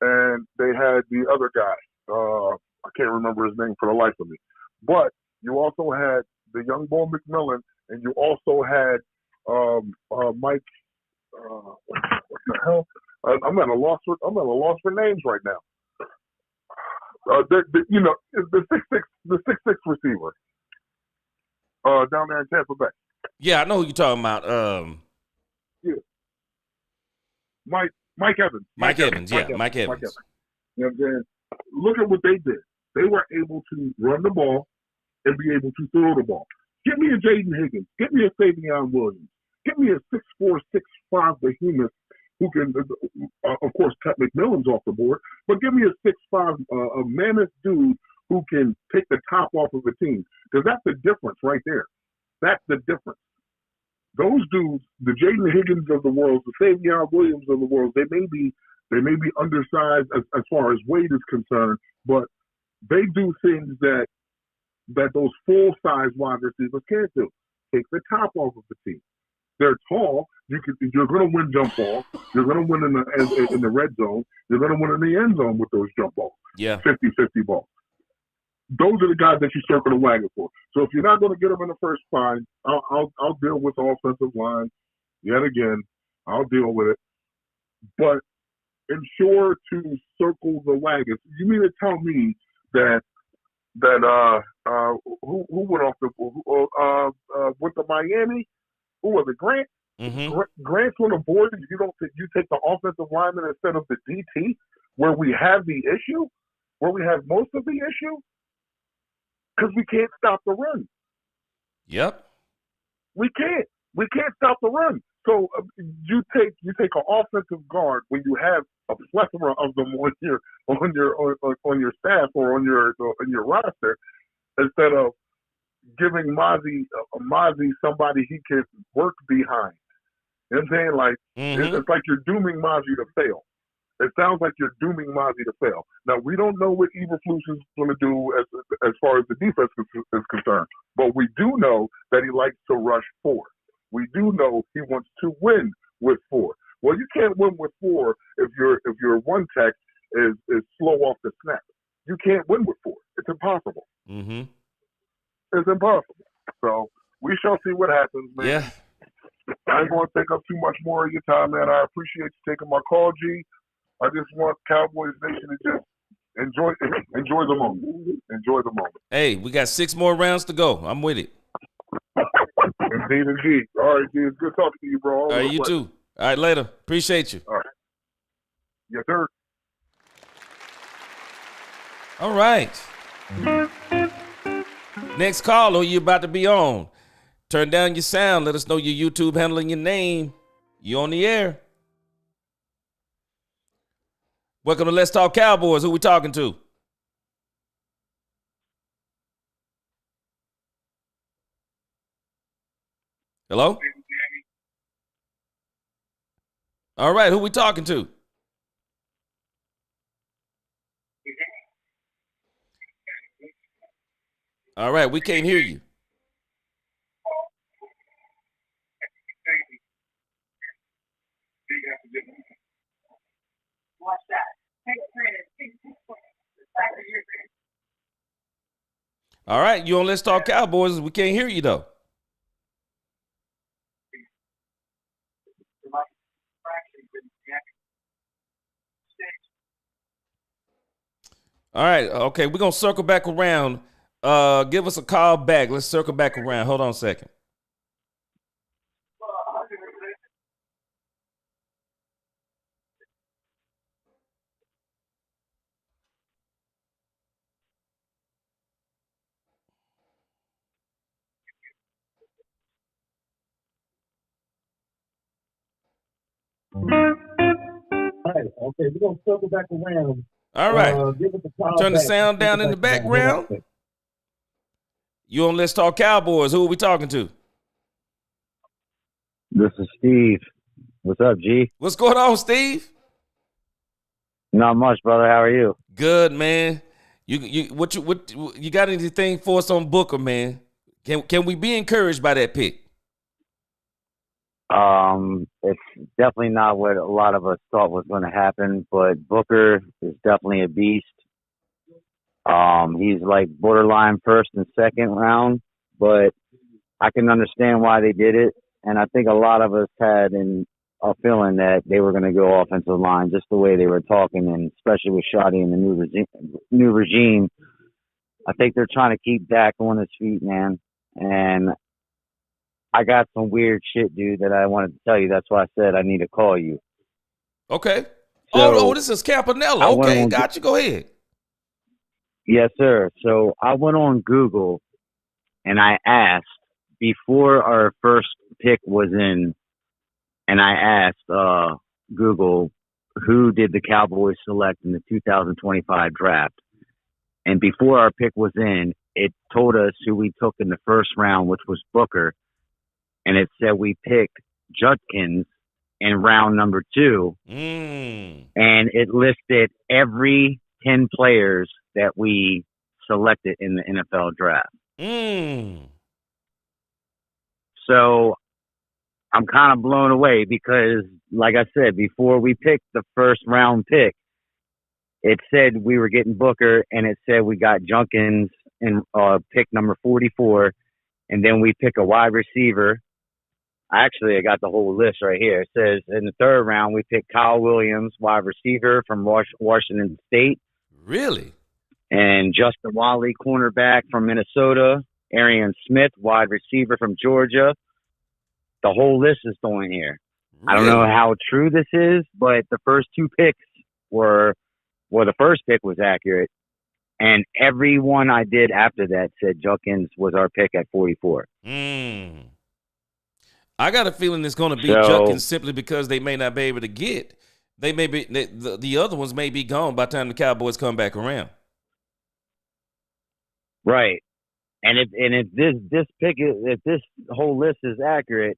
and they had the other guy. I can't remember his name for the life of me. But you also had the young boy McMillan, and you also had Mike. What the hell? I'm at a loss for names right now. The 6'6" receiver down there in Tampa Bay. Yeah, I know who you're talking about. Yeah. Mike Evans. Mike Evans. You know what I'm saying? Look at what they did. They were able to run the ball and be able to throw the ball. Give me a Jaden Higgins. Give me a Savion Williams. Give me a 6'4", 6'5" behemoth who can, of course, cut McMillan's off the board, but give me a 6'5", a mammoth dude who can take the top off of the team. Because that's the difference right there. That's the difference. Those dudes, the Jaden Higgins of the world, the Savion Williams of the world, they may be undersized as far as weight is concerned, but they do things that those full-size wide receivers can't do. Take the top off of the team. They're tall. You're going to win jump balls. You're going to win in the red zone. You're going to win in the end zone with those jump balls. Yeah. 50-50 balls. Those are the guys that you circle the wagon for. So if you're not going to get them in the first five, I'll deal with the offensive line yet again. I'll deal with it. But ensure to circle the wagons. You mean to tell me that who went off with the Miami? Who was it? Grant? Mm-hmm. Grant's on the board. You take the offensive lineman instead of the DT, where we have the issue, where we have most of the issue, because we can't stop the run. Yep. We can't stop the run. So you take an offensive guard when you have a plethora of them on your staff or on your roster, instead of giving Mozzie somebody he can work behind. You know what I'm saying? Like, it's like you're dooming Mozzie to fail. It sounds like you're dooming Mozzie to fail. Now, we don't know what Eberflus is going to do as far as the defense is concerned, but we do know that he likes to rush 4. We do know he wants to win with 4. Well, you can't win with 4 if your one tech is slow off the snap. You can't win with 4. It's impossible. Mm-hmm. It's impossible. So we shall see what happens, man. Yeah. I ain't going to take up too much more of your time, man. I appreciate you taking my call, G. I just want Cowboys Nation to just enjoy the moment. Enjoy the moment. Hey, we got 6 more rounds to go. I'm with it. Indeed. All right, G. It's good talking to you, bro. All right, you too. All right, later. Appreciate you. All right. Yes, sir. All right. Next call, who you about to be on? Turn down your sound. Let us know your YouTube handle and your name. You on the air. Welcome to Let's Talk Cowboys. Who we talking to? Hello? All right, who we talking to? All right, we can't hear you. Watch that. All right, you on Let's Talk Cowboys. We can't hear you, though. All right, okay, we're going to circle back around. Give us a call back. Let's circle back around. Hold on a second. Okay, we're going to circle back around. All right. Turn the back. sound down in the background. You on Let's Talk Cowboys. Who are we talking to? This is Steve. What's up, G? What's going on, Steve? Not much, brother. How are you? Good, man. You got anything for us on Booker, man? Can we be encouraged by that pick? It's definitely not what a lot of us thought was going to happen, but Booker is definitely a beast. He's like borderline first and second round, but I can understand why they did it. And I think a lot of us had a feeling that they were going to go offensive line, just the way they were talking, and especially with Shoddy and the new regime. I think they're trying to keep Dak on his feet, man. And I got some weird shit, dude, that I wanted to tell you. That's why I said I need to call you. Okay. So This is Campanella. I went Okay, on, got you. Go ahead. yes, sir. So I went on Google and I asked before our first pick was in, and I asked Google, who did the Cowboys select in the 2025 draft? And before our pick was in, it told us who we took in the first round, which was Booker. And it said we picked Judkins in round number 2. Mm. And it listed every 10 players that we selected in the NFL draft. Mm. So I'm kind of blown away because, like I said, before we picked the first round pick, it said we were getting Booker, and it said we got Junkins in pick number 44, and then we pick a wide receiver. I got the whole list right here. It says in the third round, we picked Kyle Williams, wide receiver from Washington State. Really? And Justin Wally, cornerback from Minnesota. Arian Smith, wide receiver from Georgia. The whole list is going here. Really? I don't know how true this is, but the first 2 picks the first pick was accurate. And every one I did after that said Judkins was our pick at 44. Mm. I got a feeling it's going to be Judkins simply because they may not be able to get. They may be the other ones may be gone by the time the Cowboys come back around. Right. And if this whole list is accurate,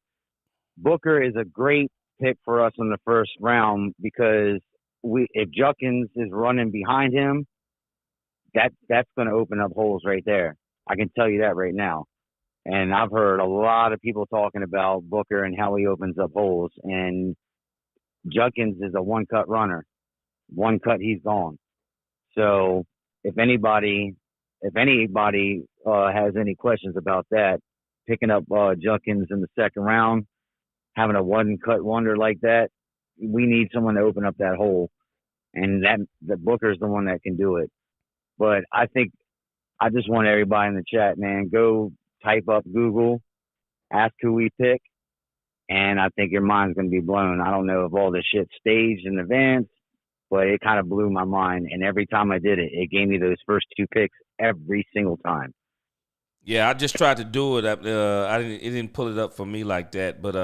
Booker is a great pick for us in the first round because if Judkins is running behind him, that's going to open up holes right there. I can tell you that right now. And I've heard a lot of people talking about Booker and how he opens up holes. And Judkins is a one-cut runner. One cut, he's gone. So if anybody has any questions about that, picking up Judkins in the second round, having a one-cut wonder like that, we need someone to open up that hole. And the Booker's the one that can do it. But I just want everybody in the chat, man, go type up Google, ask who we pick, and I think your mind's going to be blown. I don't know if all this shit staged in advance, but it kind of blew my mind. And every time I did it, it gave me those first 2 picks every single time. Yeah, I just tried to do it. It didn't pull it up for me like that. But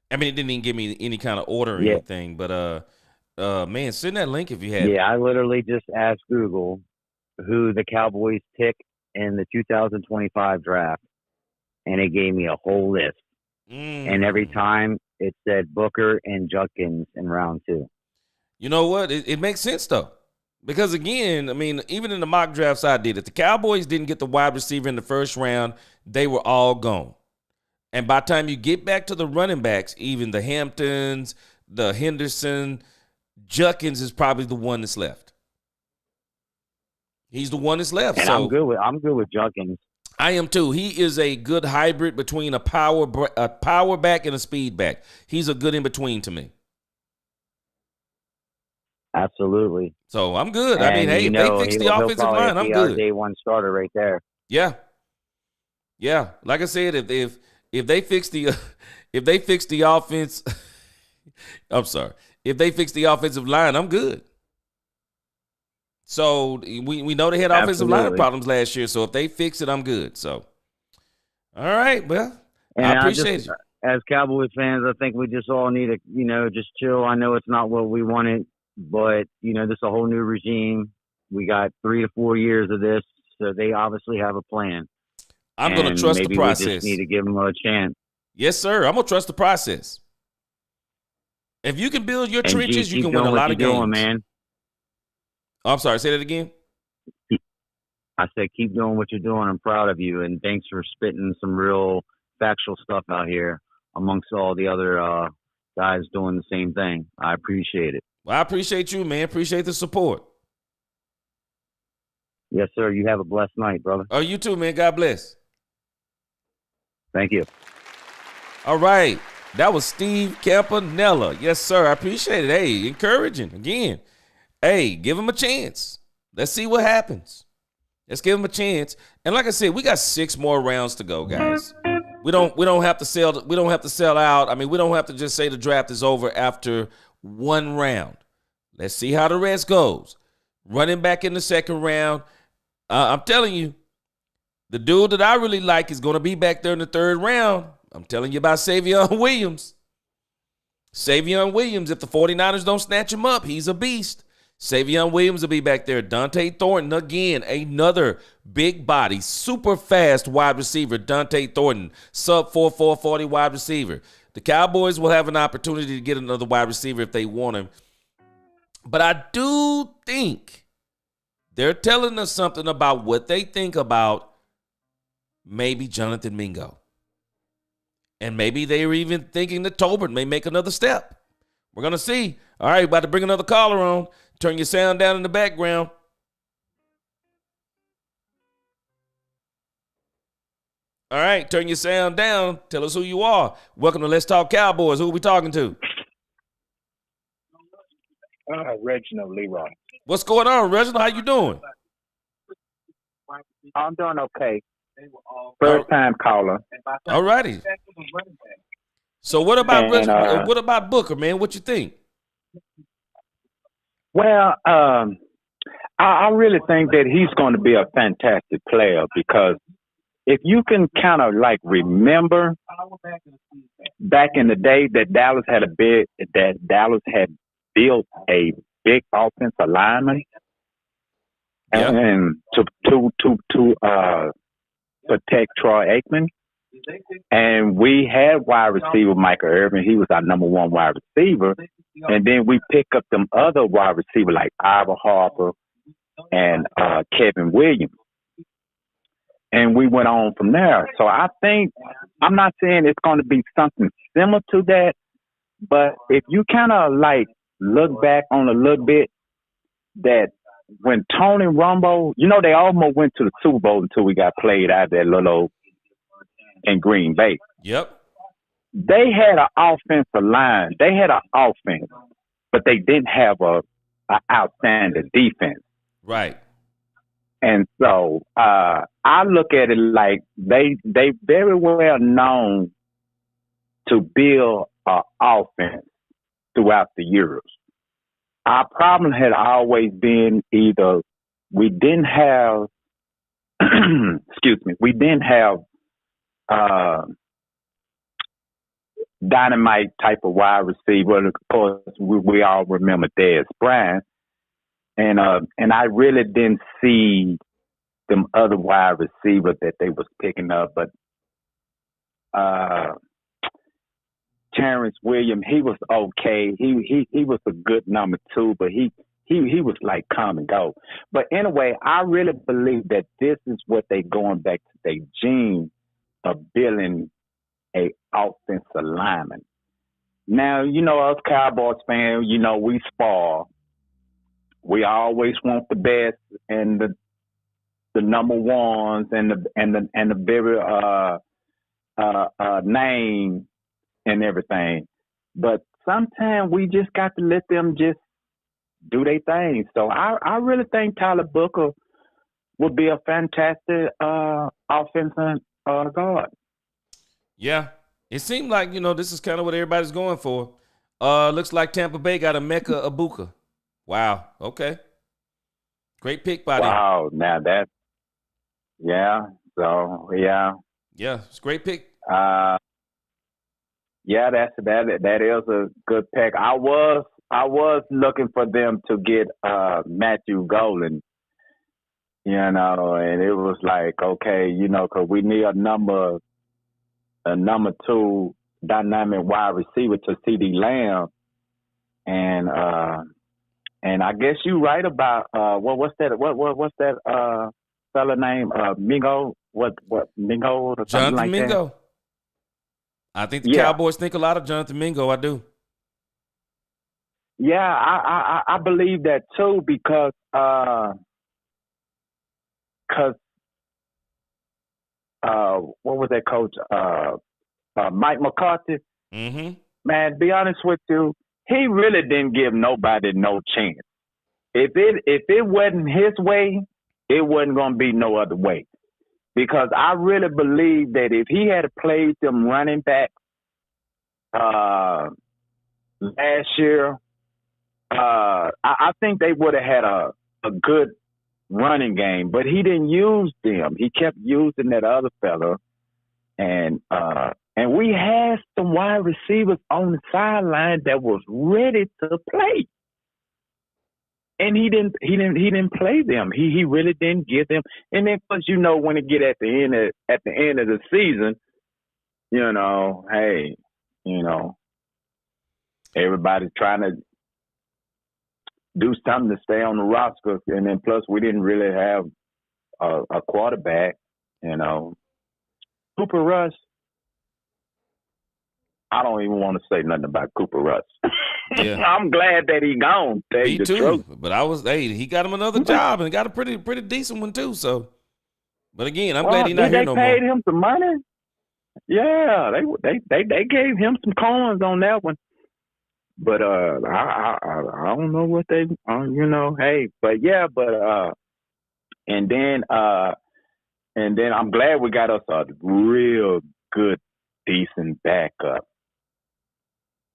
it didn't even give me any kind of order or anything. But man, send that link if you have. Yeah, I literally just asked Google who the Cowboys pick in the 2025 draft, and it gave me a whole list. And every time it said Booker and Judkins in round 2. You know what? It makes sense, though. Because, again, even in the mock drafts I did, if the Cowboys didn't get the wide receiver in the first round, they were all gone. And by the time you get back to the running backs, even the Hamptons, the Henderson, Judkins is probably the one that's left. He's the one that's left. And so I'm good with Judkins. I am too. He is a good hybrid between a power back and a speed back. He's a good in between to me. Absolutely. So I'm good. And if they fix the offensive line, I'm good. Day one starter right there. Yeah. Like I said, if they fix the offense, I'm sorry. If they fix the offensive line, I'm good. So we know they had offensive line problems last year. So if they fix it, I'm good. So, all right, well, and I appreciate it. As Cowboys fans, I think we just all need to, just chill. I know it's not what we wanted, but, this is a whole new regime. We got 3 to 4 years of this, so they obviously have a plan. I'm going to trust the process. We just need to give them a chance. Yes, sir. I'm going to trust the process. If you can build your trenches, you can win a lot of games. Doing, man. Oh, I'm sorry. Say that again. I said, keep doing what you're doing. I'm proud of you, and thanks for spitting some real factual stuff out here amongst all the other guys doing the same thing. I appreciate it. Well, I appreciate you, man. Appreciate the support. Yes, sir. You have a blessed night, brother. Oh, you too, man. God bless. Thank you. All right. That was Steve Campanella. Yes, sir. I appreciate it. Hey, encouraging. Again, hey, give him a chance. Let's see what happens. Let's give him a chance. And like I said, we got 6 more rounds to go, guys. We don't have to sell out. We don't have to just say the draft is over after one round. Let's see how the rest goes. Running back in the second round. I'm telling you, the dude that I really like is going to be back there in the third round. I'm telling you about Savion Williams. Savion Williams, if the 49ers don't snatch him up, he's a beast. Savion Williams will be back there. Dante Thornton, again, another big body, super fast wide receiver. Dante Thornton, sub 4.40 wide receiver. The Cowboys will have an opportunity to get another wide receiver if they want him. But I do think they're telling us something about what they think about maybe Jonathan Mingo. And maybe they were even thinking that Tolbert may make another step. We're going to see. All right, about to bring another caller on. Turn your sound down in the background. All right, turn your sound down. Tell us who you are. Welcome to Let's Talk Cowboys. Who are we talking to? Reginald Leroy. What's going on, Reginald? How you doing? I'm doing okay. First time caller. All righty. So what about Booker, man? What you think? Well, I really think that he's going to be a fantastic player because if you can kind of like remember back in the day that Dallas had built a big offensive lineman and to protect Troy Aikman. And we had wide receiver Michael Irvin. He was our number one wide receiver. And then we pick up them other wide receivers like Ivor Harper and Kevin Williams. And we went on from there. So I think, I'm not saying it's going to be something similar to that, but if you kind of like look back on a little bit that when Tony Romo, they almost went to the Super Bowl until we got played out there little in Green Bay. Yep. They had an offensive line. They had an offense, but they didn't have a outstanding defense. Right. And so I look at it like they very well known to build an offense throughout the years. Our problem had always been either we didn't have, we didn't have dynamite type of wide receiver. Of course, we all remember Dez Bryant. And I really didn't see them other wide receivers that they was picking up. But Terrence Williams, he was okay. He was a good number two, but he was like come and go. But anyway, I really believe that this is what they going back to their gene of building a offensive lineman. Now, us Cowboys fans, we spoil. We always want the best and the number ones and the very name and everything. But sometimes we just got to let them just do their thing. So I really think Tyler Booker would be a fantastic offensive guard. Yeah. It seemed like, this is kind of what everybody's going for. Looks like Tampa Bay got a Mecca Ibuka. Wow. Okay. Great pick by them. Wow. Now that's, yeah. So, yeah. Yeah. It's a great pick. Yeah, that is a good pick. I was looking for them to get Matthew Golden, and it was like, okay, because we need a number two dynamic wide receiver to CD Lamb, and I guess you're right about what's that fella name Mingo? What Mingo or something Jonathan like Mingo. that? I think the Cowboys think a lot of Jonathan Mingo. I do. Yeah, I believe that too because what was that coach? Mike McCarthy. Mm-hmm. Man, to be honest with you, he really didn't give nobody no chance. If it wasn't his way, it wasn't going to be no other way. Because I really believe that if he had played them running back last year I think they would have had a good running game, but he didn't use them. He kept using that other fella, and we had some wide receivers on the sideline that was ready to play, and he didn't play them. He really didn't get them. And then, plus, when it get at the end of the season, hey, everybody's trying to do something to stay on the roster, and then plus we didn't really have a quarterback. Cooper Rush. I don't even want to say nothing about Cooper Rush. Yeah. I'm glad that he gone. Me too. But he got him another job and got a pretty decent one too. So, but again, I'm glad he's not here no more. They paid him some money. Yeah, they gave him some coins on that one. But I don't know what they hey, but yeah, and then I'm glad we got us a real good, decent backup.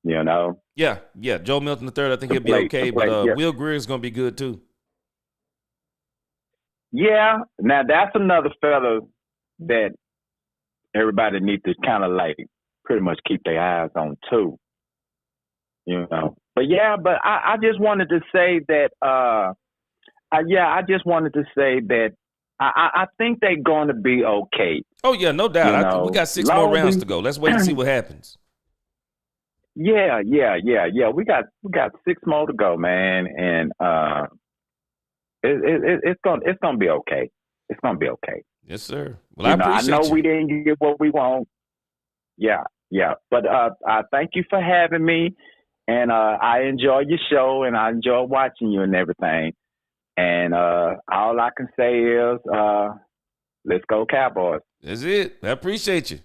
Yeah. Joe Milton III, I think he'll be okay, but Will Greer is going to be good too. Yeah, now that's another fella that everybody needs to kind of pretty much keep their eyes on too. But I just wanted to say that I think they're going to be okay. Oh yeah, no doubt. I think we got 6 more rounds to go. Let's wait and see what happens. Yeah. We got 6 more to go, man, and it's gonna be okay. It's gonna be okay. Yes, sir. Well, I appreciate I know we didn't get what we want. Yeah. But I thank you for having me. And I enjoy your show, and I enjoy watching you and everything. And all I can say is, let's go Cowboys. That's it. I appreciate you.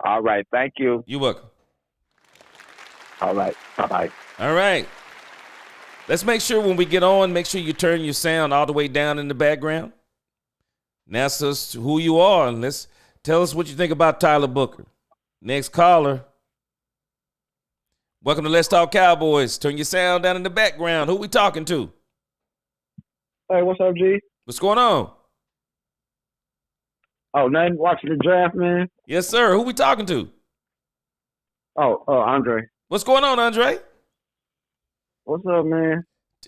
All right. Thank you. You're welcome. All right. Bye-bye. All right. Let's make sure when we get on, make sure you turn your sound all the way down in the background. Now, ask us who you are, and let's tell us what you think about Tyler Booker. Next caller. Welcome to Let's Talk Cowboys. Turn your sound down in the background. Who we talking to? Hey, what's up, G? What's going on? Oh, nothing. Watching the draft, man. Yes, sir. Who we talking to? Oh, Andre. What's going on, Andre? What's up, man?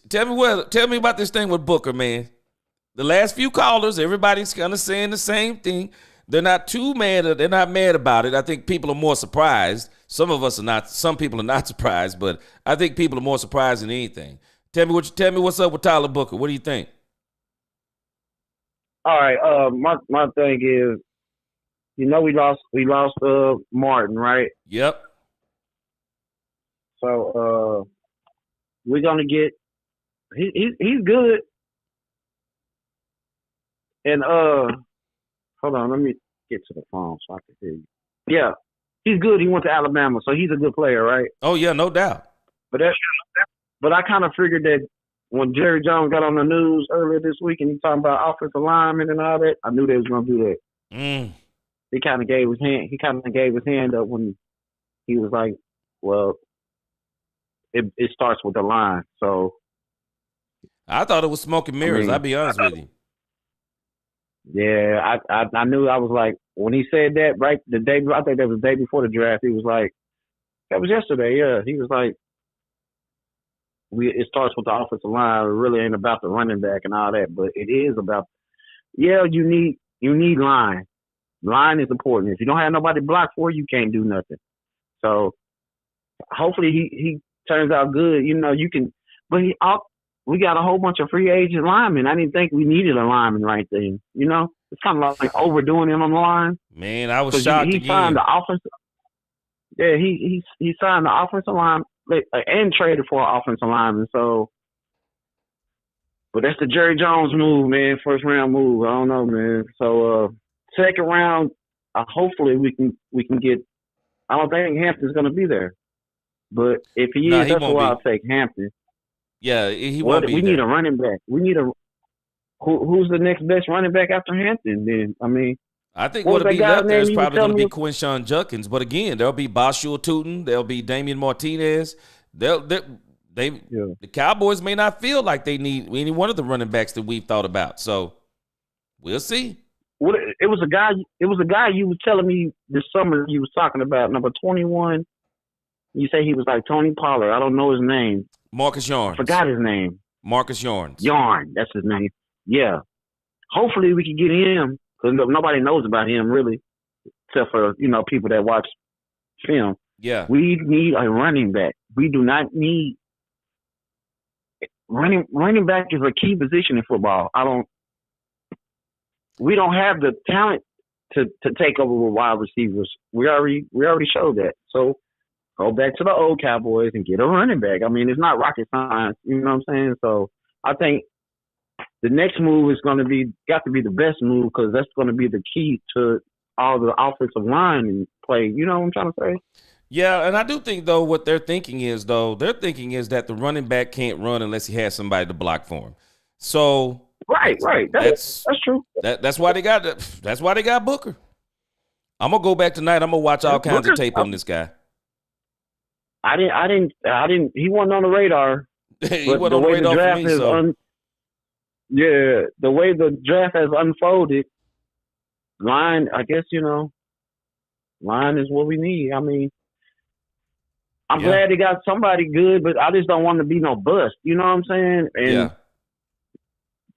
Tell me about this thing with Booker, man. The last few callers, everybody's kind of saying the same thing. They're not too mad. They're not mad about it. I think people are more surprised. Some of us are not. Some people are not surprised, but I think people are more surprised than anything. Tell me what's up with Tyler Booker. What do you think? All right. My thing is, we lost Martin, right? Yep. So we're gonna get. He's good. And hold on, let me get to the phone so I can hear you. Yeah, he's good. He went to Alabama, so he's a good player, right? Oh yeah, no doubt. But I kind of figured that when Jerry Jones got on the news earlier this week and he talking about offensive linemen and all that, I knew they was gonna do that. He kind of gave his hand. He kind of gave his hand up when he was like, "Well, it starts with the line." So I thought it was smoke and mirrors. I'll be honest with you. Yeah, I knew. I was like, when he said that, right, I think that was the day before the draft, he was like, that was yesterday, yeah. He was like, it starts with the offensive line. It really ain't about the running back and all that, but it is about, you need line. Line is important. If you don't have nobody block for you, can't do nothing. So hopefully he turns out good. You can, but we got a whole bunch of free agent linemen. I didn't think we needed a lineman right there. It's kind of like overdoing him on the line. Man, I was shocked he again. Signed the offensive. Yeah, he signed the offensive line and traded for an offensive lineman. So, but that's the Jerry Jones move, man. First round move. I don't know, man. So second round, hopefully we can get. I don't think Hampton's going to be there, but if he is, that's why I'll take Hampton. Yeah, he won't be. We need a running back. We need who's the next best running back after Hampton? Then I think what'll be left there is probably going to be Quinshawn Judkins. But again, there'll be Bashul Tootin, there'll be Damian Martinez. The Cowboys may not feel like they need any one of the running backs that we've thought about. So we'll see. Well, it was a guy. It was a guy you were telling me this summer. You was talking about number 21. You say he was like Tony Pollard. I don't know his name. Marcus Yarns. Forgot his name. Marcus Yarns. Yarn. That's his name. Yeah. Hopefully we can get him because nobody knows about him really, except for people that watch film. Yeah. We need a running back. We do not need running back is a key position in football. We don't have the talent to take over with wide receivers. We already showed that. So go back to the old Cowboys and get a running back. I mean, it's not rocket science. You know what I'm saying? So I think the next move is got to be the best move because that's going to be the key to all the offensive line and play. You know what I'm trying to say? Yeah, and I do think, though, what they're thinking is that the running back can't run unless he has somebody to block for him. So right. That's true. That's why they got Booker. I'm gonna go back tonight. I'm gonna watch all kinds of tape on this guy. I didn't. He wasn't on the radar. He wasn't on the radar for me. The way the draft has unfolded, line. I guess line is what we need. I mean, I'm glad they got somebody good, but I just don't want to be no bust. You know what I'm saying? And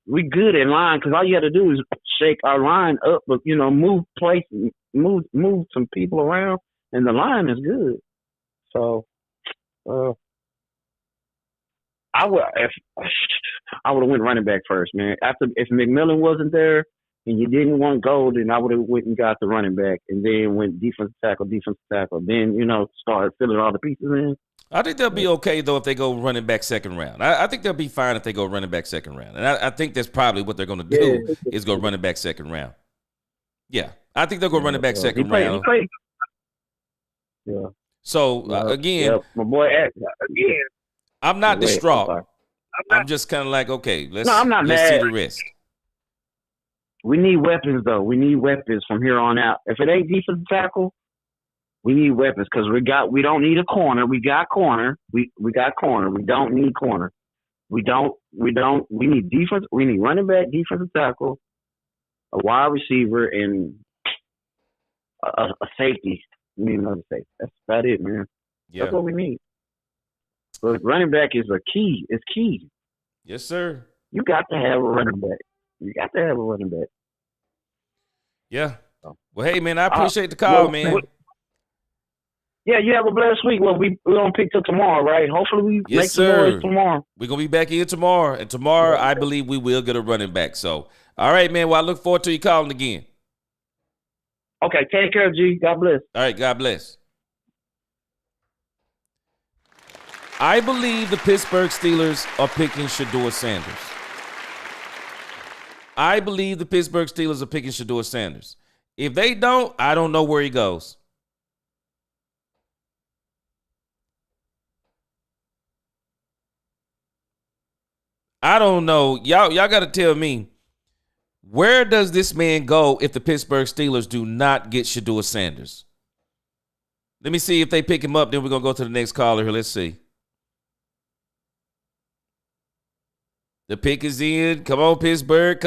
we good in line because all you got to do is shake our line up, but move places, move some people around, and the line is good. So, I would have went running back first, man. If McMillan wasn't there and you didn't want gold, then I would have went and got the running back, and then went defensive tackle. Then started filling all the pieces in. I think they'll be okay though if they go running back second round. I think they'll be fine if they go running back second round, and I think that's probably what they're going to do is go running back second round. Yeah, I think they'll go running back second round. Yeah. So again, my boy, again, I'm not distraught. I'm just kind of like, okay, let's I'm not let's mad. see the rest. We need weapons though. We need weapons from here on out. If it ain't defensive tackle, we need weapons because we don't need a corner. We got corner. We got corner. We don't need corner. We need defense. We need running back, defensive tackle, a wide receiver, and a safety. We need another safety. That's about it, man. Yeah. That's what we need. But running back is a key. It's key. Yes, sir. You got to have a running back. Yeah. Well, hey, man, I appreciate the call, man. Yeah, you have a blessed week. Well, we're going to pick till tomorrow, right? Hopefully we make some noise tomorrow. We're going to be back here tomorrow. And tomorrow, I believe we will get a running back. So, all right, man. Well, I look forward to you calling again. Okay, take care, G. God bless. All right, God bless. I believe the Pittsburgh Steelers are picking Shedeur Sanders. If they don't, I don't know where he goes. I don't know. Y'all got to tell me, where does this man go if the Pittsburgh Steelers do not get Shedeur Sanders? Let me see if they pick him up, then we're going to go to the next caller here. Let's see. The pick is in. Come on, Pittsburgh.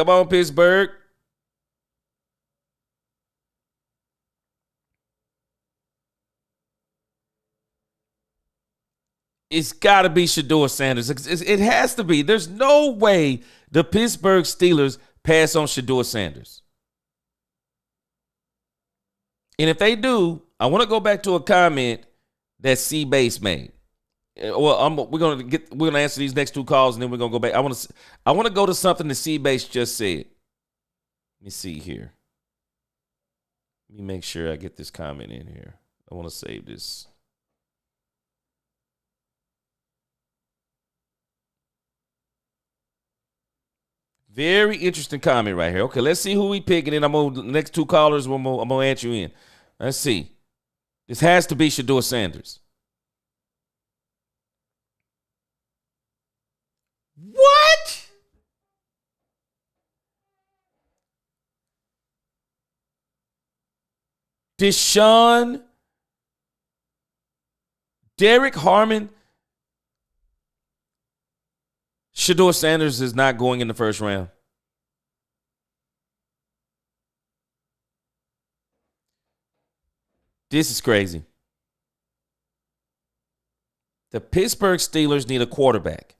It's got to be Shedeur Sanders. It has to be. There's no way the Pittsburgh Steelers pass on Shedeur Sanders. And if they do, I want to go back to a comment that C-Base made. Well, we're gonna answer these next two calls and then we're gonna go back. I want to go to something that C-Base just said. Let me see here. Let me make sure I get this comment in here. I want to save this. Very interesting comment right here. Okay, let's see who we picking. And the next two callers, I'm gonna answer you in. Let's see. This has to be Shedeur Sanders. What? Deshaun, Derek Harmon, Shador Sanders is not going in the first round. This is crazy. The Pittsburgh Steelers need a quarterback,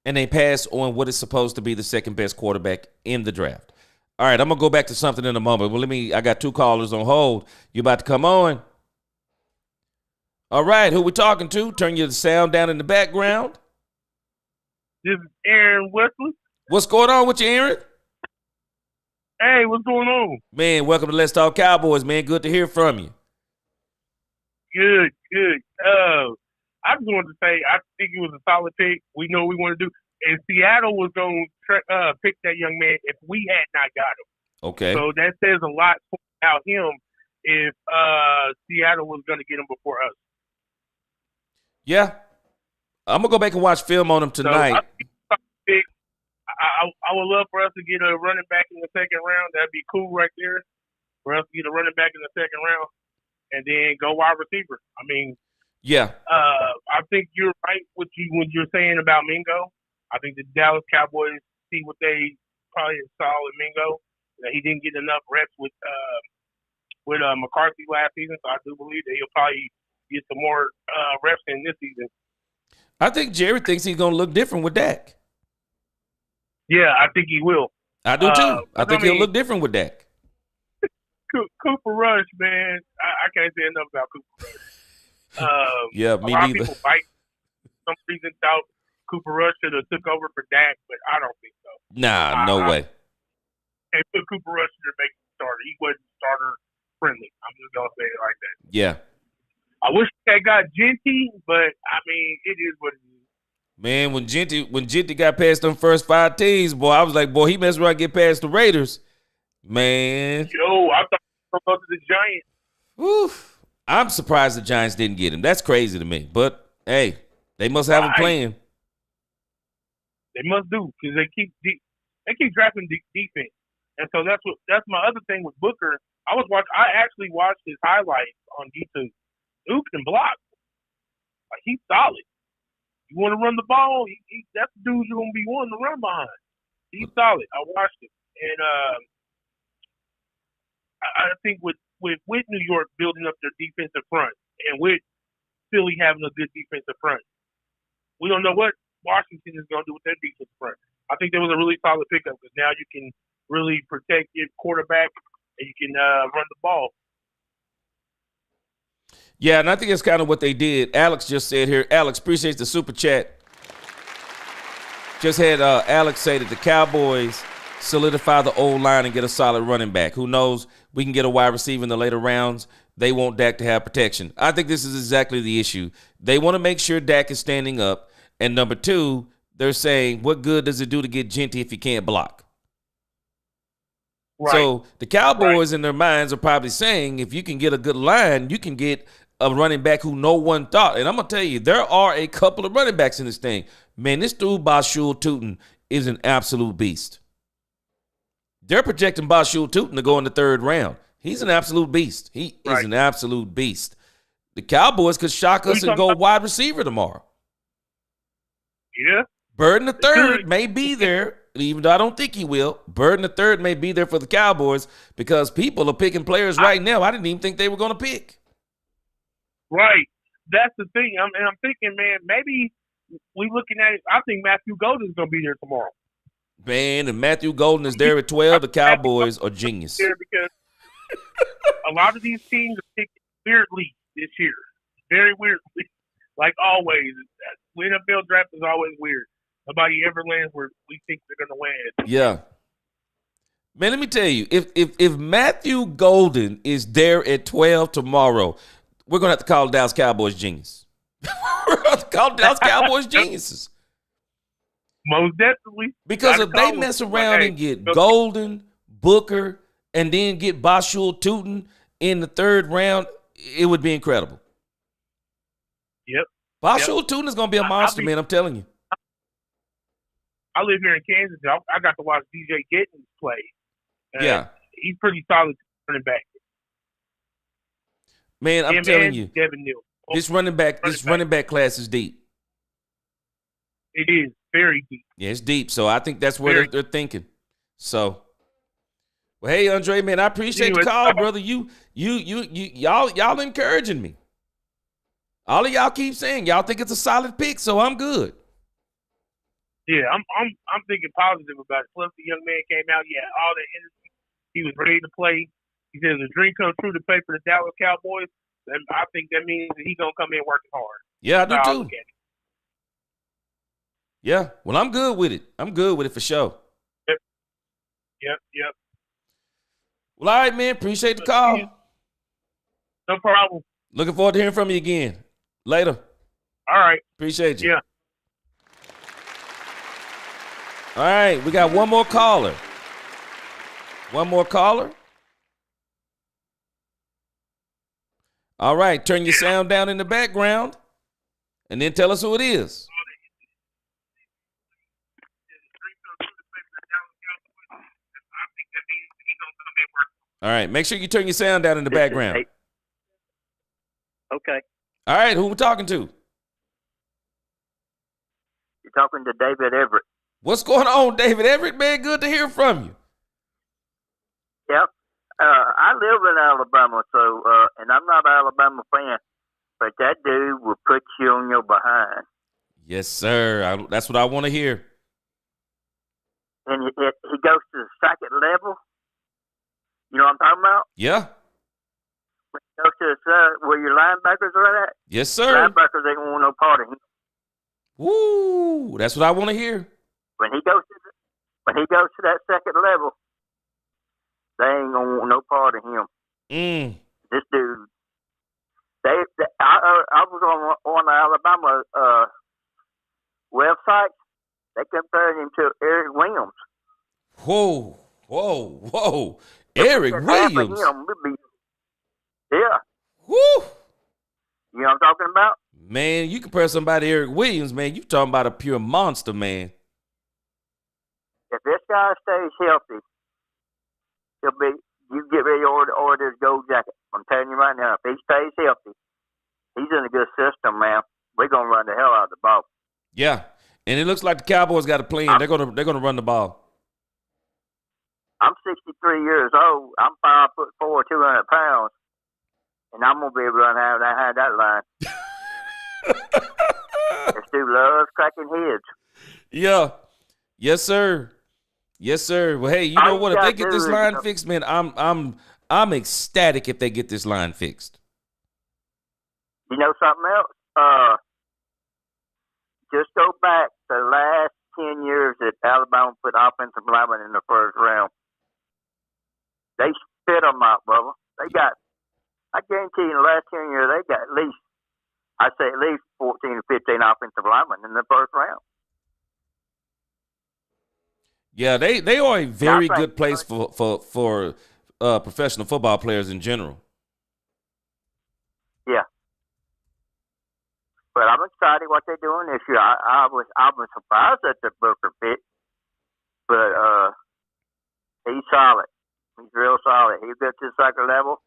and they pass on what is supposed to be the second best quarterback in the draft. All right, I'm going to go back to something in a moment. Well, I got 2 callers on hold. You about to come on? All right, who we talking to? Turn your sound down in the background. This is Aaron Wesley. What's going on with you, Aaron? Hey, what's going on? Man, welcome to Let's Talk Cowboys, man. Good to hear from you. Good. I just wanted to say I think it was a solid pick. We know what we want to do. And Seattle was going to pick that young man if we had not got him. Okay. So that says a lot about him if Seattle was going to get him before us. Yeah. I'm going to go back and watch film on him tonight. So I would love for us to get a running back in the second round. That'd be cool right there. For us to get a running back in the second round and then go wide receiver. I mean, yeah. I think you're right when you're saying about Mingo. I think the Dallas Cowboys see what they probably saw in Mingo. That he didn't get enough reps with McCarthy last season, so I do believe that he'll probably get some more reps in this season. I think Jerry thinks he's going to look different with Dak. Yeah, I think he will. I do too. I think he'll look different with Dak. Cooper Rush, man, I can't say enough about Cooper Rush. Yeah, me a lot neither. Of people fight. For some reason thought Cooper Rush should have took over for Dak, but I don't think so. Nah, no way. And put Cooper Rush in there making the starter. He wasn't starter friendly. I'm just gonna say it like that. Yeah. I wish they got Genty, but I mean, it is what it is. Man, when Genty got past them first 5 teams, boy, I was like, boy, he messed around and get past the Raiders. Man. Yo, I thought he was going to the Giants. Whew. I'm surprised the Giants didn't get him. That's crazy to me. But, hey, they must have him playing. They must do, because they keep drafting defense. And so that's my other thing with Booker. I actually watched his highlights on YouTube. Duke can block. Like, he's solid. You want to run the ball, that's the dude you're going to be wanting to run behind. He's solid. I watched him. And I think with New York building up their defensive front and with Philly having a good defensive front, we don't know what Washington is going to do with their defensive front. I think that was a really solid pickup because now you can really protect your quarterback and you can run the ball. Yeah, and I think that's kind of what they did. Alex just said here. Alex, appreciates the super chat. Just had Alex say that the Cowboys solidify the old line and get a solid running back. Who knows? We can get a wide receiver in the later rounds. They want Dak to have protection. I think this is exactly the issue. They want to make sure Dak is standing up. And number 2, they're saying, what good does it do to get Genty if he can't block? Right. So the Cowboys in their minds are probably saying, if you can get a good line, you can get a running back who no one thought. And I'm going to tell you, there are a couple of running backs in this thing. Man, this dude, Bashul Tootin, is an absolute beast. They're projecting Bashul Tootin to go in the 3rd round. He's an absolute beast. He is an absolute beast. The Cowboys could shock us and go wide receiver tomorrow. Yeah. Burden the 3rd may be there, even though I don't think he will. Burden the 3rd may be there for the Cowboys because people are picking players right now I didn't even think they were going to pick. Right. That's the thing. I'm thinking, man, maybe we looking at it. I think Matthew Golden's going to be there tomorrow. Man, if Matthew Golden is there at 12, the Cowboys are genius. Because a lot of these teams are picking weirdly this year. Very weirdly. Like always. The NFL draft is always weird. Nobody ever lands where we think they're going to land. Yeah. Man, let me tell you, if Matthew Golden is there at 12 tomorrow, we're going to have to call the Dallas Cowboys genius. We're going to have to call the Dallas Cowboys geniuses. Most definitely. Because if they mess around and get Golden, Booker, and then get Bashul Tootin in the 3rd round, it would be incredible. Yep. Bashul Tootin is going to be a monster, man, I'm telling you. I live here in Kansas. I got to watch DJ Gittins play. Yeah. He's pretty solid running back. Man, I'm telling you, Devin Neal. this running back class is deep. It is very deep. Yeah, it's deep. So I think that's where they're thinking. So, well, hey, Andre, man, I appreciate the call, brother. Y'all encouraging me. All of y'all keep saying y'all think it's a solid pick, so I'm good. Yeah, I'm thinking positive about it. Plus, the young man came out. He had all that energy. He was ready to play. He said it's a dream come true to play for the Dallas Cowboys. And I think that means that he's gonna come in working hard. Yeah, I do That's how too. look at it. Yeah, well, I'm good with it. I'm good with it for sure. Yep. Well, all right, man. Appreciate the call. No problem. Looking forward to hearing from you again. Later. All right. Appreciate you. Yeah. All right, we got one more caller. All right, turn your sound down in the background, and then tell us who it is. All right, make sure you turn your sound down in the background. Okay. All right, who we talking to? You're talking to David Everett. What's going on, David Everett, man? Good to hear from you. Yep. I live in Alabama, so and I'm not an Alabama fan, but that dude will put you on your behind. Yes, sir. That's what I want to hear. And he goes to the second level. You know what I'm talking about? Yeah. When he goes to the where your linebackers are at. Yes, sir. Linebackers ain't want no part of him. Woo! That's what I want to hear. When he goes to that second level, they ain't gonna want no part of him. This dude, I was on the Alabama website. They compared him to Eric Williams. Whoa! Eric Williams. Yeah. Woo! You know what I'm talking about? Man, you compare somebody to Eric Williams, man, you talking about a pure monster, man. If this guy stays healthy, you get ready to order his gold jacket. I'm telling you right now, if he stays healthy, he's in a good system, man. We're gonna run the hell out of the ball. Yeah, and it looks like the Cowboys got a plan. They're gonna run the ball. I'm 63 years old. I'm 5'4", 200 pounds, and I'm gonna be able to run out of that line. This dude loves cracking heads. Yeah. Yes, sir. Well, hey, you know what? If they get this line fixed, man, I'm ecstatic if they get this line fixed. You know something else? Just go back the last 10 years that Alabama put offensive linemen in the first round. They spit them out, brother. I guarantee you, in the last 10 years, they got at least 14 or 15 offensive linemen in the first round. Yeah, they are a very good place for professional football players in general. Yeah, but I'm excited what they're doing this year. I was surprised at the Booker pick, but he's solid. He's real solid. He'll get to the second level,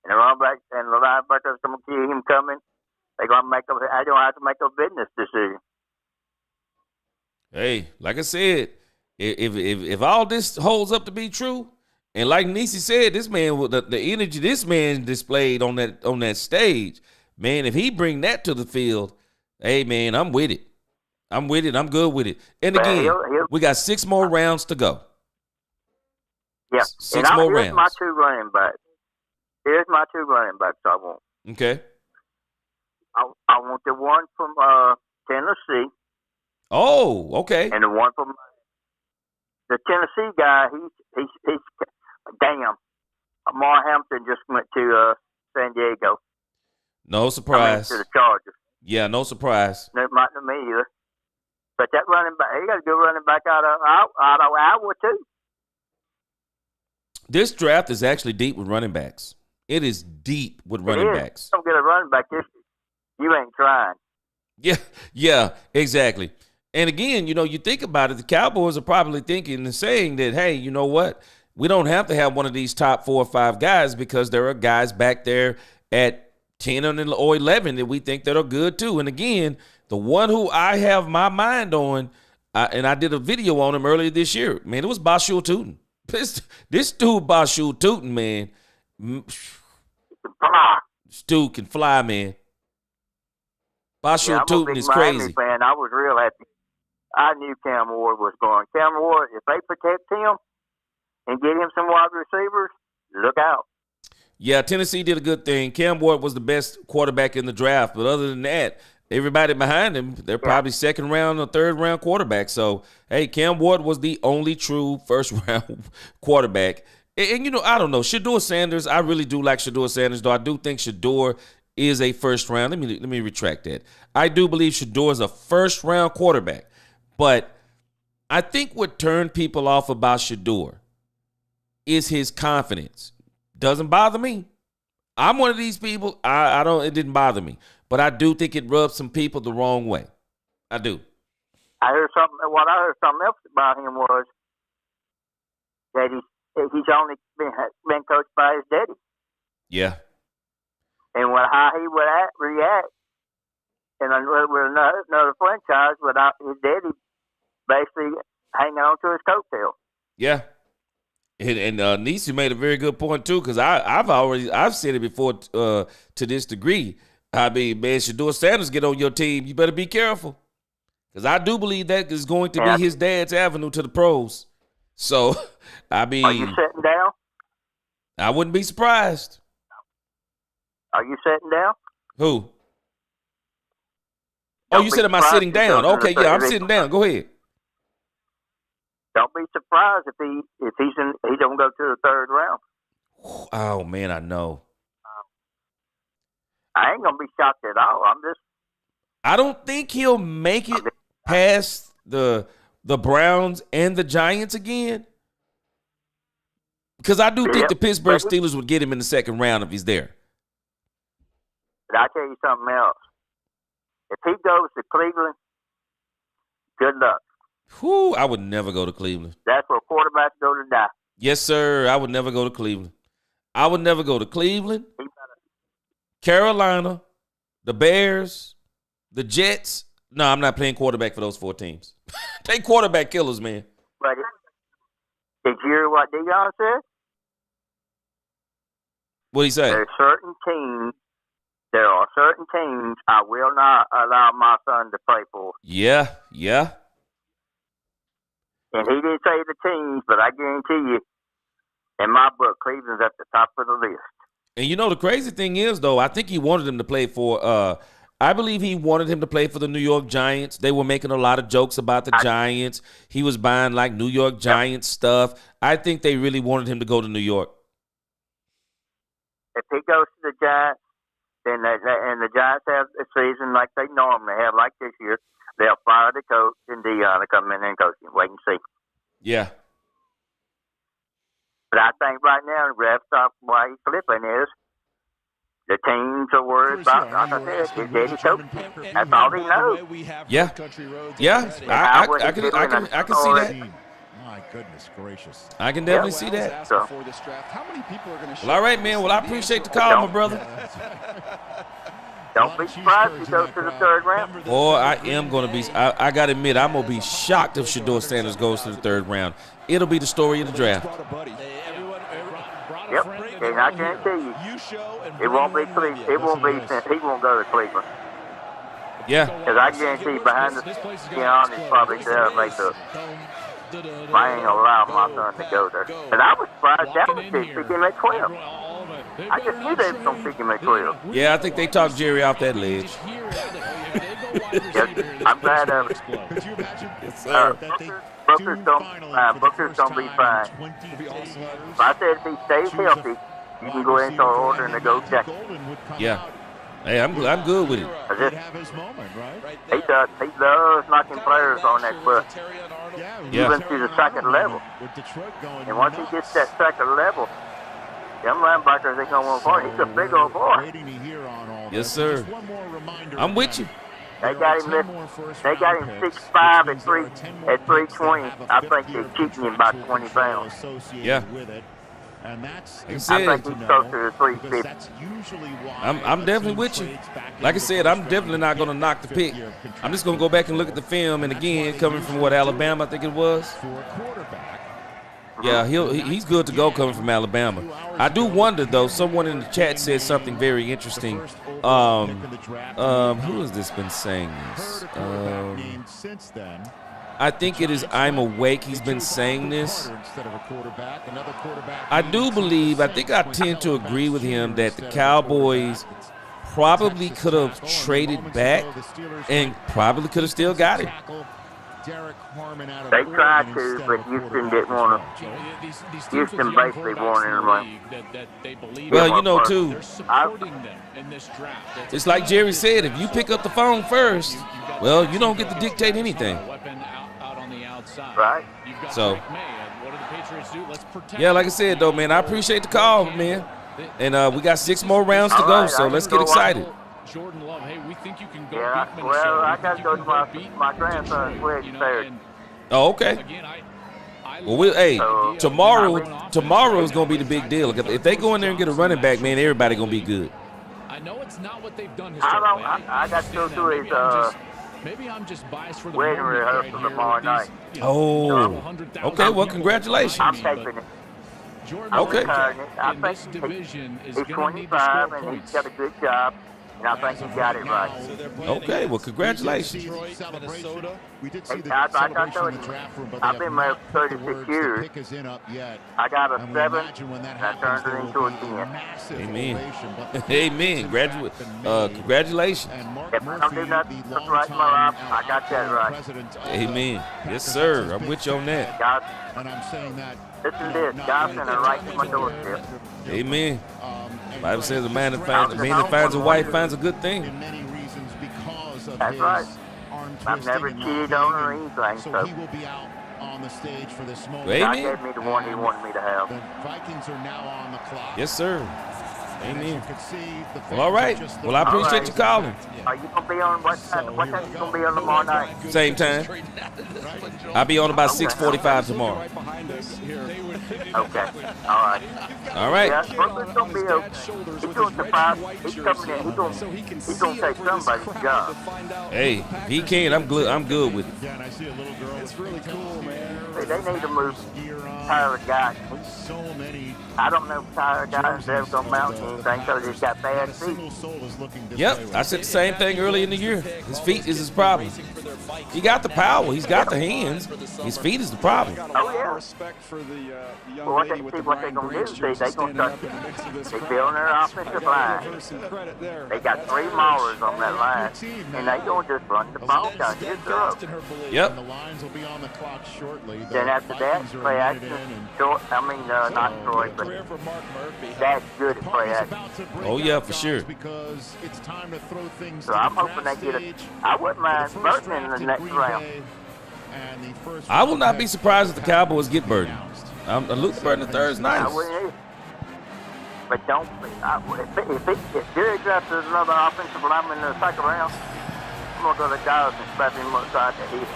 and the runback and the linebackers gonna see him coming. They're gonna make them. I don't have to make a business decision. Hey, like I said, if all this holds up to be true, and like Nisi said, this man, the energy this man displayed on that stage, man, if he bring that to the field, hey man, I'm with it. I'm good with it. And again, we got 6 more rounds to go. Yeah, 6 more rounds. Here's my two running backs. I want. Okay. I want the one from Tennessee. Oh, okay. And the one from the Tennessee guy, he's damn. Amar Hampton just went to San Diego. No surprise. To the Chargers. Yeah, no surprise. Not to me either. But that running back, he got a good running back out of Iowa too. This draft is actually deep with running backs. It is deep with running backs. Don't get a running back this year. You ain't trying. Yeah, exactly. And again, you think about it, the Cowboys are probably thinking and saying that, hey, you know what? We don't have to have one of these top 4 or 5 guys because there are guys back there at 10 or 11 that we think that are good too. And again, the one who I have my mind on, I did a video on him earlier this year. Man, it was Bashul Tootin. This dude Bashul Tootin, man. This dude can fly, man. Bashul Tootin is crazy. Fan. I was real happy. I knew Cam Ward was going. Cam Ward, if they protect him and get him some wide receivers, look out. Yeah, Tennessee did a good thing. Cam Ward was the best quarterback in the draft, but other than that, everybody behind him, they're probably second round or third round quarterback. So, hey, Cam Ward was the only true first round quarterback. And you know, I don't know. Shedeur Sanders, I really do like Shedeur Sanders, though I do think Shedeur is a first round. Let me retract that. I do believe Shedeur is a first round quarterback. But I think what turned people off about Shedeur is his confidence. Doesn't bother me. I'm one of these people. I don't. It didn't bother me, but I do think it rubs some people the wrong way. I do. I heard something. What I heard something else about him was that he's only been coached by his daddy. Yeah. And how he would react in another franchise without his daddy basically hanging on to his coattail. Yeah. And Niecy made a very good point too, because I've said it before to this degree. I mean, man, Shedeur Sanders get on your team, you better be careful, because I do believe that is going to be his dad's avenue to the pros. So, I mean, are you sitting down? I wouldn't be surprised. Are you sitting down? Who? Oh, you said am I sitting down? Okay, yeah, I'm sitting down. Go ahead. Don't be surprised if he don't go to the third round. Oh man, I know. I ain't gonna be shocked at all. I don't think he'll make it past the Browns and the Giants again, because I do think the Pittsburgh Steelers would get him in the second round if he's there. But I'll tell you something else. If he goes to Cleveland, good luck. Whew, I would never go to Cleveland. That's where quarterbacks go to die. Yes, sir. I would never go to Cleveland. I would never go to Cleveland, Carolina, the Bears, the Jets. No, I'm not playing quarterback for those 4 teams. They quarterback killers, man. But did you hear what Deion said? What'd he say? There are certain teams I will not allow my son to play for. Yeah. And he didn't say the teams, but I guarantee you, in my book, Cleveland's at the top of the list. And you know, the crazy thing is, though, I think he wanted him to play for, I believe he wanted him to play for the New York Giants. They were making a lot of jokes about the Giants. He was buying, like, New York Giants stuff. I think they really wanted him to go to New York. If he goes to the Giants, and the Giants have a season like they normally have, like this year, they'll fire the coach and Deion to come in and coach him. Wait and see. Yeah. But I think right now, the ref stop why he's flipping is the teams are worried about, like I said, his daddy coach. That's all he knows. Yeah. I can see that. My goodness gracious. I can definitely see that. So, well, all right, man. Well, I appreciate the call, my brother. Don't be surprised if he goes to the third round. Boy, I am going to be. I got to admit, I'm going to be shocked if Shedeur Sanders goes to the third round. It'll be the story of the draft. Yep, and I guarantee you, it won't be Cleveland. He won't go to Cleveland. Yeah. Because I guarantee behind the scenes, he's probably there to make the. I ain't gonna allow my son to go there. And I was surprised Dallas did pick him at 12. I just knew they was gonna pick him at 12. Yeah, I think they talked Jerry off that ledge. Yes, I'm glad of it. Could you imagine? Yes, sir. Booker's gonna be fine. If I said if he stays healthy, you can go ahead and start ordering to go check. Yeah. Hey, I'm good with it. He loves knocking players on that butt. Even to the second level. And once he gets that second level, them linebackers ain't gonna want for him. He's a big old boy. Yes, sir. I'm with you. They got him 6'5" at 320. I think they're keeping him about 20 pounds. Yeah. And that's Like I said, I think he's closer to 350. that's usually why I'm definitely with you. Like I said, I'm definitely not going to knock the pick. I'm just going to go back and look at the film. And again, coming from what, Alabama, I think it was. for a quarterback. Yeah, he's good to go coming from Alabama. I do wonder, though, someone in the chat said something very interesting. Who has this been saying this? Since then, I think it is I'm Awake. He's been saying this. I do believe, I think I tend to agree with him that the Cowboys probably could have traded back and probably could have still got him. They tried to, but Houston didn't want to. Houston basically wanted him. Well, you know, too, it's like Jerry said, if you pick up the phone first, well, you don't get to dictate anything. Right. So, yeah, like I said, though, man, I appreciate the call, man. And we got 6 more rounds to go, so let's get excited. Jordan Love, hey, we think you can go Yeah, beat Minnesota. well, I got to go to my grandson's wedding Saturday. Oh, okay. Well, tomorrow is going to be the big deal. If they go in there and get a running back, man, everybody going to be good. I know it's not what they've done I got to go to his maybe I'm just biased for the wedding rehearsal tomorrow night. Oh, okay. Well, congratulations. I'm taping it. Okay. I think he's 25 and he's got a good job, and I think he got it right. Okay, well, congratulations. I've been married for 36 years. I got a 7, and I turned it into a 10. Amen. Amen. Congratulations. If I don't do nothing right in my life, I got that right. Amen. Yes, sir. I'm with you on that. God, and I'm saying that. listen to this. God sent it right to my doorstep. Amen. Bible says a man that finds a wife finds a good thing. That's right. I've never cheated on her or anything, so he will be out on the stage for this moment. Amen. God gave me the one he wanted me to have. The Vikings are now on the clock. Yes, sir. And Amen. as you can see, the Well, all right. fans are just Well, I appreciate you calling. Are you going to be on what time you going to be on tomorrow night? Same time. I'll be on about 6:45 tomorrow. Okay. All right. All right. Yeah, Brooklyn's going to be okay. He's going to surprise. He's coming in. He's going to take somebody's job. Hey, if he can, I'm good with it. Yeah, and I see a little girl. It's really cool, man. Hey, they need to move Tyler Guy. So many. I don't know if Tyler Guy is ever going to mount anything because he's got bad feet. Yep, I said the same thing early in the year. His feet is his problem. He got the power. He's got the hands. His feet is the problem. Oh, yeah. Respect for the young Well, what lady they with see the what they're Brian going to Branch do. They're jersey going to standing up in the mix of this They're crowd. building their offensive line. Some credit there. They got 3 maulers on that line, and they going to just run the ball down his up. Yep. The lines will be on the clock shortly. Then after that, play action. Not Troy, but that's good at play action. Oh, yeah, for sure. Because it's time to throw things So I'm hoping they get a. I wouldn't mind Burton in the next round. I will not be surprised if the Cowboys get Burton. Luke Burton the third is I nice. wouldn't either. But don't. If Jerry drafts another offensive lineman in the second round, I'm going to go to Dallas and slap him upside the head.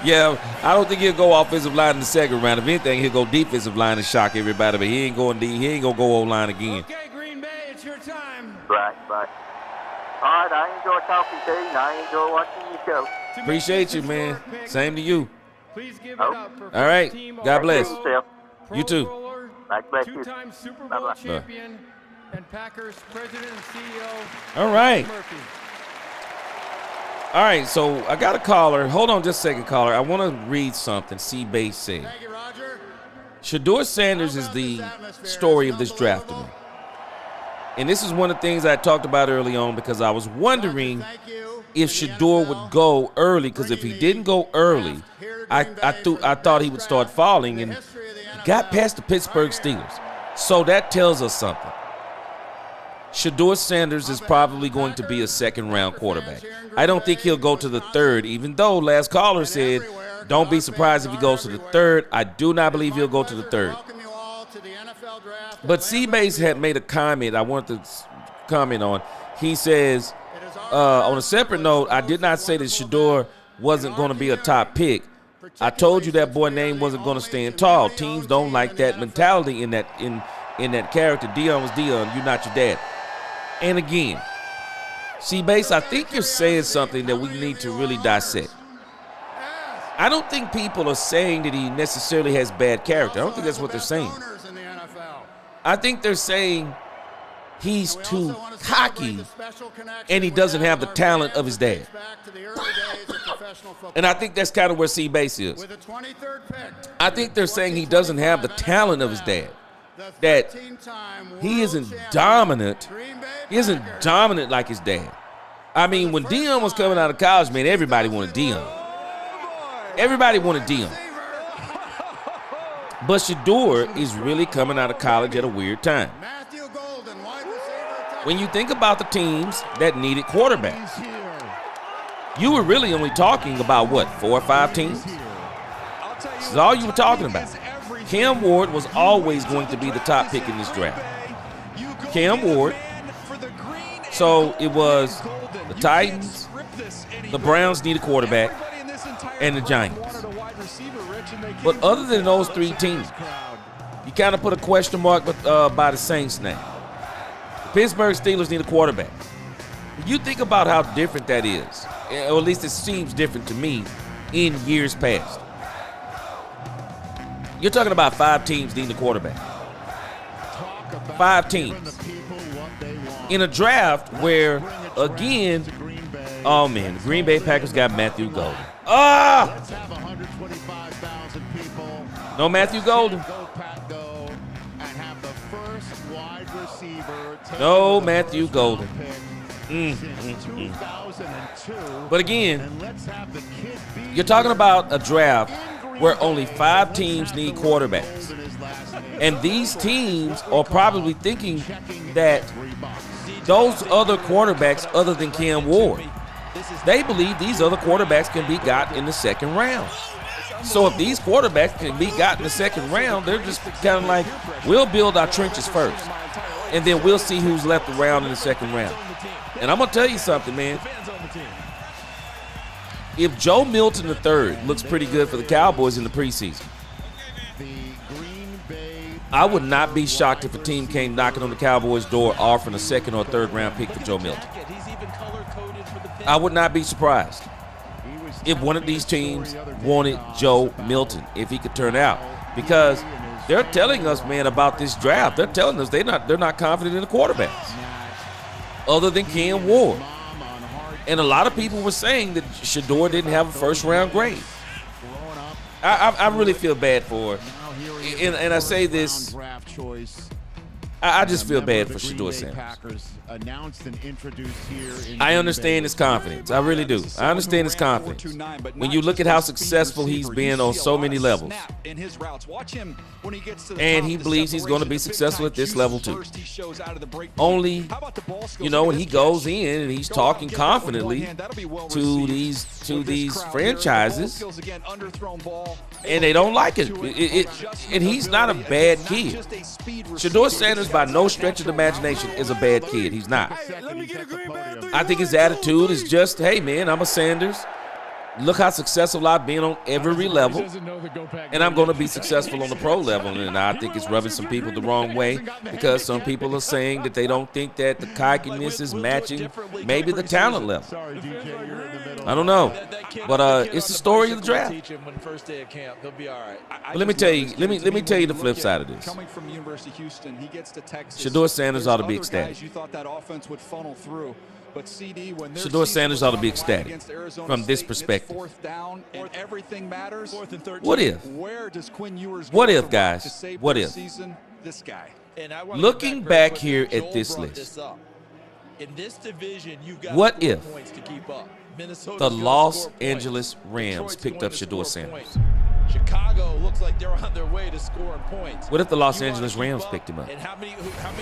Yeah, I don't think he'll go offensive line in the second round. If anything, he'll go defensive line and shock everybody. But he ain't going to go O-line again. Okay, Green Bay, it's your time. Right. All right, I enjoy talking to you, and I enjoy watching your show. Appreciate you, man. Same to you. Please give it up for All right. first-team God bless. Yourself. Pro You too. Bowler, God bless you. two-time Super Bowl Bye-bye. champion, and Packers president and CEO. All right. Murphy. All right, so I got a caller. Hold on just a second, caller. I want to read something C-Base said. Thank you, Roger. Shedeur Sanders is the story of this draft to me. And this is one of the things I talked about early on because I was wondering if Shedeur would go early, because if he didn't go early, I thought he would start falling, and he got past the Pittsburgh Steelers. So that tells us something. Shedeur Sanders is probably going to be a second-round quarterback. I don't think he'll go to the third, even though last caller said don't be surprised if he goes to the third. I do not believe he'll go to the third. But C-Base had made a comment I wanted to comment on. He says, on a separate note, I did not say that Shedeur wasn't going to be a top pick. I told you that boy name wasn't going to stand tall. Teams don't like that mentality in that character. Dion was Dion. You're not your dad. And again, C-Base, I think you're saying something that we need to really dissect. I don't think people are saying that he necessarily has bad character. I don't think that's what they're saying. I think they're saying he's too cocky and he doesn't have the talent of his dad. And I think that's kind of where C-Base is. I think they're saying he doesn't have the talent of his dad. That he isn't dominant. He isn't dominant like his dad. I mean, when Dion was coming out of college, man, everybody wanted Dion. Everybody wanted Dion. But Shedeur is really coming out of college at a weird time. When you think about the teams that needed quarterbacks, you were really only talking about, what, 4 or 5 teams? This is all you were talking about. Cam Ward was always going to be the top pick in this draft. Cam Ward. So it was the Titans, the Browns need a quarterback, and the Giants. But other than those 3 teams, you kind of put a question mark by the Saints now. The Pittsburgh Steelers need a quarterback. You think about how different that is, or at least it seems different to me in years past. You're talking about 5 teams needing a quarterback. 5 teams. In a draft where, again, oh man, the Green Bay Packers got Matthew Golden. No Matthew Golden. No Matthew Golden. But again, you're talking about a draft where only 5 teams need quarterbacks. And these teams are probably thinking that those other quarterbacks other than Cam Ward, they believe these other quarterbacks can be got in the second round. So if these quarterbacks can be got in the second round, they're just kind of like, we'll build our trenches first, and then we'll see who's left around in the second round. And I'm going to tell you something, man. If Joe Milton III looks pretty good for the Cowboys in the preseason, I would not be shocked if a team came knocking on the Cowboys' door offering a 2nd or 3rd round pick for Joe Milton. I would not be surprised if one of these teams wanted Joe Milton, if he could turn out. Because they're telling us, man, about this draft. They're telling us they're not confident in the quarterbacks other than Cam Ward. And a lot of people were saying that Shedeur didn't have a 1st-round grade. I really feel bad for her. And I say this, I just feel bad for Shedeur Sanders. I understand his confidence. I really do. I understand his confidence. When you look at how successful he's been on so many levels, and he believes he's going to be successful at this level too. Only, when he goes in and he's talking confidently to these franchises, and they don't like it. And he's not a bad kid. Shedeur Sanders, by no stretch of the imagination, is a bad kid. He's not. I think his attitude is just, hey, man, I'm a Sanders. Look how successful I've been on every level, and I'm going to be successful on the pro level. And I think it's rubbing some people the wrong way because some people are saying that they don't think that the cockiness is matching maybe the talent level. I don't know, but it's the story of the draft. But let me tell you the flip side of this. Shedeur Sanders ought to be ecstatic. Shedeur Sanders ought to be ecstatic from this perspective. What if, guys? What if? Looking back here at this list, what if the Los Angeles Rams picked up Shedeur Sanders? Chicago looks like they're on their way to scoring points. What if the Los Angeles Rams picked him up? And how many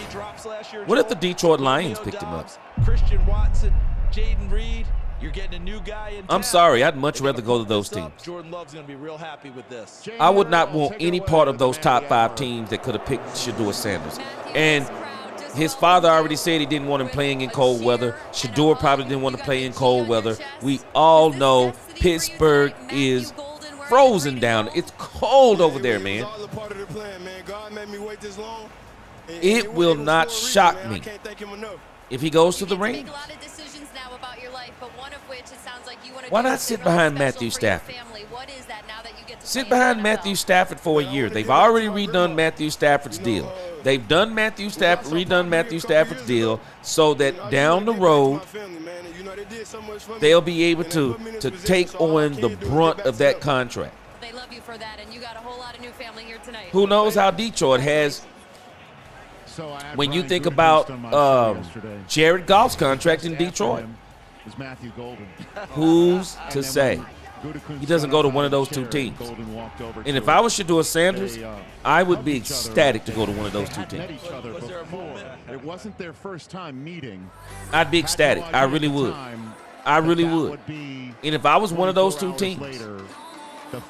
drops last year? What if the Detroit Lions picked him up? Christian Watson, Jaden Reed, you're getting a new guy in town. I'm sorry, I'd much rather go to those teams. Jordan Love's going to be real happy with this. I would not want any part of those top 5 teams that could have picked Shedeur Sanders. And his father already said he didn't want him playing in cold weather. Shedeur probably didn't want to play in cold weather. We all know Pittsburgh is frozen down. It's cold over there, man. It will not shock me if he goes to the Rams. Why not sit behind Matthew Stafford? Sit behind Matthew Stafford for a year. They've already redone Matthew Stafford's deal. They've redone Matthew Stafford's deal so that down the road they'll be able to take on the brunt of that contract. They love you for that, and you got a whole lot of new family here tonight. Who knows how Detroit has, when you think about Jared Goff's contract in Detroit. Who's to say he doesn't go to one of those two teams? And if I was Shedeur Sanders, I would be ecstatic to go to one of those two teams. It wasn't their first time meeting. I'd be ecstatic. I really would. I really would. And if I was one of those two teams,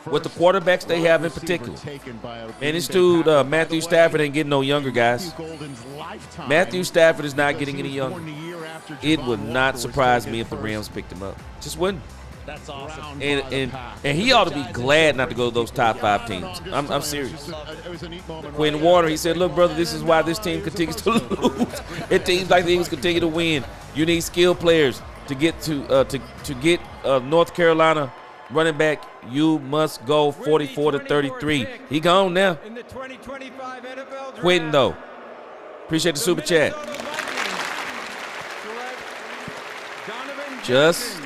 with the quarterbacks they have in particular, and this dude, Matthew Stafford, ain't getting no younger, guys. Matthew Stafford is not getting any younger. It would not surprise me if the Rams picked him up. Just wouldn't. That's awesome. And he ought to be glad not to go to those top 5 teams. I'm serious. Quinn Warner, he said, look, brother, this is why this team continues to lose. And teams like the Eagles continue to win. You need skilled players to get to get North Carolina running back. You must go 44-33. He gone now. Quentin, though. Appreciate the super chat. Just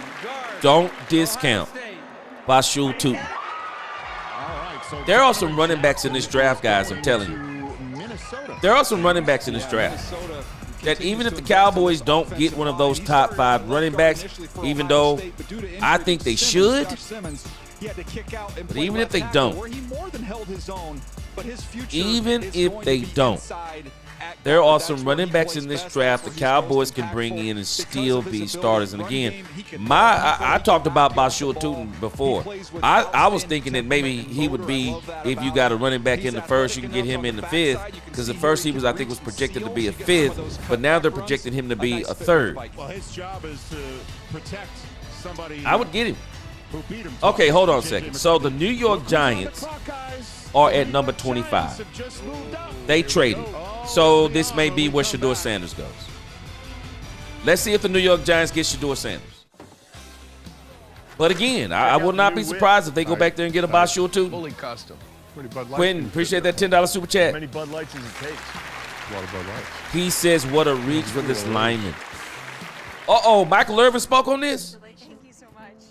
don't discount Bashul Tootin. There are some running backs in this draft, guys, I'm telling you. There are some running backs in this draft that even if the Cowboys don't get one of those top 5 running backs, even though I think they should, but even if they don't, there are some running backs in this draft the Cowboys can bring in and still be starters. And again, I talked about Bashul Tootin before. I was thinking that maybe he would be, if you got a running back in the first, you can get him in the 5th, because at first he was, I think, was projected to be a 5th, but now they're projecting him to be a 3rd. Well, his job is to protect somebody. I would get him. Okay, hold on a second. So the New York Giants are at number 25. They traded. So this may be where Shedeur Sanders goes. Let's see if the New York Giants get Shedeur Sanders. But again, I will not be surprised if they go back there and get a Bashul Tootin. Fully custom. Quentin, appreciate that $10 super chat. How many Bud Lights does it take? A lot of Bud Lights. He says, what a reach for this lineman. Uh-oh, Michael Irvin spoke on this?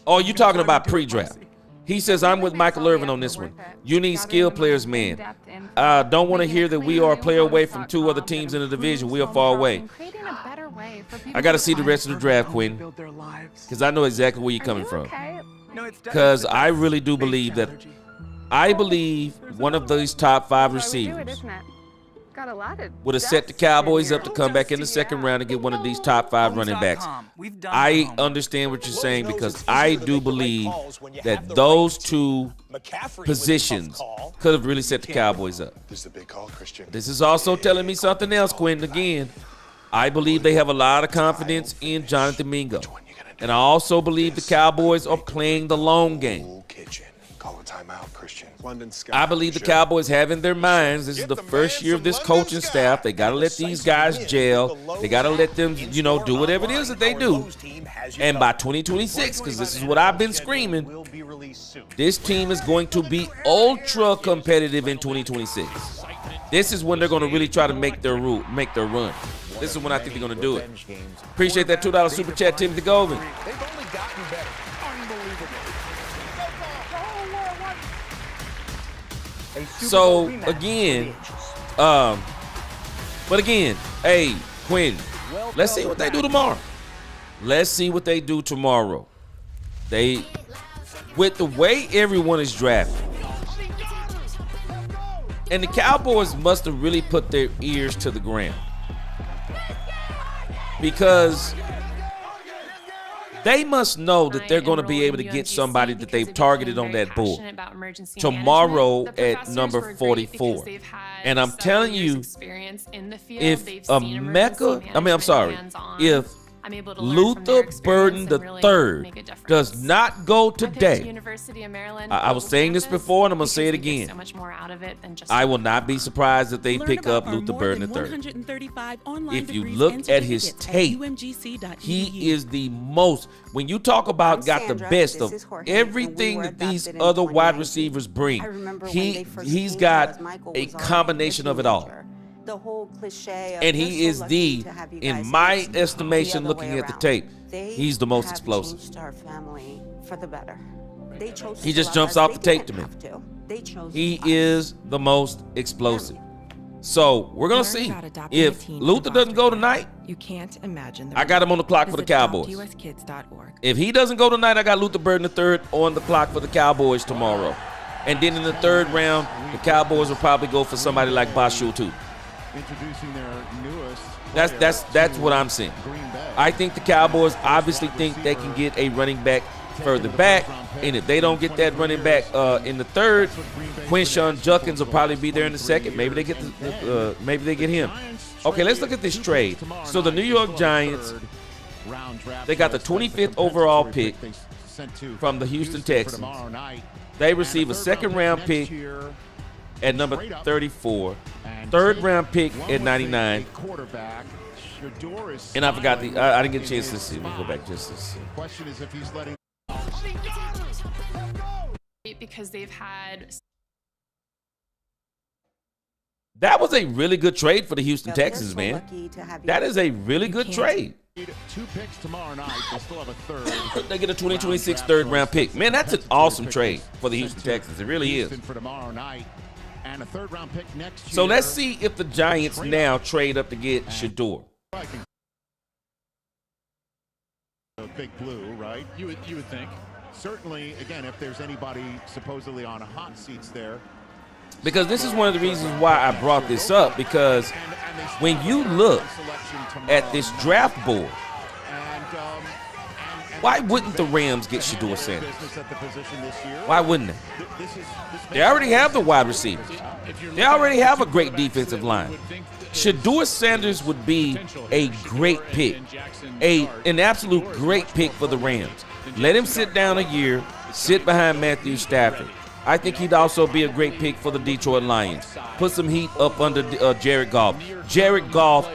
Oh, you talking about pre-draft. He says, I'm with Michael Irvin on this one. You need skilled players, man. Don't want to hear that we are a player away from 2 other teams in the division. We are far away. I got to see the rest of the draft, Quinn, because I know exactly where you're coming from. Because I really do believe that one of these top 5 receivers would have set the Cowboys up to come back in the 2nd round and get one of these top 5 running backs. I understand what you're saying, because I do believe that those 2 positions could have really set the Cowboys up. This is also telling me something else, Quentin. Again, I believe they have a lot of confidence in Jonathan Mingo. And I also believe the Cowboys are playing the long game. I believe the Cowboys have in their minds, this is the first year of this coaching staff. They got to let these guys gel. They got to let them, do whatever it is that they do. And by 2026, because this is what I've been screaming, this team is going to be ultra competitive in 2026. This is when they're going to really try to make their run. This is when I think they're going to do it. Appreciate that $2 super chat, Timothy Golden. They've only gotten better. Unbelievable. So again, hey, Quinn, let's see what they do tomorrow. Let's see what they do tomorrow. With the way everyone is drafted, and the Cowboys must have really put their ears to the ground, because they must know that they're going to be able to get somebody that they've targeted on that board tomorrow at number 44. And I'm telling you, if I'm able to learn from their Luther Burden experience and really make a III difference. does not go I picked today. University of Maryland I was Global saying this Campus before, and I'm going to say it because we get again. So much more out of it than just I will not be surprised if they Learn pick about up our Luther more Burden than III. 135 online If you degrees look and at his certificates tape, umgc.edu. he is the most, when you talk about got the Sandra, best this of is Jorge, everything and we were that these adopted in other wide 2019. receivers bring, I remember when they first he's came to got us, Michael a was already combination of it all. teenager. The whole cliche of And "They're he so is lucky the, to have you in guys my here," estimation, the other looking way at the around. tape, They he's the most have explosive. changed our family for the better. They chose He to just love jumps us. off They the tape didn't to me. have to. They chose He us. is the most explosive. So we're gonna Learn see about adopting a if teen in Luther doesn't foster go care. tonight. You can't imagine the I got him on the clock for the Visit Cowboys. adoptuskids.org. If he doesn't go tonight, I got Luther Burden III on the clock for the Cowboys tomorrow. And then in the third round, the Cowboys will probably go for somebody like Bashul too. Introducing their newest. That's what I'm saying. I think the Cowboys obviously think they can get a running back further back, and if they don't get that running back in the third, Quinshawn Judkins will probably be there in the second. Maybe they get maybe they get him. Okay, let's look at this trade. So the New York Giants, they got the 25th overall pick from the Houston Texans. They receive a second-round pick at number 34, third-round pick at 99. And I forgot I didn't get a chance to see. Let me go back just to see. Question is if he's letting. because they've had. That was a really good trade for the Houston Texans, man. That is a really good trade. 2 picks tomorrow night. They still have a third. They get a 2026 third-round pick. Man, that's an awesome trade for the Houston Texans. It really is. For tomorrow night, and a third-round pick next year. So let's see if the Giants now trade up to get Shador. Big Blue, right? You would think. Certainly, again, if there's anybody supposedly on hot seats there. Because this is one of the reasons why I brought this up, because when you look at this draft board, why wouldn't the Rams get Shador Sanders? Why wouldn't they? They already have the wide receivers. They already have a great defensive line. Shador Sanders would be a great pick, an absolute great pick for the Rams. Let him sit down a year, sit behind Matthew Stafford. I think he'd also be a great pick for the Detroit Lions. Put some heat up under Jared Goff. Jared Goff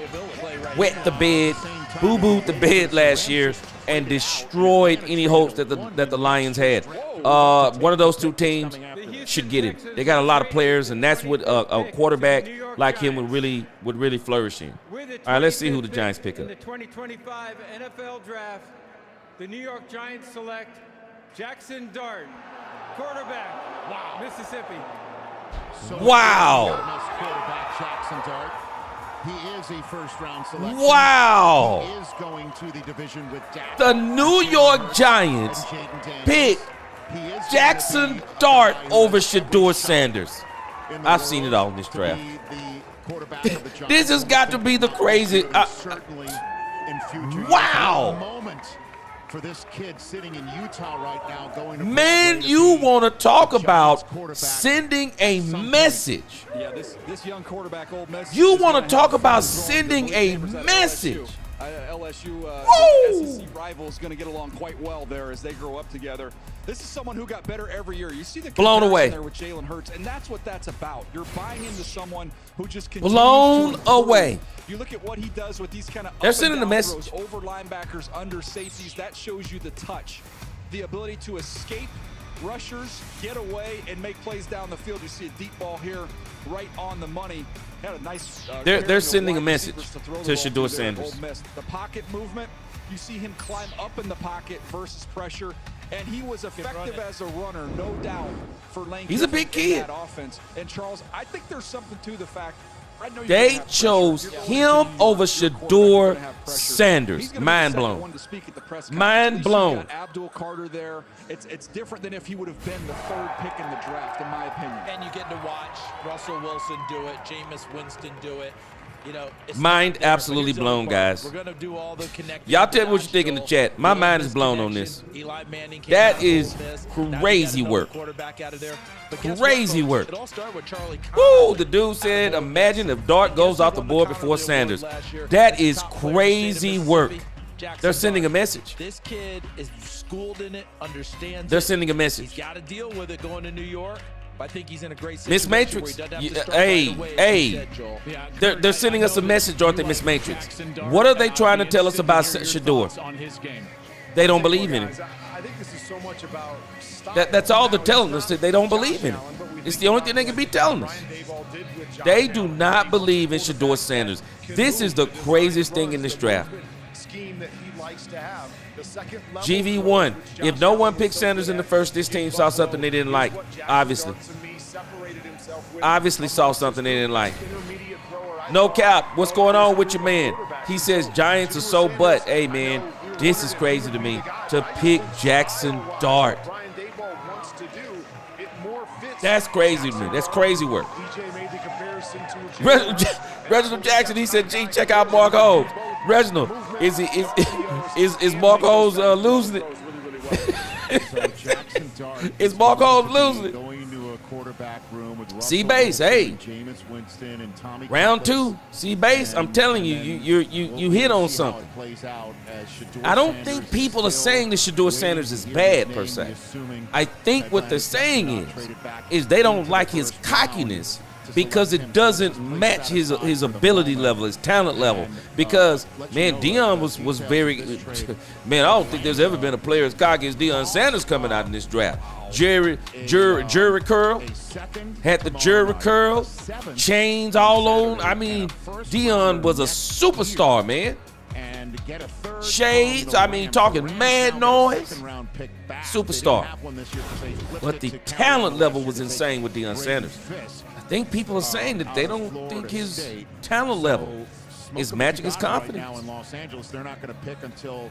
wet the bed, boo-booed the bed last year, and destroyed any hopes that the Lions had. One of those two teams should get him. They got a lot of players, and that's what a quarterback like him would really flourish in. All right, let's see who the Giants pick up. In the 2025 NFL Draft, the New York Giants select Jackson Dart, quarterback, Mississippi. Wow. Quarterback Jackson Dart. He is a first-round selection. Wow. He is going to the division with Dak. The New York Giants pick Jackson Dart over Shador Sanders. I've seen it all in this draft. This has got to be the crazy. Wow. For this kid sitting in Utah right now, going to Man, you want to talk about sending a message. Yeah, this young quarterback, Ole Miss. You want to talk about sending a message. LSU, SEC rival is going to get along quite well there as they grow up together. This is someone who got better every year. You see the blown away there with Jalen Hurts, and that's what that's about. You're buying into someone who just continues blown to away. You look at what he does with these kind of they're sending a message throws over linebackers, under safeties. That shows you the touch, the ability to escape rushers, get away, and make plays down the field. You see a deep ball here, right on the money. Had a nice. They're sending a message to Shador Sanders. The pocket movement, you see him climb up in the pocket versus pressure, and he was effective as a runner, no doubt, for Lane. He's a big kid. That offense. And Charles, I think there's something to the fact. They chose him over Shador Sanders. Mind blown. Mind blown. Abdul Carter there. It's different than if he would have been the third pick in the draft, in my opinion. And you get to watch Russell Wilson do it, Jameis Winston do it. You know, mind absolutely blown, guys. We're gonna do all the connecting. Y'all tell me what you think in the chat. My mind is blown on this. That is crazy work. Crazy work. Woo! The dude said, imagine if Dart goes off the board before Sanders. That is crazy work. They're sending a message. This kid is schooled in it, understands They're it. sending a message. He's got to deal with it going to New York. But I think he's in a great Miss situation. Matrix, where he doesn't have to start right away, as you said, Joel. they're sending us a message, aren't they, Miss Matrix? What are they trying to tell us about Shador? They don't believe in him. I think this is so much about style. That's all they're telling us, that they don't believe in him. It's the only thing they can be telling us. They do not believe in Shador Sanders. This is the craziest thing in this draft. Scheme that he likes to have. The second level GV1, if no one picked Sanders in the first, this team saw something they didn't like, obviously. Obviously saw something they didn't like. No cap, what's going on with your man? He says Giants are so butt. Hey, man, this is crazy to me, to pick Jackson Dart. That's crazy to me. That's crazy work. Reginald Jackson, he said, gee, check out Mark Holmes. Reginald, is Mark Holmes losing it? Is Mark Holmes losing it? C-Base, hey. Round 2, C-Base, I'm telling you, you hit on something. I don't think people are saying that Shador Sanders is bad, per se. I think what they're saying is they don't like his cockiness, because it doesn't match his ability level, his talent level. Because, man, Deion was very, man, I don't think there's ever been a player as cocky as Deion Sanders coming out in this draft. Jury curl, had the jury curl, chains all on. I mean, Deion was a superstar, man. Shades, I mean, talking mad noise. Superstar. But the talent level was insane with Deion Sanders. I think people are saying that they don't think his talent level is matching his confidence. Now in Los Angeles, they're not going to pick until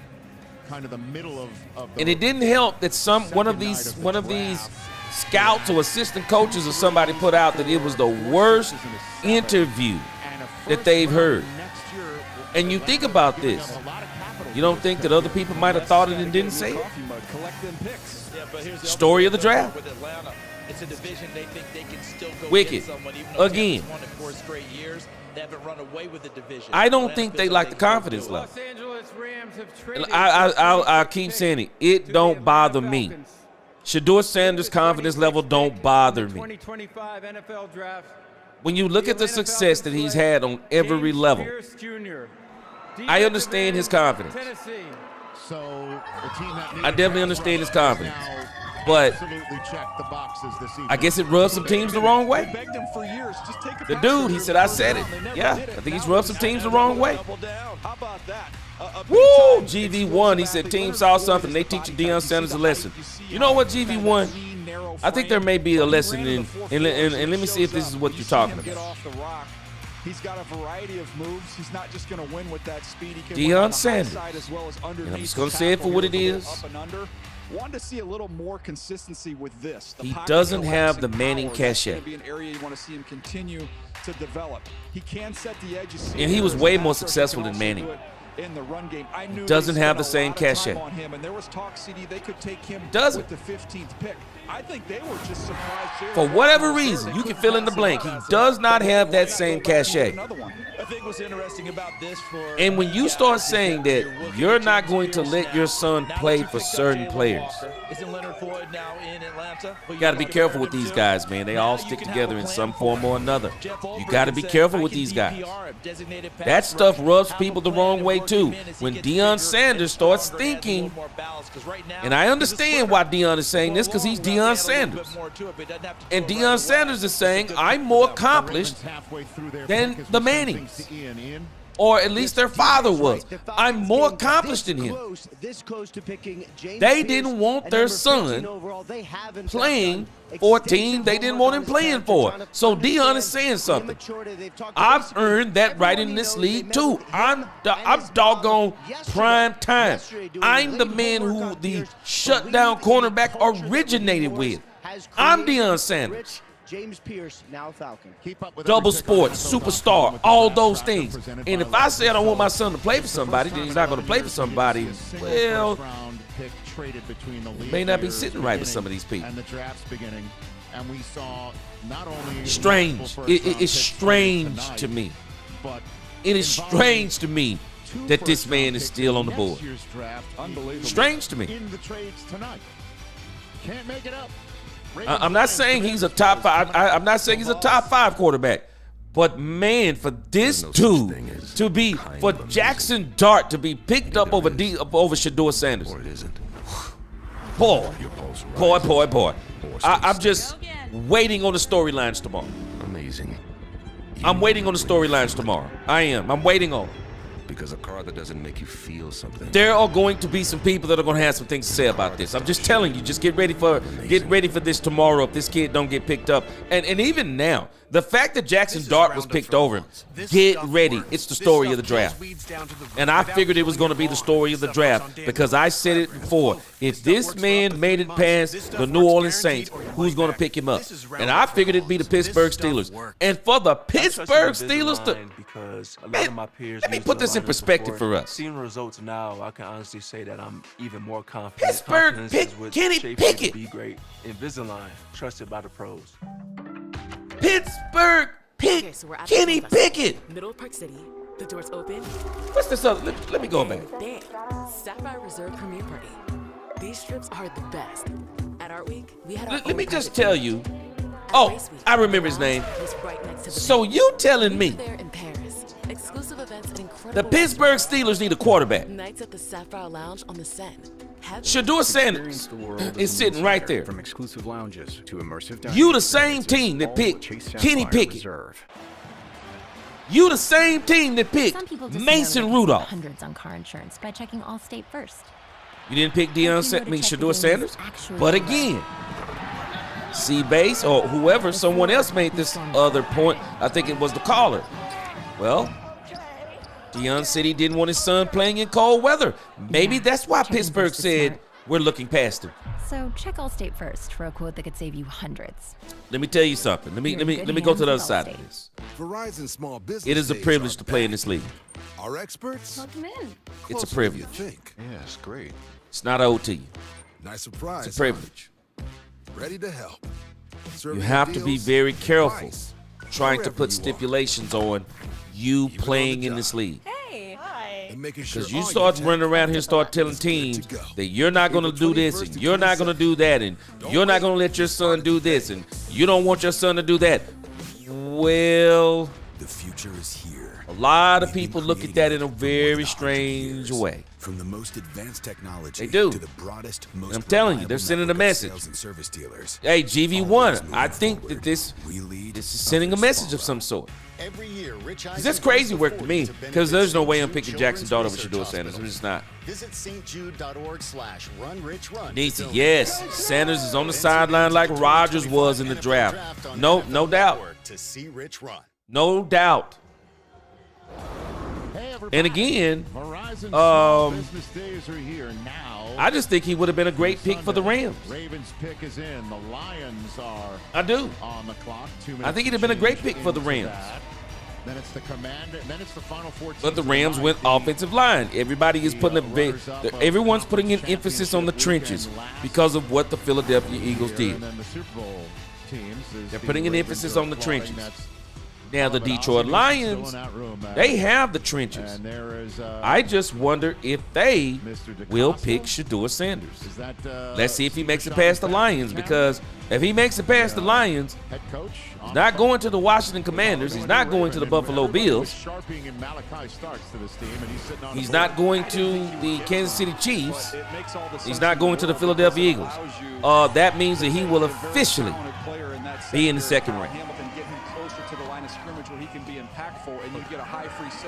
kind of the middle of the. And it didn't help that one of these scouts or assistant coaches or somebody put out that it was the worst interview that they've heard. And you think about this. You don't think that other people might have thought it and didn't say it? Story of the draft. It's a division they think they can still go Wicked. get someone, even though Again. Tampa's won it 4 straight years. They haven't run away with the division. I don't think they like the confidence level. Los Angeles Rams have traded I keep saying it don't bother me. Shador Sanders' confidence level don't bother me. 2025 NFL draft. When you look at the success that he's had on every level, I understand his confidence. So the team that I definitely understand his confidence. But I guess it rubs some teams the wrong way. The dude, he said, I said it. Yeah, I think he's rubbed some teams the wrong way. Woo! GV1, he said, team saw something. They teaching Deion Sanders a lesson. You know what, GV1? I think there may be a lesson in, and let me see if this is what you're talking about. He's got a variety of moves. He's not just going to win with that speed. He can Deion win on the Sanders. high side as well as underneath. And I'm just going to say it for what it is. Up and under. Wanted to see a little more consistency with this. He doesn't have the Manning cachet. That's going to be an area you want to see him continue to develop. He can set the edges. And he was way more successful than Manning. In the run game, I knew Doesn't they have the spent a same lot of time cachet. on him, and there was talk, CD, they could take him Doesn't. with the 15th pick. I think they were just surprised. For whatever reason, you can fill in the blank. He does not have that same cachet. I think what's interesting about this for And when you start saying that you're not going to let your son play for certain players, Isn't Leonard Floyd now in Atlanta? you got to be careful with these guys, man. They all stick together in some form or another. You got to be careful with these guys. That stuff rubs people the wrong way, too. When Deion Sanders starts thinking, and I understand why Deion is saying this, because he's Deion Sanders. And Deion Sanders is saying, I'm more accomplished than the Mannings. Or at least their father was. I'm more accomplished than him. They didn't want their son playing for a team they didn't want him playing for. So Deion is saying something. I've earned that right in this league too. I'm doggone prime time. I'm the man who the shutdown cornerback originated with. I'm Deion Sanders. James Pierce, now Falcon. Double sports, superstar, all those things. And if I say I don't want my son to play for somebody, then he's not going to play for somebody. Well, may not be sitting right with some of these people. And the draft's beginning, and we saw not only Strange. It is strange to me. but It is strange to me that this man is still on the board. Unbelievable. Strange to me. In the trades tonight. Can't make it up. I'm not saying he's a top 5. I'm not saying he's a top 5 quarterback. But man, for this dude to be, for Jackson Dart to be picked up over Shedeur Sanders. Boy. I'm just waiting on the storylines tomorrow. Amazing. I'm waiting on the storylines tomorrow. I am. I'm waiting on it. Because a car that doesn't make you feel something. There are going to be some people that are going to have some things to say about this. I'm just telling you, just get ready for this tomorrow if this kid don't get picked up. And even now, the fact that Jackson Dart was picked over him, get ready. It's the story of the draft. And I figured it was going to be the story of the draft because I said it before. If this man made it past the New Orleans Saints, who's going to pick him up? And I figured it'd be the Pittsburgh Steelers. And for the Pittsburgh Steelers to... Man, let me put this in perspective for us. Seeing the results now, I can honestly say that I'm even more confident. Pittsburgh pick Kenny Pickett. Be great. Invisalign, trusted by the pros. Pittsburgh pick Kenny Pickett. Middle Park City. The doors open. What's this other? Let me go back. There. Sapphire Reserve Premiere Party. These trips are the best. At Art Week, we had our Let me just tell you. Oh, I remember his name. So you telling me exclusive events and incredible the Pittsburgh Steelers need a quarterback? Nights at the Sapphire Lounge on the Seine. Shedeur Sanders is sitting right there. From exclusive lounges to immersive dining. You the same team that picked Kenny Pickett. You the same team that picked Mason Rudolph. Hundreds on car insurance by checking Allstate first. You didn't pick Shedeur Sanders, but again, C-Base or whoever, someone else made this other point. I think it was the caller. Well, Deion said he didn't want his son playing in cold weather. Maybe that's why Pittsburgh said we're looking past him. So check Allstate first for a quote that could save you hundreds. Let me tell you something. Let me go to the other side of this. Verizon Small Business. It is a privilege to play in this league. Our experts. Welcome in. It's a privilege. Yes, great. It's not owed to you. Nice surprise. It's a privilege. Ready to help. You have to be very careful trying to put stipulations on you playing in this league. Hey. Hi. Because you start running around here, start telling teams that you're not going to do this and you're not going to do that and you're not going to let your son do this and you don't want your son to do that. Well, the future is here. A lot of people look at that in a very strange way. From the most advanced technology they do. To the broadest, most I'm telling you, they're sending a message. Hey, GV1, I think that this is sending a message of some sort. Every year, Rich that's crazy work to me because there's no way I'm picking Jackson Dart over Shedeur Sanders. I'm just not. Visit stjude.org/runrichrun. Nisi, yes, Sanders is on the sideline like Rodgers was in the draft. No doubt. To see Rich run. No doubt. And again, I just think he would have been a great pick for the Rams. Ravens pick is in. The Lions are I do. On the clock. 2 minutes I think he'd have been a great pick for the Rams. Then it's the Commander. Then it's the final 14. But the Rams went offensive line. Everybody is putting everyone's putting an emphasis on the trenches because of what the Philadelphia Eagles did. And then the Super Bowl teams. They're putting an emphasis on the trenches. Now, the Detroit Lions, they have the trenches. I just wonder if they will pick Shedeur Sanders. Let's see if he makes it past the Lions, because if he makes it past the Lions, he's not going to the Washington Commanders. He's not going to the Buffalo Bills. He's not going to the Kansas City Chiefs. He's not going to the Philadelphia Eagles. That means that he will officially be in the second round.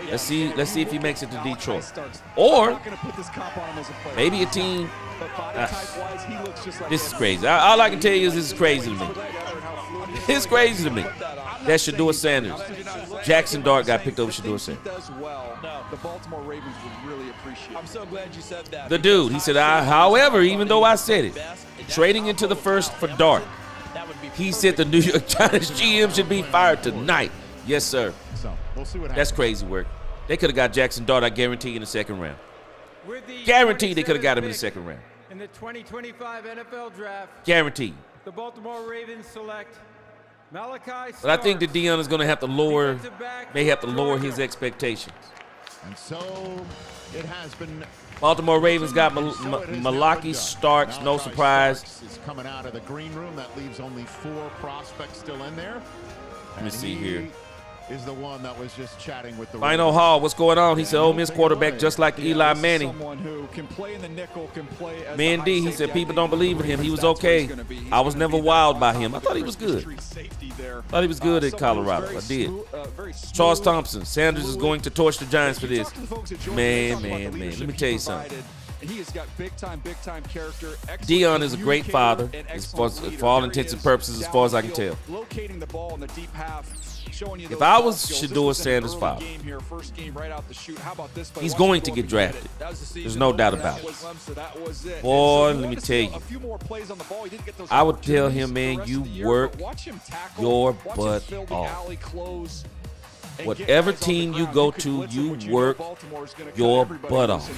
Let's see if he makes it to Detroit. Or maybe a team. This is crazy. All I can tell you is this is crazy to me. It's crazy to me. That's Shedeur Sanders. Jackson Dart got picked over Shedeur Sanders. The Baltimore Ravens would really appreciate. I'm so glad you said that. The dude, he said, however, even though I said it, trading into the first for Dart, he said the New York Giants GM should be fired tonight. Yes, sir. So we'll see what happens. That's crazy work. They could have got Jackson Dart, I guarantee, in the second round. Guaranteed they could have got him in the second round. In the 2025 NFL Draft, guaranteed. The Baltimore Ravens select Malachi Starks. But I think that Deion is going to have to lower his expectations. And so it has been. Baltimore Ravens got Malaki Starks, no surprise. Is coming out of the green room. That leaves only 4 prospects still in there. Let me see here. Is the one that was just chatting with the Final Hall, what's going on? He said, Ole Miss quarterback just like Eli Manning. Someone who can play in the nickel, can play as Man D, he said people don't believe in him. He was okay. I was never wild by him. I thought he was good. Thought he was good at Colorado. I did. Charles Thompson, Sanders is going to torch the Giants for this. Man. Let me tell you something. He has got big time character. Dion is a great father, for all intents and purposes, as far as I can tell. Locating the ball in the deep half. If I was Shedeur Sanders' father, he's going to get drafted. There's no doubt about it. Boy, let me tell you. I would tell him, man, you work your butt off. Whatever team you go to, you work your butt off.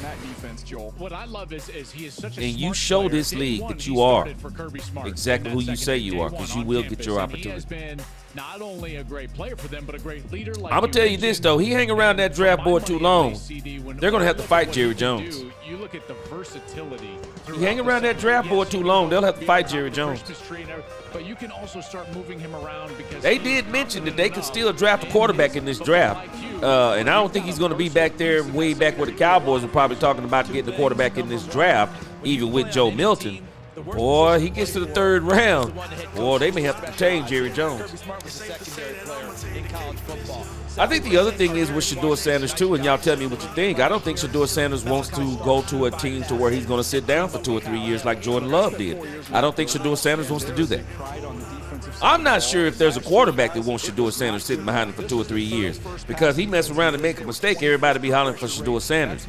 What I love is he is such a and you show this league that you are exactly who you say you are, because you will get your opportunity. Not only a great player for them, but a great leader. I'm gonna tell you this though, he hang around that draft board too long, they're gonna have to fight Jerry Jones. You look at the versatility. He hang around that draft board too long, they'll have to fight Jerry Jones. But you can also start moving him around because they did mention that they could still draft a quarterback in this draft, and I don't think he's gonna be back there way back where the Cowboys were probably talking about getting the quarterback in this draft, even with Joe Milton. Boy, he gets to the 3rd round. Boy, they may have to contain Jerry Jones. I think the other thing is with Shedeur Sanders too, and y'all tell me what you think. I don't think Shedeur Sanders wants to go to a team to where he's going to sit down for 2 or 3 years like Jordan Love did. I don't think Shedeur Sanders wants to do that. I'm not sure if there's a quarterback that wants Shedeur Sanders sitting behind him for 2 or 3 years, because he mess around and make a mistake, everybody be hollering for Shedeur Sanders.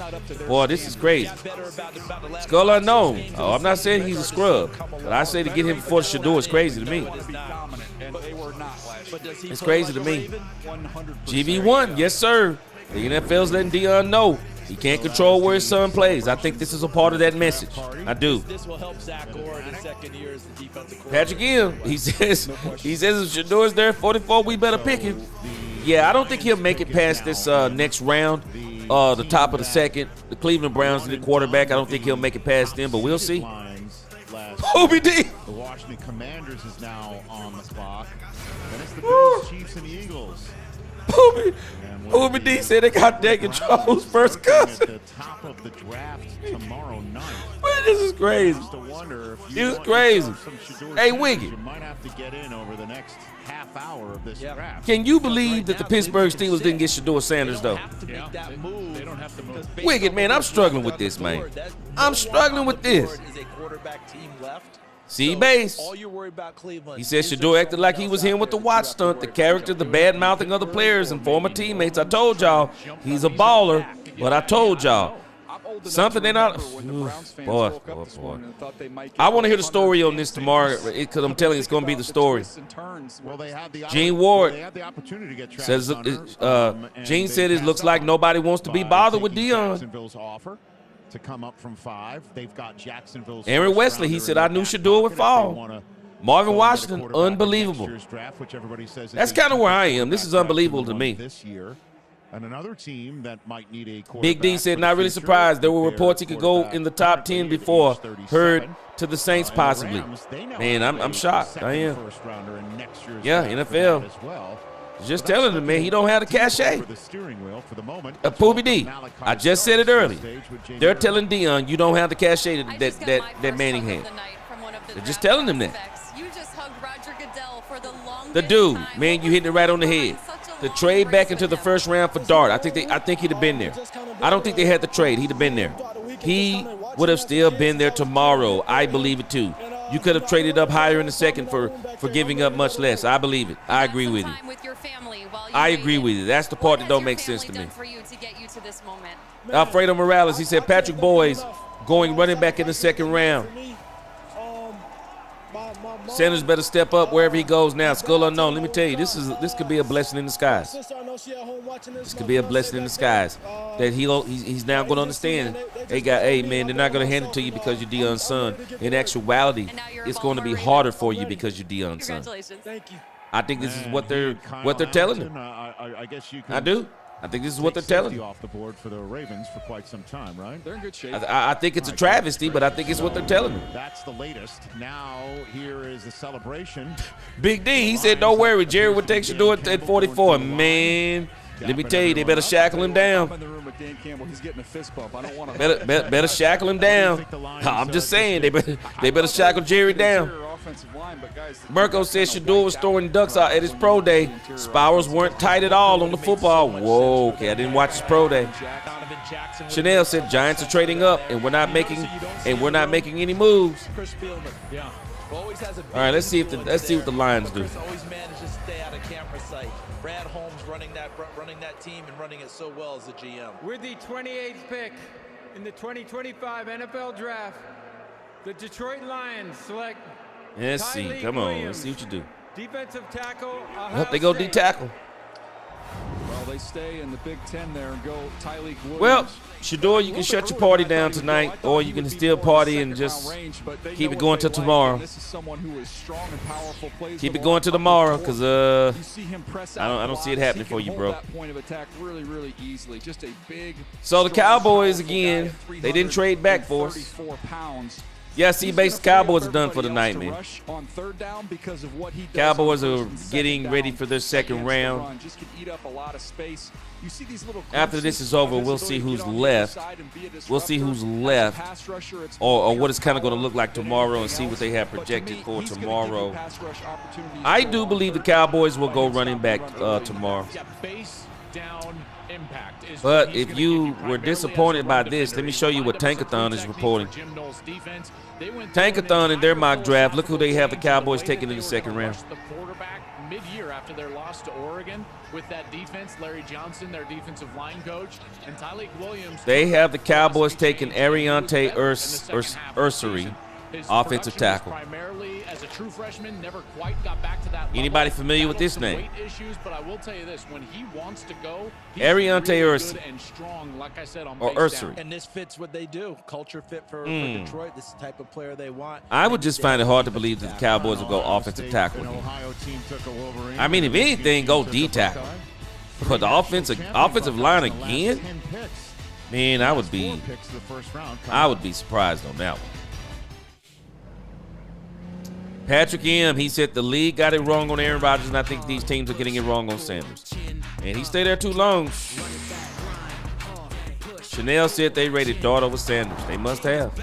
Boy, this is crazy. Skull unknown. Oh, I'm not saying he's a scrub, but I say to get him before Shedeur is crazy to me. It's crazy to me. GV1, yes sir. The NFL's letting Dion know he can't control where his son plays. I think this is a part of that message. I do. This will help Zach Orr in his second year as the defensive coordinator. Patrick Ian, he says if Shedeur's there at 44, we better pick him. Yeah, I don't think he'll make it past this next round. The top of the second. The Cleveland Browns need a quarterback. I don't think he'll make it past them, but we'll see. OBD. The Washington Commanders is now on the clock. Then it's the Bills, Chiefs, and Eagles. OBD said they got Dak and Charles first cuss. At the top of the draft tomorrow night. Man, this is crazy. This is crazy. Hey, Wiggy. You might have to get in over the next half hour of this draft. Can you believe that the Pittsburgh Steelers didn't get Shedeur Sanders, though? They don't have to move. Wicked, man, I'm struggling with this, man. I'm struggling with this. Is a quarterback team left? See, base. All you worry about Cleveland. He said Shedeur acted like he was him with the watch stunt, the character, the bad mouthing of the players and former teammates. I told y'all he's a baller, but I told y'all something they not. Boy. I want to hear the story on this tomorrow, because I'm telling you, it's going to be the story. Gene Ward says, Gene said it looks like nobody wants to be bothered with Dion. To come up from 5. They've got Jacksonville's Aaron Wesley, he said, I knew Shedeur would fall. Marvin Washington, unbelievable. That's kind of where I am. This is unbelievable to me. This year. And another team that might need a Big D said, not really surprised. There were reports he could go in the top 10 before. Heard to the Saints possibly. Man, I'm shocked. I am. Yeah, NFL. Just telling him, man, he don't have the cachet. Poobie D, I just said it earlier. They're telling Dion you don't have the cachet that Manning had. They're just telling him that. The dude, man, you hitting it right on the head. The trade back into the first round for Dart. I think he'd have been there. I don't think they had the trade. He'd have been there. He would have still been there tomorrow. I believe it too. You could have traded up higher in the second for giving up much less. I believe it. I agree with you. I agree with you. That's the part that don't make sense to me. Alfredo Morales, he said Patrick Boyes going running back in the second round. Sanders better step up wherever he goes now. Skull unknown. Let me tell you, this could be a blessing in disguise. This could be a blessing in disguise that he's now going to understand. Hey man, they're not going to hand it to you because you're Dion's son. In actuality, it's going to be harder for you because you're Dion's son. Thank you. I think this is what they're telling him. I guess you can I do. I think this is what they're telling you you. off the board for the Ravens for quite some time, right? They're in good shape. I think it's a travesty, but I think it's what they're telling me. That's the latest. Now here is the celebration. Big D, he said, don't worry, Jerry would take Shador at 44. Man, let me tell you, they better shackle him down. I'm in the room with Dan Campbell. He's getting a fist bump. I don't want to. Better shackle him down. I'm just saying, they better shackle Jerry down. Mirko says Shador was throwing ducks out at his pro day. Spowers weren't tight at all on the football. Whoa, okay, I didn't watch his pro day. Chanel said Giants are trading up, and we're not making any moves. All right, let's see what the Lions do. Always managed to stay out of camera sight. Brad Holmes running that team and running it so well as a GM. With the 28th pick in the 2025 NFL Draft, the Detroit Lions select. Let's see. Come on, let's see what you do. Defensive tackle. Well, they go D-tackle. Well, they stay in the Big Ten there and go Tyleek Williams. Well, Shador, you can shut your party down tonight, or you can still party and just keep it going till tomorrow. Keep it going till tomorrow, because I don't see it happening for you, bro. So the Cowboys, again, they didn't trade back for us. Yeah, see, base Cowboys are done for the night, man. Cowboys are getting ready for their second round. After this is over, we'll see who's left. We'll see who's left, or what it's kind of going to look like tomorrow, and see what they have projected for tomorrow. I do believe the Cowboys will go running back tomorrow. But if you were disappointed by this, let me show you what Tankathon is reporting. Tankathon in their mock draft, look who they have the Cowboys taking in the second round. The quarterback mid-year after their loss to Oregon with that defense, Larry Johnson, their defensive line coach, and Tyleek Williams. They have the Cowboys taking Ariante Ursary, offensive tackle. Primarily as a true freshman, never quite got back to that level. Anybody familiar with this name? Issues, but I will tell you this: when he wants to go, Ariante Ursary, good and strong, like I said, on or Ursary. And this fits what they do. Culture fit for Detroit. This is the type of player they want. I would just find it hard to believe that the Cowboys will go offensive tackle. I mean, if anything, go D tackle. But the offensive line again, man, I would be surprised on that one. Patrick M., he said the league got it wrong on Aaron Rodgers, and I think these teams are getting it wrong on Sanders. And he stayed there too long. Chanel said they rated Dart over Sanders. They must have.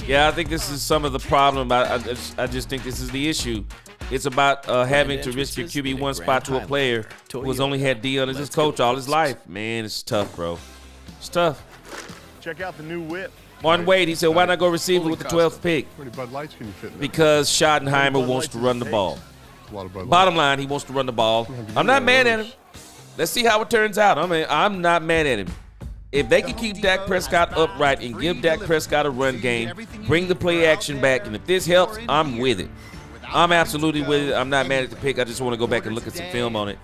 Yeah, I think this is some of the problem. I just think this is the issue. It's about having to risk your QB1 spot to a player who has only had Dion as his coach all his life. Man, it's tough, bro. It's tough. Check out the new whip. Martin Wade, he said, why not go receiver with the 12th pick? How many Bud Lights can you fit in there? Because Schottenheimer wants to run the ball. Bottom line, he wants to run the ball. I'm not mad at him. Let's see how it turns out. I'm not mad at him. If they can keep Dak Prescott upright and give Dak Prescott a run game, bring the play action back, and if this helps, I'm with it. I'm absolutely with it. I'm not mad at the pick. I just want to go back and look at some film on it.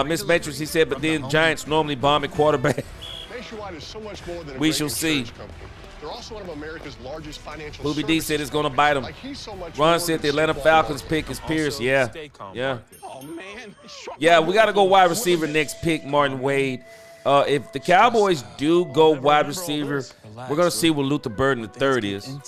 Miss Matrix, he said, but then Giants normally bomb at quarterback. Nationwide is so much more than a We great shall see. insurance company. They're also one of America's largest financial Booby D said it's going to bite him. Like he's so much Ron more said the than Atlanta Super Bowl Falcons market. pick is Pierce. Yeah. Yeah. Oh, man. Yeah, we got to go wide receiver next pick, Martin Wade. If the Cowboys do go wide receiver, we're going to see what Luther Burden III is.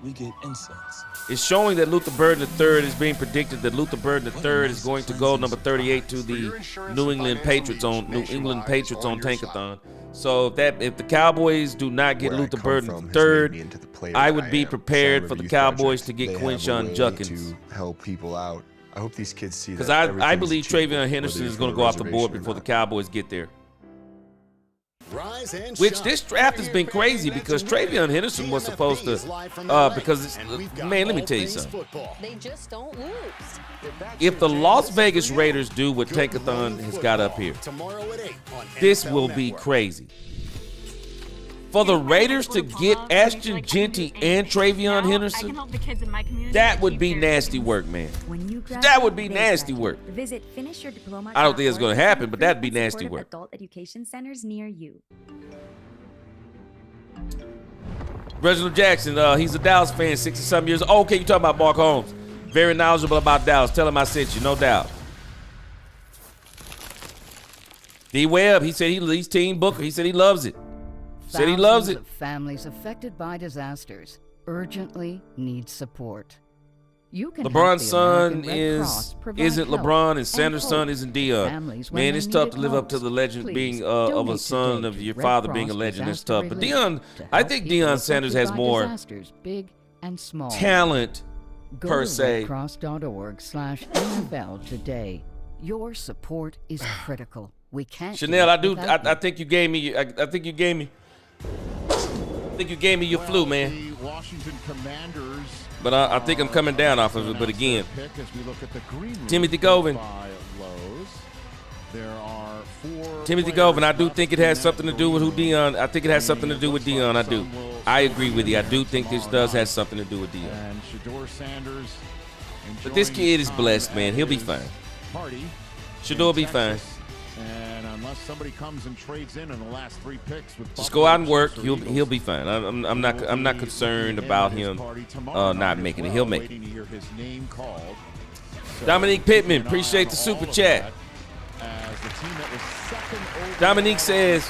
We get incense. It's showing that Luther Burden III is being predicted that Luther Burden III is going to go number 38 to the New England Patriots on Tankathon. So if the Cowboys do not get Luther Burden III, I would be prepared for the Cowboys to get Quinshon Judkins. To help people out. I hope these kids see that. Because I believe Travion Henderson is going to go off the board before the Cowboys get there. Which this draft has been crazy because Travion Henderson was supposed to, man, let me tell you something. They just don't lose. If the Las Vegas Raiders do what Tankathon has got up here, this will be crazy. For the Raiders to get Ashton Genty and Travion Henderson, that would be nasty work, man. That would be nasty work. Visit Finish Your Diploma. I don't think it's going to happen, but that'd be nasty work. Adult education centers near you. Reginald Jackson, he's a Dallas fan, 60-something years old. Okay, you talking about Mark Holmes. Very knowledgeable about Dallas. Tell him I sent you, no doubt. D. Webb, he said he's Team Booker. He said he loves it. Said he loves it. Thousands of families affected by disasters urgently need support. You can LeBron's son isn't isn't LeBron, and Sanders' son isn't Dion. Man, it's tough to live up to the legend being of a son of your father being a legend. It's tough. But Dion, I think Deion Sanders has more big and small. talent per se. redcross.org/NFL today. Your support is critical. We can't. Chanel, I think you gave me. I think you gave me your flu, man. The Washington Commanders. But I think I'm coming down off of it. But again, as we look at the green Timothy Govin. There are 4 Timothy Govin, I do think it has something to do with who Dion. I think it has something to do with Dion. I do. I agree with you. I do think this does have something to do with Dion. And Shedeur Sanders. But this kid is blessed, man. He'll be fine. Shedeur will be fine. And unless somebody comes and trades in the last 3 picks with just go out and work. He'll be fine. I'm not concerned about him not making it. He'll make it. Dominique Pittman, appreciate the super chat. Dominique says,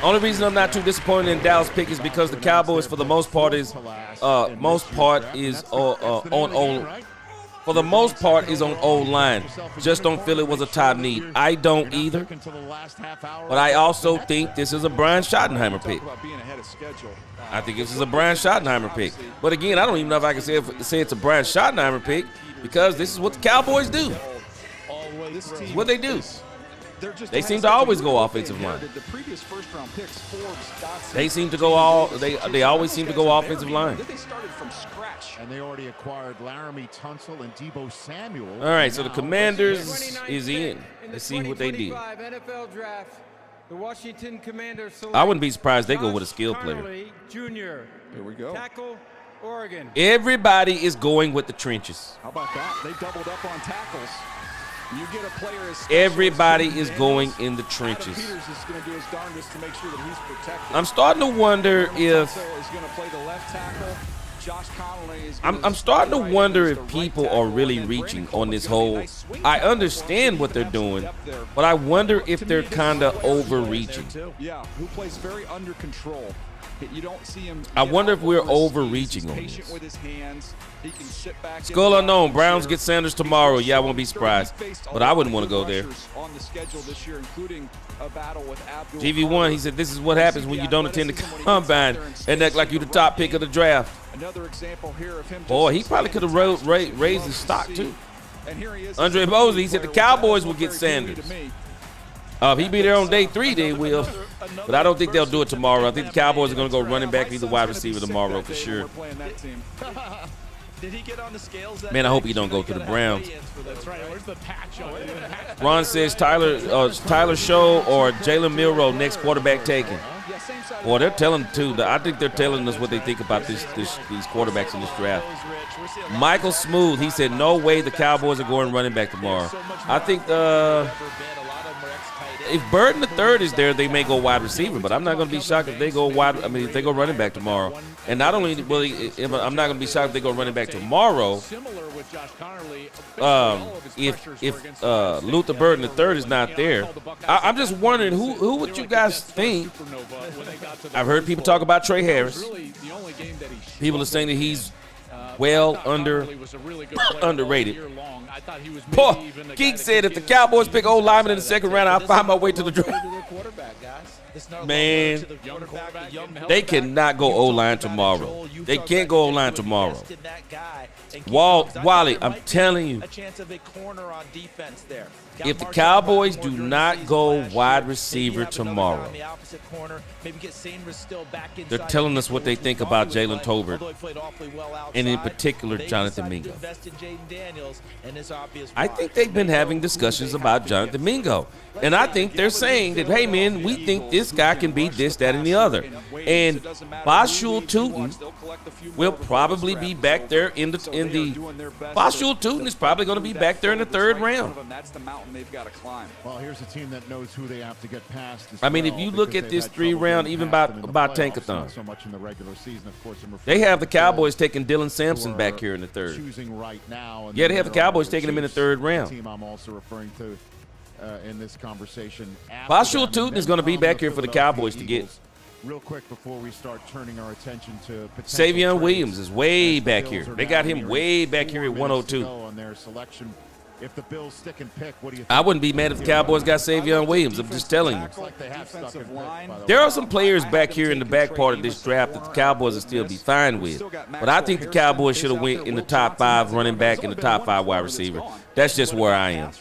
only reason I'm not too disappointed in Dallas' pick is because the Cowboys, for the most part, is on old. For the most part, is on old line. Just don't feel it was a top need. I don't either. But I also think this is a Brian Schottenheimer pick. I think this is a Brian Schottenheimer pick. But again, I don't even know if I can say it's a Brian Schottenheimer pick because this is what the Cowboys do. This is what they do. They seem to always go offensive line. They seem to go all. They always seem to go offensive line. They started from scratch. And they already acquired Laramie Tunsil and Deebo Samuel. All right, so the Commanders is in. Let's see what they did. NFL Draft, the Washington Commanders select I wouldn't be surprised they go with a skill player. Jr. Here we go. Tackle, Oregon. Everybody is going with the trenches. How about that? They doubled up on tackles. You get a player as Everybody is going in the trenches. Peters is going to do his darndest to make sure that he's protected. I'm starting to wonder if is going to play the left tackle. Josh Connolly is I'm starting to wonder if people are really reaching on this whole. I understand what they're doing, but I wonder if they're kind of overreaching. Yeah, who plays very under control. You don't see him. I wonder if we're overreaching on this. With his hands. He can sit back. Skull unknown. Browns get Sanders tomorrow. Yeah, I won't be surprised, but I wouldn't want to go there. On the schedule this year, including a battle with Abdul. GV1, he said, this is what happens when you don't attend the combine and act like you're the top pick of the draft. Another example here of him. Boy, he probably could have raised his stock too. Andre Mosley, he said the Cowboys will get Sanders. If he be there on day 3, they will. But I don't think they'll do it tomorrow. I think the Cowboys are going to go running back, either wide receiver tomorrow for sure. Did he get on the scales? Man, I hope he don't go to the Browns. That's right. Where's the patch on it? Ron says Tyler Show or Jalen Milroe next quarterback taken. Boy, they're telling too. I think they're telling us what they think about these quarterbacks in this draft. Michael Smooth, he said no way the Cowboys are going running back tomorrow. I think if Burton III is there, they may go wide receiver, but I'm not going to be shocked if they go if they go running back tomorrow. And not only will I'm not going to be shocked if they go running back tomorrow. If Luther Burton III is not there, I'm just wondering who would you guys think? I've heard people talk about Trey Harris. People are saying that he's underrated. Poor Geek said if the Cowboys pick old lineman in the second round, I'll find my way to the draft. Man, they cannot go O-line tomorrow. They can't go O-line tomorrow. Wally, I'm telling you, if the Cowboys do not go wide receiver tomorrow, they're telling us what they think about Jalen Tolbert, and in particular, Jonathan Mingo. I think they've been having discussions about Jonathan Mingo, and I think they're saying that, hey, man, we think this guy can be this, that, and the other. And Bashul Tootin will probably be back there in the Bashul Tootin is probably going to be back there in the third round. That's the mountain they've got to climb. Well, here's a team that knows who they have to get past. I mean, if you look at this 3-round, even about Tankathon, so much in the regular season, of course, they have the Cowboys taking Dylan Sampson back here in the third. Choosing right now. Yeah, they have the Cowboys taking him in the third round. Team I'm also referring to in this conversation. Bashul Tootin is going to be back here for the Cowboys to get. Real quick before we start turning our attention to Savion Williams is way back here. They got him way back here at 102. On their selection. If the Bills stick and pick, what do you think? I wouldn't be mad if the Cowboys got Savion Williams. I'm just telling you. There are some players back here in the back part of this draft that the Cowboys will still be fine with. But I think the Cowboys should have went in the top 5 running back and the top 5 wide receiver. That's just where I am.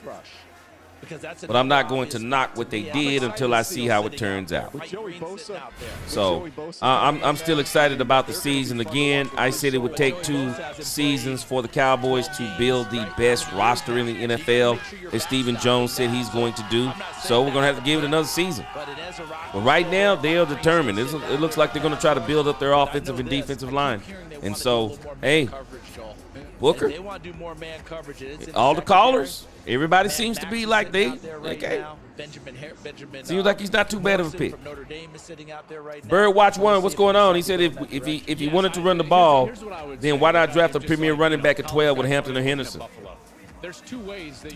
But I'm not going to knock what they did until I see how it turns out. So I'm still excited about the season. Again, I said it would take 2 seasons for the Cowboys to build the best roster in the NFL, as Stephen Jones said he's going to do. So we're going to have to give it another season. But right now, they are determined. It looks like they're going to try to build up their offensive and defensive line. And so, hey, Booker, all the callers, everybody seems to be like they okay. Seems like he's not too bad of a pick. Bird Watch 1, what's going on? He said if he wanted to run the ball, then why not draft a premier running back at 12 with Hampton or Henderson?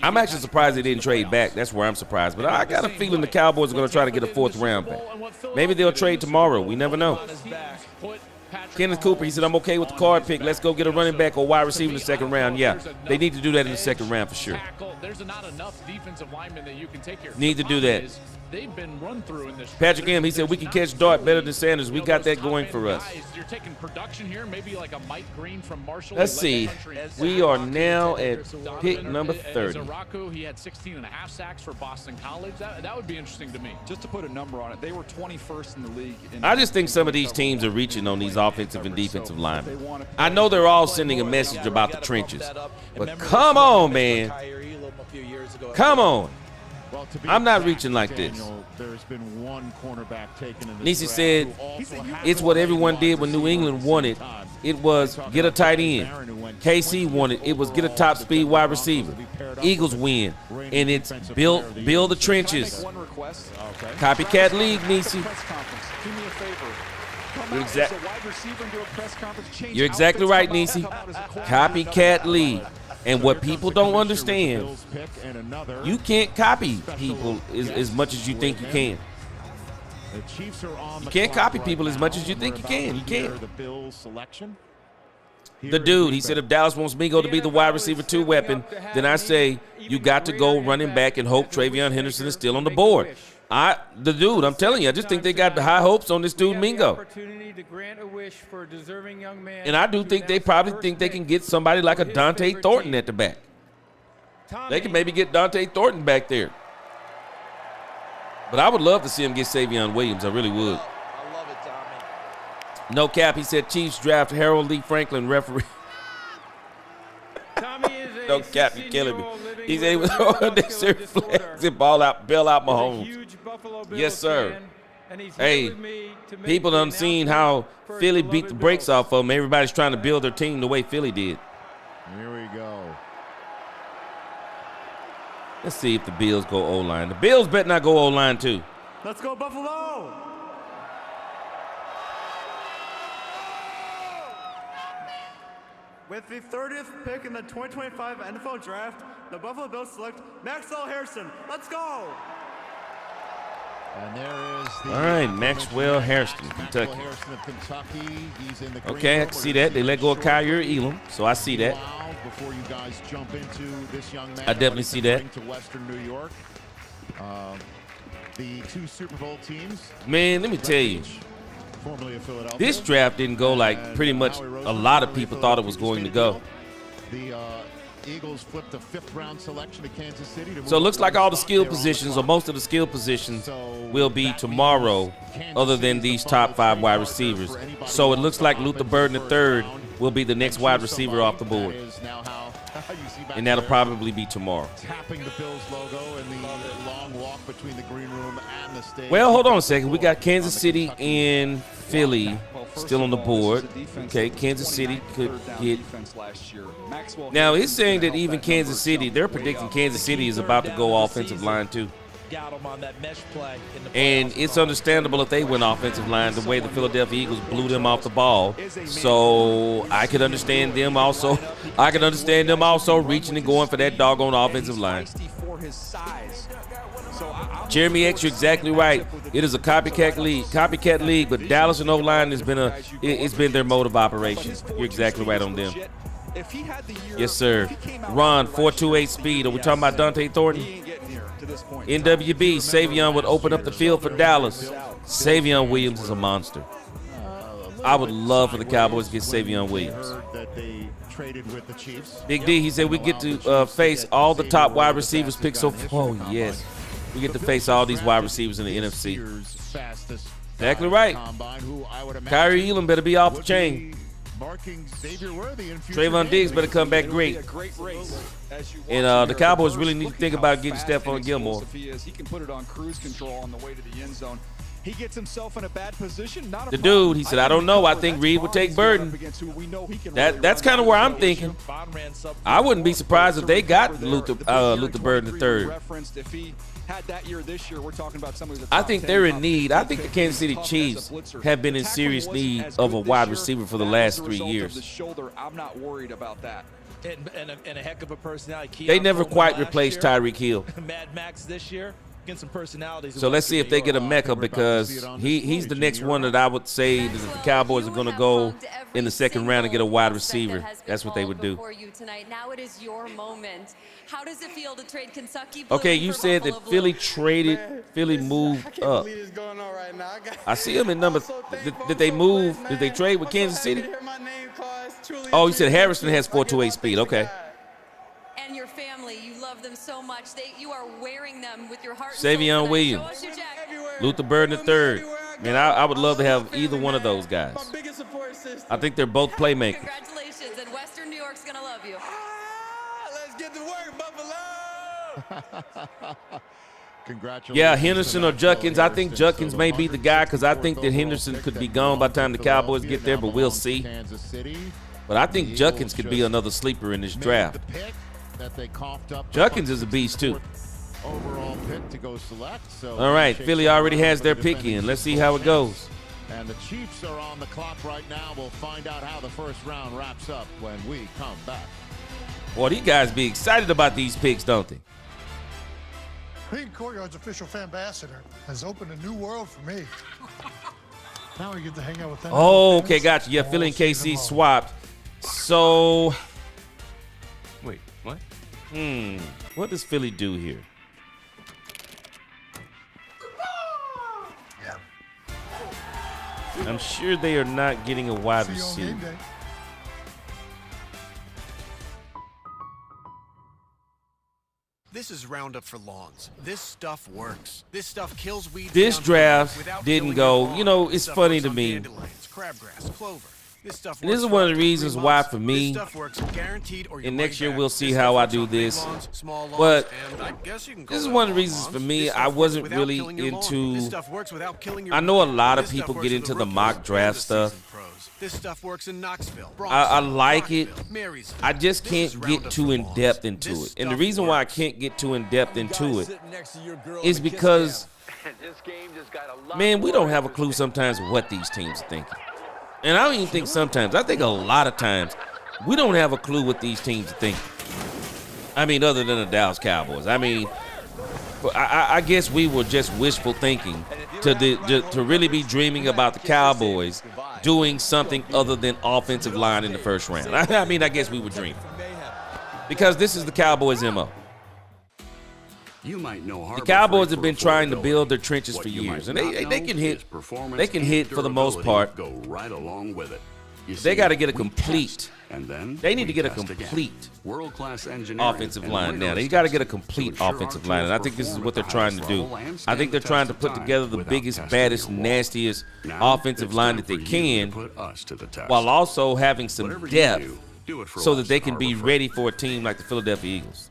I'm actually surprised they didn't trade back. That's where I'm surprised. But I got a feeling the Cowboys are going to try to get a 4th round back. Maybe they'll trade tomorrow. We never know. Kenneth Cooper, he said, I'm okay with the card pick. Let's go get a running back or wide receiver in the 2nd round. Yeah, they need to do that in the 2nd round for sure. There's not enough defensive linemen that you can take here. Need to do that. They've been run through in this. Patrick M., he said, we can catch Dart better than Sanders. We got that going for us. You're taking production here, maybe like a Mike Green from Marshall. Let's see. We are now at pick number 30. He had 16 and a half sacks for Boston College. That would be interesting to me. Just to put a number on it, they were 21st in the league. I just think some of these teams are reaching on these offensive and defensive linemen. I know they're all sending a message about the trenches, but come on, man. Come on. I'm not reaching like this. There's been one cornerback taken in Nisi said it's what everyone did when New England wanted. It was get a tight end. KC wanted it was get a top speed wide receiver. Eagles win, and it's build the trenches. Copycat league, Nisi. You're exactly right, Nisi. Copycat league. And what people don't understand, you can't copy people as much as you think you can. You can't copy people as much as you think you can. You can't. The dude, he said, if Dallas wants Mingo to be the wide receiver 2 weapon, then I say you got to go running back and hope Travion Henderson is still on the board. The dude, I'm telling you, I just think they got the high hopes on this dude Mingo. And I do think they probably think they can get somebody like a Dante Thornton at the back. They can maybe get Dante Thornton back there. But I would love to see him get Savion Williams. I really would. I love it, Tommy. No cap, he said Chiefs draft Harold Lee Franklin referee. No cap, you're killing me. He said he was on their certain flags and bail out Mahomes. Yes, sir. Hey, people done seen how Philly beat the brakes off of them. Everybody's trying to build their team the way Philly did. Here we go. Let's see if the Bills go O-line. The Bills better not go O-line too. Let's go Buffalo! With the 30th pick in the 2025 NFL Draft, the Buffalo Bills select Maxwell Harrison. Let's go! And there is the all right, Maxwell Harrison, Kentucky. Harrison of Kentucky. He's in the okay, I can see that. They let go of Kyrie Elam, so I see that. Before you guys jump into this young man, I definitely see that. To Western New York, the 2 Super Bowl teams. Man, let me tell you, formerly of Philadelphia. This draft didn't go like pretty much a lot of people thought it was going to go. The Eagles flipped a 5th round selection to Kansas City. So it looks like all the skill positions, or most of the skill positions, will be tomorrow, other than these top 5 wide receivers. So it looks like Luther Burden III will be the next wide receiver off the board. back and that'll there probably be tomorrow. tapping the Bills logo in the long walk between the green room and the stage. Well, hold on a second. We got Kansas City and Philly still on the board. Okay, Kansas City could get. Now, it's saying that even Kansas City, they're predicting Kansas City is about to go offensive line too. Got him on that mesh play in the And it's understandable if they went offensive line the way the Philadelphia Eagles blew them off the ball. So I could understand them also. I could understand them also reaching and going for that doggone offensive line. Jeremy X, you're exactly right. It is a copycat league, but Dallas and O-line has been it's been their mode of operation. You're exactly right on them. Yes, sir. Ron, 4.28 speed. Are we talking about Dante Thornton? NWB, Savion would open up the field for Dallas. Savion Williams is a monster. I would love for the Cowboys to get Savion Williams. Big D, he said we get to face all the top wide receivers picked so far. Oh, yes. We get to face all these wide receivers in the NFC. Exactly right. Kyrie Elam better be off the chain. Trayvon Diggs better come back great. And the Cowboys really need to think about getting Stephon Gilmore. He can put it on cruise control on the way to the end zone. He gets himself in a bad position. The dude, he said, I don't know. I think Reed would take Burden. That's kind of where I'm thinking. I wouldn't be surprised if they got Luther Burden III. I think they're in need. I think the Kansas City Chiefs have been in serious need of a wide receiver for the last 3 years. I'm not worried about that. And a heck of a personality. They never quite replaced Tyreek Hill. Mad Max this year. Get some personalities. So let's see if they get a Mecca, because he's the next one that I would say that if the Cowboys are going to go in the second round and get a wide receiver, that's what they would do. Now it is your moment. How does it feel to trade Kentucky? Okay, you said that Philly moved up. I see them in number. Did they move? Did they trade with Kansas City? Oh, you said Harrison has 4.28 speed. Okay. And your family, you love them so much. You are wearing them with your heart. Savion Williams, Luther Burden III. Man, I would love to have either one of those guys. I think they're both playmakers. Congratulations, and Western New York's gonna love you. Let's get to work, Buffalo. Congratulations. Yeah, Henderson or Judkins. I think Judkins may be the guy, because I think that Henderson could be gone by the time the Cowboys get there, but we'll see. But I think Judkins could be another sleeper in this draft. Judkins is a beast too. Overall pick to go select. So all right, Philly already has their pick in. Let's see how it goes. And the Chiefs are on the clock right now. We'll find out how the first round wraps up when we come back. Boy, these guys be excited about these picks, don't they? Being Courtyard's official fan ambassador has opened a new world for me. Now we get to hang out with them. Oh, okay, gotcha. Yeah, Philly and KC swapped. So, wait, what? What does Philly do here? I'm sure they are not getting a wide receiver. This is Roundup for lawns. This stuff works. This stuff kills weeds. This draft didn't go. You know, it's funny to me. Crabgrass, clover. This stuff and this is one of the reasons why, for me, and next year we'll see how I do this. But this is one of the reasons for me I wasn't really into. I know a lot of people get into the mock draft stuff. This stuff works in Knoxville. I like it. I just can't get too in depth into it. And the reason why I can't get too in depth into it is because, man, we don't have a clue sometimes what these teams are thinking. And I don't even think sometimes. I think a lot of times we don't have a clue what these teams are thinking. I mean, other than the Dallas Cowboys. I mean, I guess we were just wishful thinking to really be dreaming about the Cowboys doing something other than offensive line in the first round. I mean, I guess we were dreaming. Because this is the Cowboys' MO. You might know the Cowboys have been trying to build their trenches for years, and they can hit. They can hit for the most part. Go right along with it. They got to get a complete. And then they need to get a complete world-class offensive line now. They got to get a complete offensive line, and I think this is what they're trying to do. I think they're trying to put together the biggest, baddest, nastiest offensive line that they can, while also having some depth Do it for so that us they at can be Harbor Freight. ready for a team like the Philadelphia Eagles.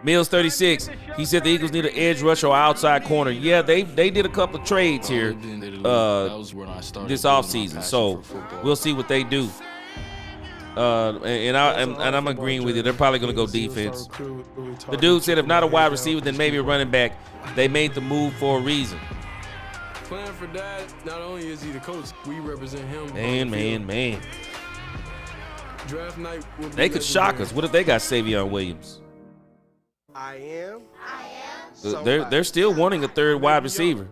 Mills 36. He said the Eagles need an edge rusher or outside corner. Yeah, they did a couple of trades here this offseason. So we'll see what they do. And I'm agreeing with you. They're probably going to go defense. The dude said if not a wide receiver, then maybe a running back. They made the move for a reason. Plan for Dad. Not only is he the coach, we represent him. Man. Draft night will be They could shock us. What if they got Savion Williams? I am. They're still wanting a third wide receiver.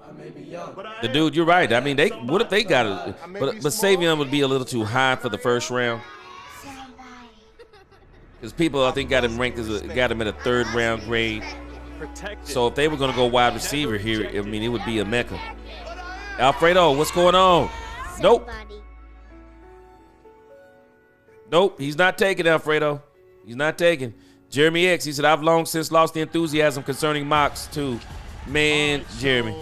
The dude, you're right. I mean, what if they got it? But Savion would be a little too high for the first round. Because people, I think, got him ranked got him at a third round grade. So if they were going to go wide receiver here, I mean, it would be a mecca. Alfredo, what's going on? Nope, he's not taking Alfredo. He's not taking. Jeremy X, he said, I've long since lost the enthusiasm concerning mocks, too. Man, Jeremy.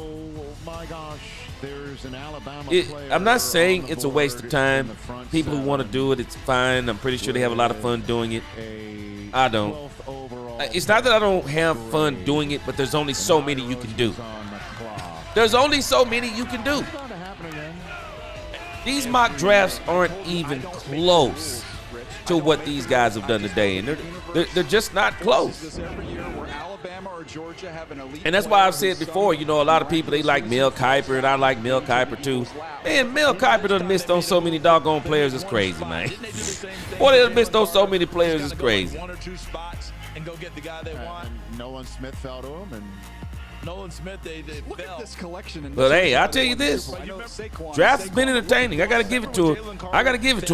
My gosh, there's an Alabama I'm not saying it's a waste of time. People who want to do it, it's fine. I'm pretty sure they have a lot of fun doing it. I don't. It's not that I don't have fun doing it, but there's only so many you can do. There's only so many you can do. These mock drafts aren't even close to what these guys have done today, and they're just not close. And that's why I've said before, you know, a lot of people, they like Mel Kiper, and I like Mel Kiper too. Man, Mel Kiper done missed on so many doggone players, it's crazy, man. Boy, they done missed on so many players, it's crazy. One or two spots and go get the guy they want. And Nolan Smith fell to him, and Nolan Smith, they Look at this collection. But hey, I'll tell you this. Draft has been entertaining. I got to give it to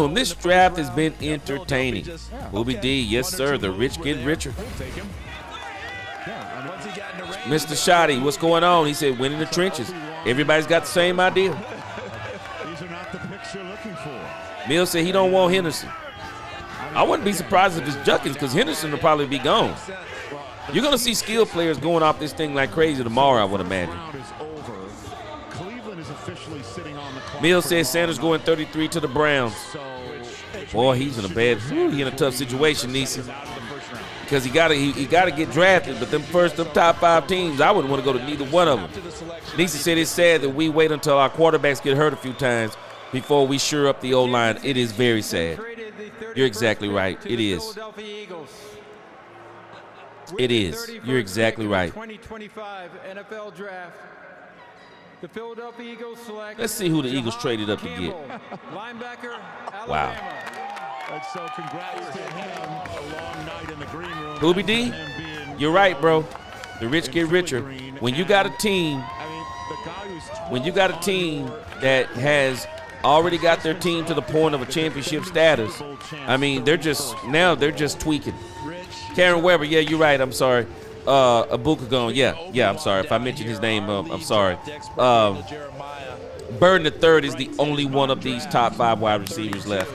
him. This draft has been entertaining. Booby D, yes, sir. The rich get richer. Mr. Shoddy, what's going on? He said, win in the trenches. Everybody's got the same idea. these are not the picks you're looking for. Mills said he don't want Henderson. I wouldn't be surprised if it's Junkins, because Henderson will probably be gone. You're going to see skill players going off this thing like crazy tomorrow, I would imagine. Mills says Sanders going 33 to the Browns. Boy, he's in a tough situation, Nisi. Because he gotta get drafted, but them top 5 teams, I wouldn't want to go to neither one of them. Nisi said it's sad that we wait until our quarterbacks get hurt a few times before we shore up the O-line. It is very sad. You're exactly right. It is. It is. You're exactly right. 2025 NFL Draft. The Philadelphia Eagles select. Let's see who the Eagles traded up to get. Linebacker, Alabama. Wow. And so congrats to him. A long night in the green room. Booby D, you're right, bro. The rich get richer. When you got a team, that has already got their team to the point of a championship status, I mean, they're just tweaking. Karen Weber, yeah, you're right. I'm sorry. Abukagon, yeah, I'm sorry. If I mentioned his name, I'm sorry. Burden III is the only one of these top 5 wide receivers left.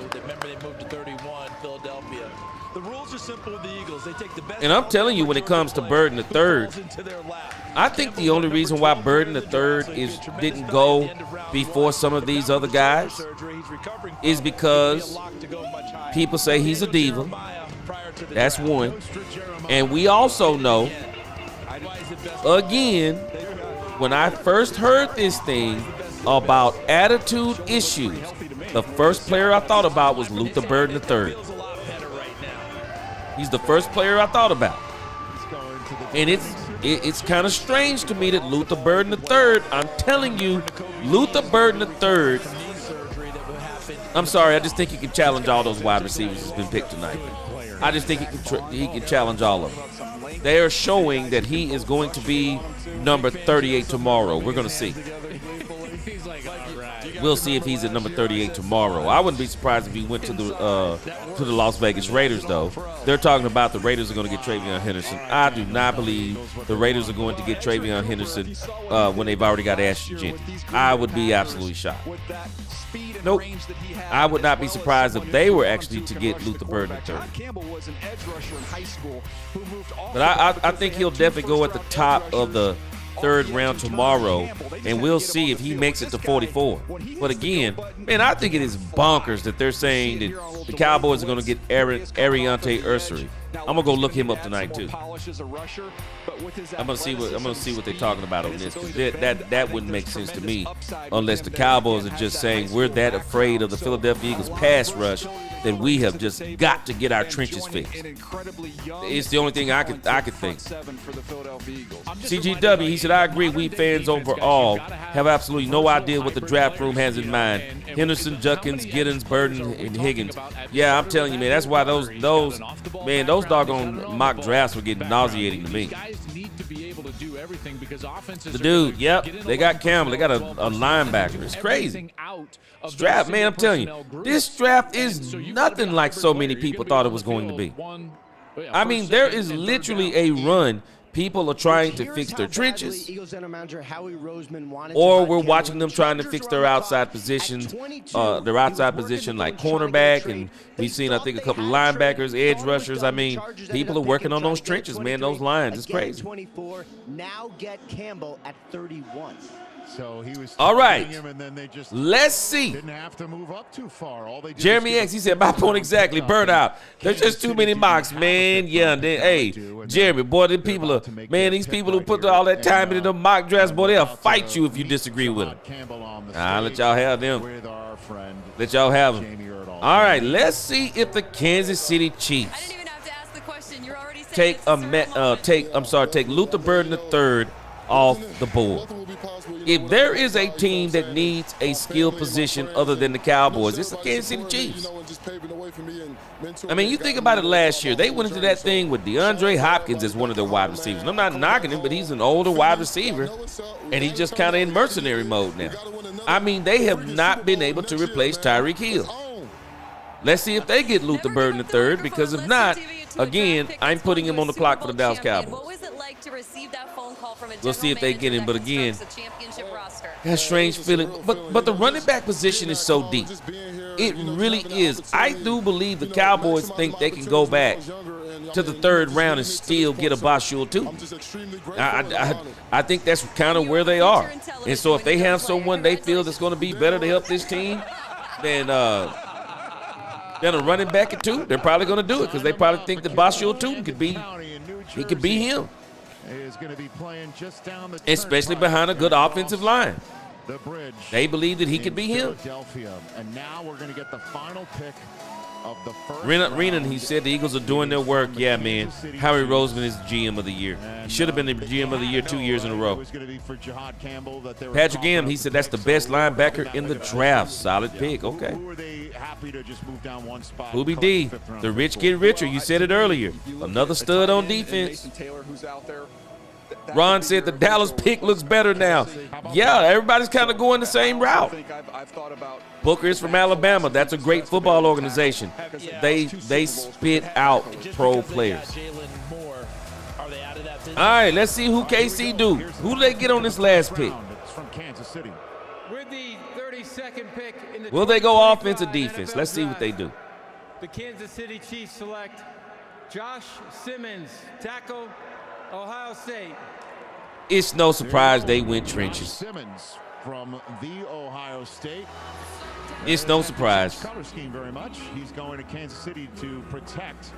And I'm telling you, when it comes to Burden III, I think the only reason why Burden III didn't go before some of these other guys is because people say he's a diva. That's one. And we also know, again, when I first heard this thing about attitude issues, the first player I thought about was Luther Burden III. He's the first player I thought about. And it's kind of strange to me that Luther Burden III, I'm telling you, Luther Burden III, I'm sorry, I just think he can challenge all those wide receivers that's been picked tonight. I just think he can challenge all of them. They are showing that he is going to be number 38 tomorrow. We're going to see. We'll see if he's at number 38 tomorrow. I wouldn't be surprised if he went to the Las Vegas Raiders, though. They're talking about the Raiders are going to get Travion Henderson. I do not believe the Raiders are going to get Travion Henderson when they've already got Ashton Jenkins. I would be absolutely shocked. Nope. I would not be surprised if they were actually to get Luther Burden III. But I think he'll definitely go at the top of the third round tomorrow, and we'll see if he makes it to 44. But again, man, I think it is bonkers that they're saying that the Cowboys are going to get Ariante Ursary. I'm gonna go look him up tonight too. I'm gonna see what they're talking about on this. That wouldn't make sense to me unless the Cowboys are just saying we're that afraid of the Philadelphia Eagles pass rush that we have just got to get our trenches fixed. It's the only thing I could think. CGW, he said, I agree. We fans overall have absolutely no idea what the draft room has in mind. Henderson, Judkins, Giddens, Burden, and Higgins. Yeah, I'm telling you, man, that's why those doggone mock drafts were getting nauseating to me. The dude, yep, they got Campbell. They got a linebacker. It's crazy. This draft, man, I'm telling you, this draft is nothing like so many people thought it was going to be. I mean, there is literally a run. People are trying to fix their trenches, or we're watching them trying to fix their outside positions, like cornerback, and we've seen, I think, a couple of linebackers, edge rushers. I mean, people are working on those trenches, man, those lines. It's crazy. Now get Campbell at 31. So he was all right. Him and then they just let's see. Didn't have to move up too far. All they Jeremy X, he said, my point exactly. Burnout. There's just too many mocks, man. Yeah, and then, hey, Jeremy, boy, these people are, man, these people who put all that time into the mock drafts, boy, they'll fight you if you disagree with them. I'll let y'all have them. Let y'all have them. All right, let's see if the Kansas City Chiefs I didn't even have to ask the question. You're already take Luther Burden III off the board. If there is a team that needs a skill position other than the Cowboys, it's the Kansas City Chiefs. I mean, you think about it last year. They went into that thing with DeAndre Hopkins as one of their wide receivers. And I'm not knocking him, but he's an older wide receiver, and he's just kind of in mercenary mode now. I mean, they have not been able to replace Tyreek Hill. Let's see if they get Luther Burden III, because if not, again, I'm putting him on the clock for the Dallas Cowboys. What was it like to receive that phone call from a We'll see if they get him, but again, roster? that strange feeling. But the running back position is so deep. It really is. I do believe the Cowboys think they can go back to the third round and still get a Bashul too. I think that's kind of where they are. And so if they have someone they feel that's going to be better to help this team, then a running back at two, they're probably going to do it because they probably think that Bashul Tootin could be him. Is going to be playing just down the especially behind a good offensive line. The bridge. They believe that he could be him. Philadelphia. And now we're going to get the final pick of the first Renan, he said the Eagles are doing their work. Yeah, man. Howie Roseman is GM of the year. He should have been the GM of the year 2 years in a row. Patrick M., he said that's the best linebacker in the draft. Solid pick. Okay. Who are they happy to just move down one spot? Hoobie D, the rich get richer. You said it earlier. Another stud on defense. Ron said the Dallas pick looks better now. Yeah, everybody's kind of going the same route. Booker is from Alabama. That's a great football organization. They spit out pro players. All right, let's see who KC do. Who do they get on this last pick? It's from Kansas City. With the 32nd pick in the Will they go offense or defense? Let's see what they do. The Kansas City Chiefs select Josh Simmons, tackle, Ohio State. It's no surprise they went trenches. Simmons from the Ohio State. It's no surprise. Color scheme very much. He's going to Kansas City to protect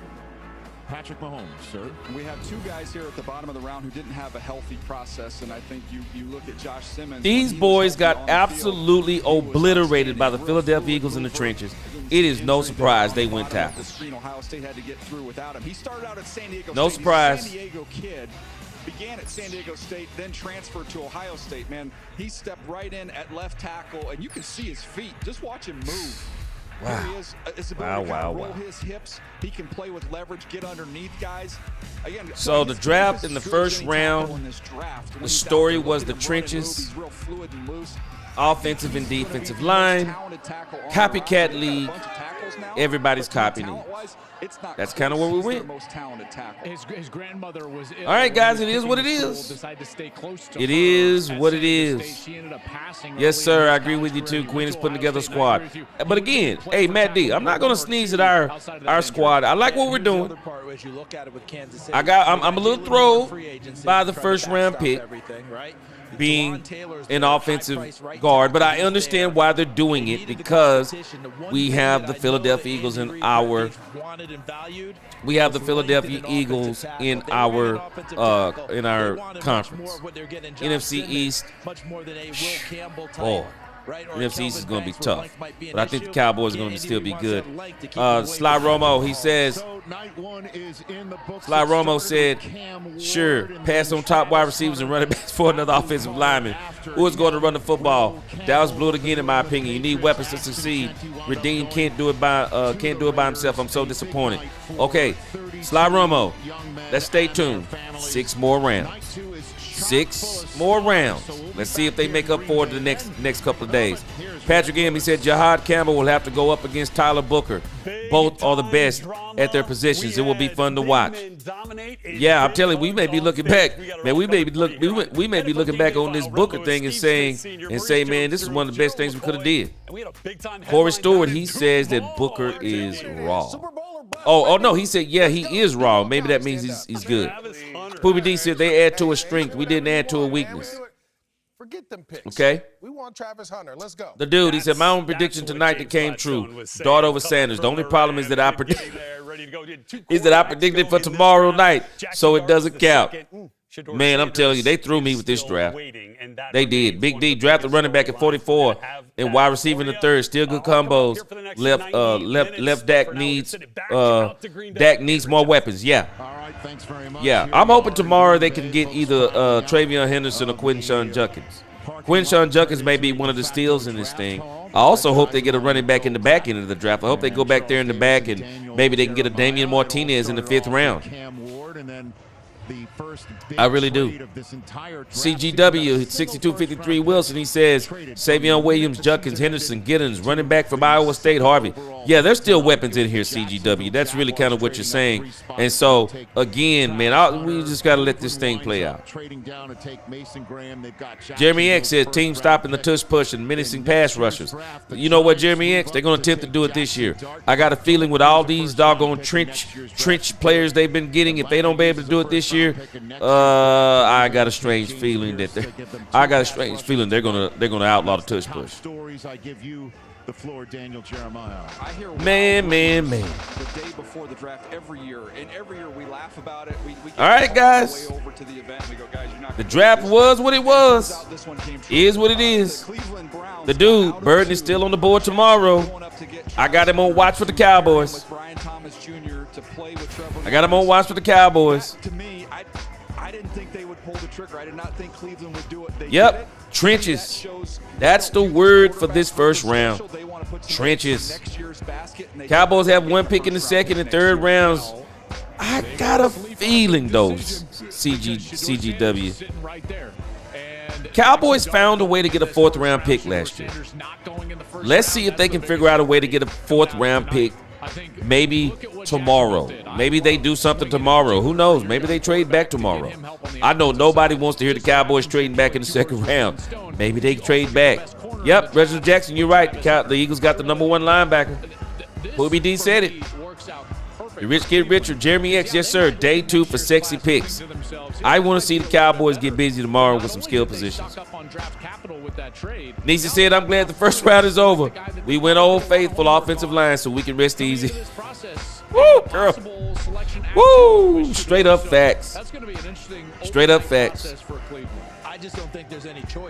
Patrick Mahomes, sir. We have two guys here at the bottom of the round who didn't have a healthy process, and I think you look at Josh Simmons. These boys got absolutely obliterated by the Philadelphia Eagles in the trenches. It is no surprise they went tackle. Ohio State had to get through without him. He started out at San Diego State. No surprise. San Diego kid. Began at San Diego State, then transferred to Ohio State. Man, he stepped right in at left tackle, and you can see his feet. Just watch him move. Wow. Here he is. His ability to roll his hips. He can play with leverage, get underneath guys. Again, so the draft in the first round, the story was the trenches. He's real fluid and loose. offensive and defensive line. Copycat league. Everybody's copying it. That's kind of where we went. His grandmother was ill. All right, guys, it is what it is. It is what it is. Yes, sir, I agree with you too. Quinn is putting together a squad. But again, hey, Matt D, I'm not going to sneeze at our squad. I like what we're doing. I'm a little thrown by the first round pick being an offensive guard, but I understand why they're doing it, because we have the Philadelphia Eagles in our conference. NFC East. Boy. NFC East is going to be tough, but I think the Cowboys are going to still be good. Sly Romo, he says, Sly Romo said, sure, pass on top wide receivers and running backs for another offensive lineman. Who is going to run the football? Dallas blew it again, in my opinion. You need weapons to succeed. Redeem can't do it by himself. I'm so disappointed. Okay, Sly Romo, let's stay tuned. 6 more rounds. 6 more rounds. Let's see if they make up for it the next couple of days. Patrick M, he said Jahad Campbell will have to go up against Tyler Booker. Both are the best at their positions. It will be fun to watch. Yeah, I'm telling you, we may be looking back. Man, we may be looking back on this Booker thing and saying, man, this is one of the best things we could have did. Corey Stewart, he says that Booker is raw. Oh no, he said, yeah, he is raw. Maybe that means he's good. Poobie D said they add to a strength. We didn't add to a weakness. Forget them picks. Okay. We want Travis Hunter. Let's go. The dude, he said, my own prediction tonight that came true. Dart over Sanders. The only problem is that I predicted for tomorrow night, so it doesn't count. Man, I'm telling you, they threw me with this draft. They did. Big D drafted running back at 44 and wide receiver in the 3rd. Still good combos. Left Dak needs more weapons. Yeah. Yeah. I'm hoping tomorrow they can get either Travion Henderson or Quinshon Judkins. Quinshon Judkins may be one of the steals in this thing. I also hope they get a running back in the back end of the draft. I hope they go back there in the back and maybe they can get a Damian Martinez in the 5th round. I really do. CGW 6253 Wilson, he says Savion Williams, Judkins, Henderson, Giddens, running back from Iowa State, Harvey. Yeah, there's still weapons in here, CGW. That's really kind of what you're saying. And so, again, man, we just got to let this thing play out. Jeremy X says team stopping the tush push and menacing pass rushers. You know what, Jeremy X? They're going to attempt to do it this year. I got a feeling with all these doggone trench players they've been getting, if they don't be able to do it this year, I got a strange feeling that they're gonna outlaw the tush push. The floor, Daniel Jeremiah. I hear man. The day before the draft every year, and every year we laugh about it. We all right, guys. Way over to the event. We go, guys, you're not the draft was what it was. Is what it is. The dude, Burton, is still on the board tomorrow. I got him on watch for the Cowboys. I got him on watch for the Cowboys. To me, I didn't think they would pull the trigger. I did not think Cleveland would do it. Yep, trenches. That's the word for this first round. Trenches. Cowboys have 1 pick in the 2nd and 3rd rounds. I got a feeling, though, CGW. Cowboys found a way to get a 4th round pick last year. Let's see if they can figure out a way to get a 4th round pick maybe tomorrow. Maybe they do something tomorrow. Who knows? Maybe they trade back tomorrow. I know nobody wants to hear the Cowboys trading back in the 2nd round. Maybe they trade back. Yep, Reginald Jackson, you're right. The Eagles got the number 1 linebacker. Poobie D said it. The rich get richer. Jeremy X, yes, sir. Day 2 for sexy picks. I want to see the Cowboys get busy tomorrow with some skill positions. Nisa said, I'm glad the first round is over. We went Old Faithful offensive line so we can rest easy. Woo, girl. Woo, straight up facts. Straight up facts.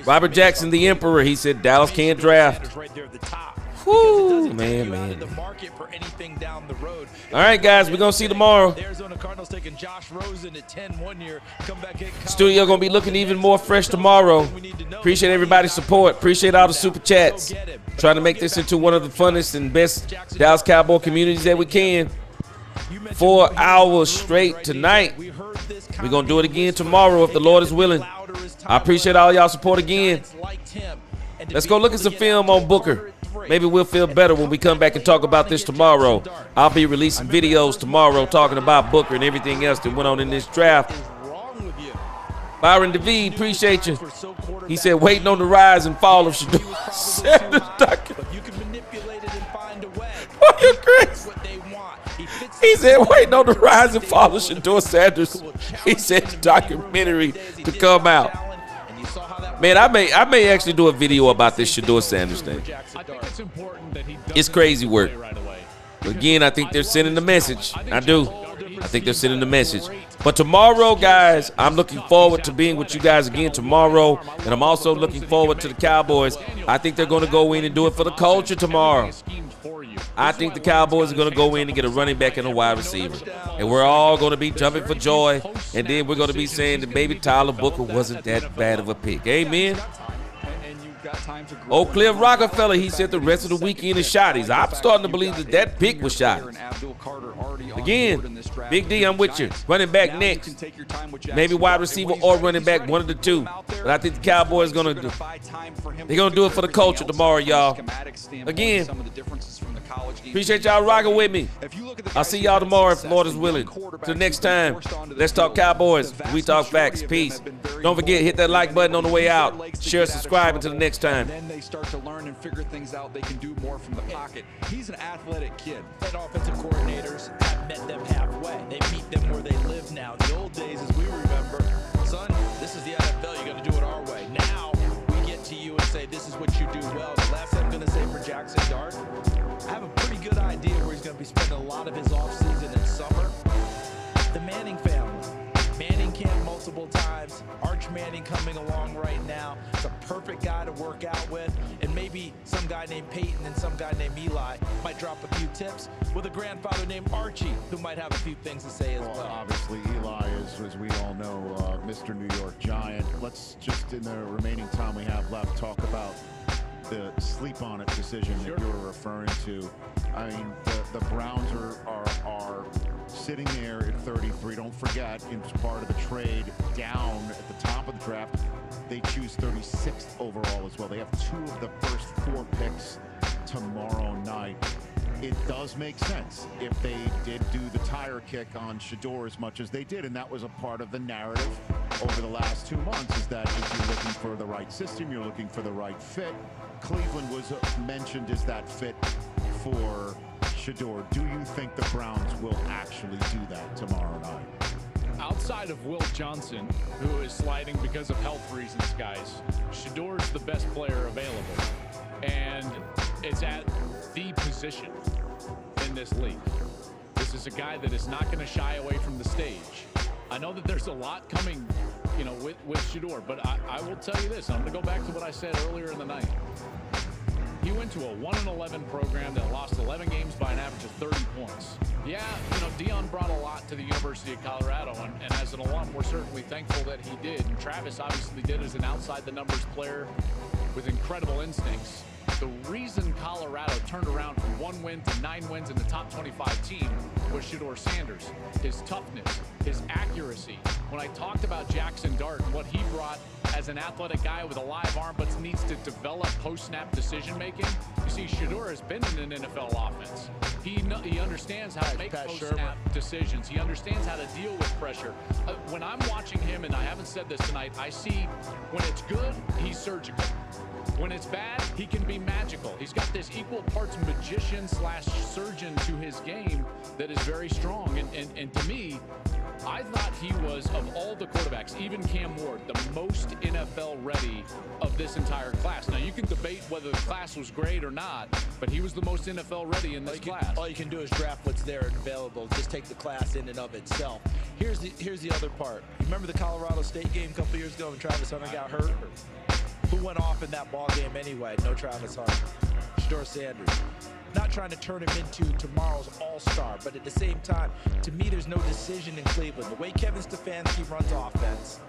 Robert Jackson, the Emperor, he said Dallas can't draft. Woo, man. All right, guys, we're going to see tomorrow. Studio going to be looking even more fresh tomorrow. Appreciate everybody's support. Appreciate all the super chats. Trying to make this into one of the funnest and best Dallas Cowboy communities that we can. 4 hours straight tonight. We're going to do it again tomorrow if the Lord is willing. I appreciate all y'all support again. Let's go look at some film on Booker. Maybe we'll feel better when we come back and talk about this tomorrow. I'll be releasing videos tomorrow talking about Booker and everything else that went on in this draft. Byron DeVee, appreciate you. He said, waiting on the rise and fall of Shedeur Sanders. Are you crazy? He said, waiting on the rise and fall of Shedeur Sanders. He said the documentary to come out. Man, I may actually do a video about this Shedeur Sanders thing. It's crazy work. But again, I think they're sending the message. I do. I think they're sending the message. But tomorrow, guys, I'm looking forward to being with you guys again tomorrow. And I'm also looking forward to the Cowboys. I think they're going to go in and do it for the culture tomorrow. I think the Cowboys are going to go in and get a running back and a wide receiver. And we're all going to be jumping for joy. And then we're going to be saying that maybe Tyler Booker wasn't that bad of a pick. Amen. Oak Cliff Rockefeller, he said the rest of the weekend is shotties. I'm starting to believe that that pick was shotties. Again, Big D, I'm with you. Running back next. Maybe wide receiver or running back, one of the two. But I think the Cowboys are going to do. They're going to do it for the culture tomorrow, y'all. Again, appreciate y'all rocking with me. I'll see y'all tomorrow if the Lord is willing. Till next time, let's talk Cowboys. We talk facts. Peace. Don't forget, hit that like button on the way out. Share, subscribe. Until the next time. Then they start to learn and figure things out. They can do more from the pocket. He's an athletic kid. And offensive coordinators have met them halfway. They meet them where they live now. The old days, as we remember, son, this is the NFL. You got to do it our way. Now we get to you and say, this is what you do well. The last thing I'm going to say for Jackson Dart, I have a pretty good idea where he's going to be spending a lot of his offseason and summer. The Manning family. Manning camp multiple times. Arch Manning coming along right now. It's a perfect guy to work out with. And maybe some guy named Peyton and some guy named Eli might drop a few tips with a grandfather named Archie who might have a few things to say as well. Obviously, Eli is, as we all know, Mr. New York Giant. Let's just, in the remaining time we have left, talk about the sleep on it decision that you were referring to. I mean, the Browns are sitting there at 33. Don't forget, it's part of the trade down at the top of the draft. They choose 36th overall as well. They have 2 of the first 4 picks tomorrow night. It does make sense if they did do the tire kick on Shedeur as much as they did, and that was a part of the narrative over the last 2 months, is that if you're looking for the right system, you're looking for the right fit. Cleveland was mentioned as that fit for Shedeur. Do you think the Browns will actually do that tomorrow night? Outside of Will Johnson, who is sliding because of health reasons, guys, Shedeur's the best player available. And it's at the position in this league. This is a guy that is not going to shy away from the stage. I know that there's a lot coming, you know, with Shedeur, but I will tell you this. I'm going to go back to what I said earlier in the night. He went to a 1-11 program that lost 11 games by an average of 30 points. Yeah, you know, Dion brought a lot to the University of Colorado, and as an alum, we're certainly thankful that he did. And Travis obviously did as an outside-the-numbers player with incredible instincts. The reason Colorado turned around from 1 win to 9 wins in the top 25 team was Shedeur Sanders. His toughness, his accuracy. When I talked about Jackson Dart and what he brought as an athletic guy with a live arm but needs to develop post-snap decision-making, you see, Shedeur has been in an NFL offense. He understands how to make post-snap decisions. He understands how to deal with pressure. When I'm watching him, and I haven't said this tonight, I see when it's good, he's surgical. When it's bad, he can be magical. He's got this equal parts magician/surgeon to his game that is very strong. And to me, I thought he was, of all the quarterbacks, even Cam Ward, the most NFL ready of this entire class. Now, you can debate whether the class was great or not, but he was the most NFL ready in this class. All you can do is draft what's there and available. Just take the class in and of itself. Here's the other part. Remember the Colorado State game a couple years ago when Travis Hunter got hurt? Who went off in that ball game anyway? No Travis Hunter. Shedeur Sanders. Not trying to turn him into tomorrow's all-star, but at the same time, to me, there's no decision in Cleveland. The way Kevin Stefanski runs offense,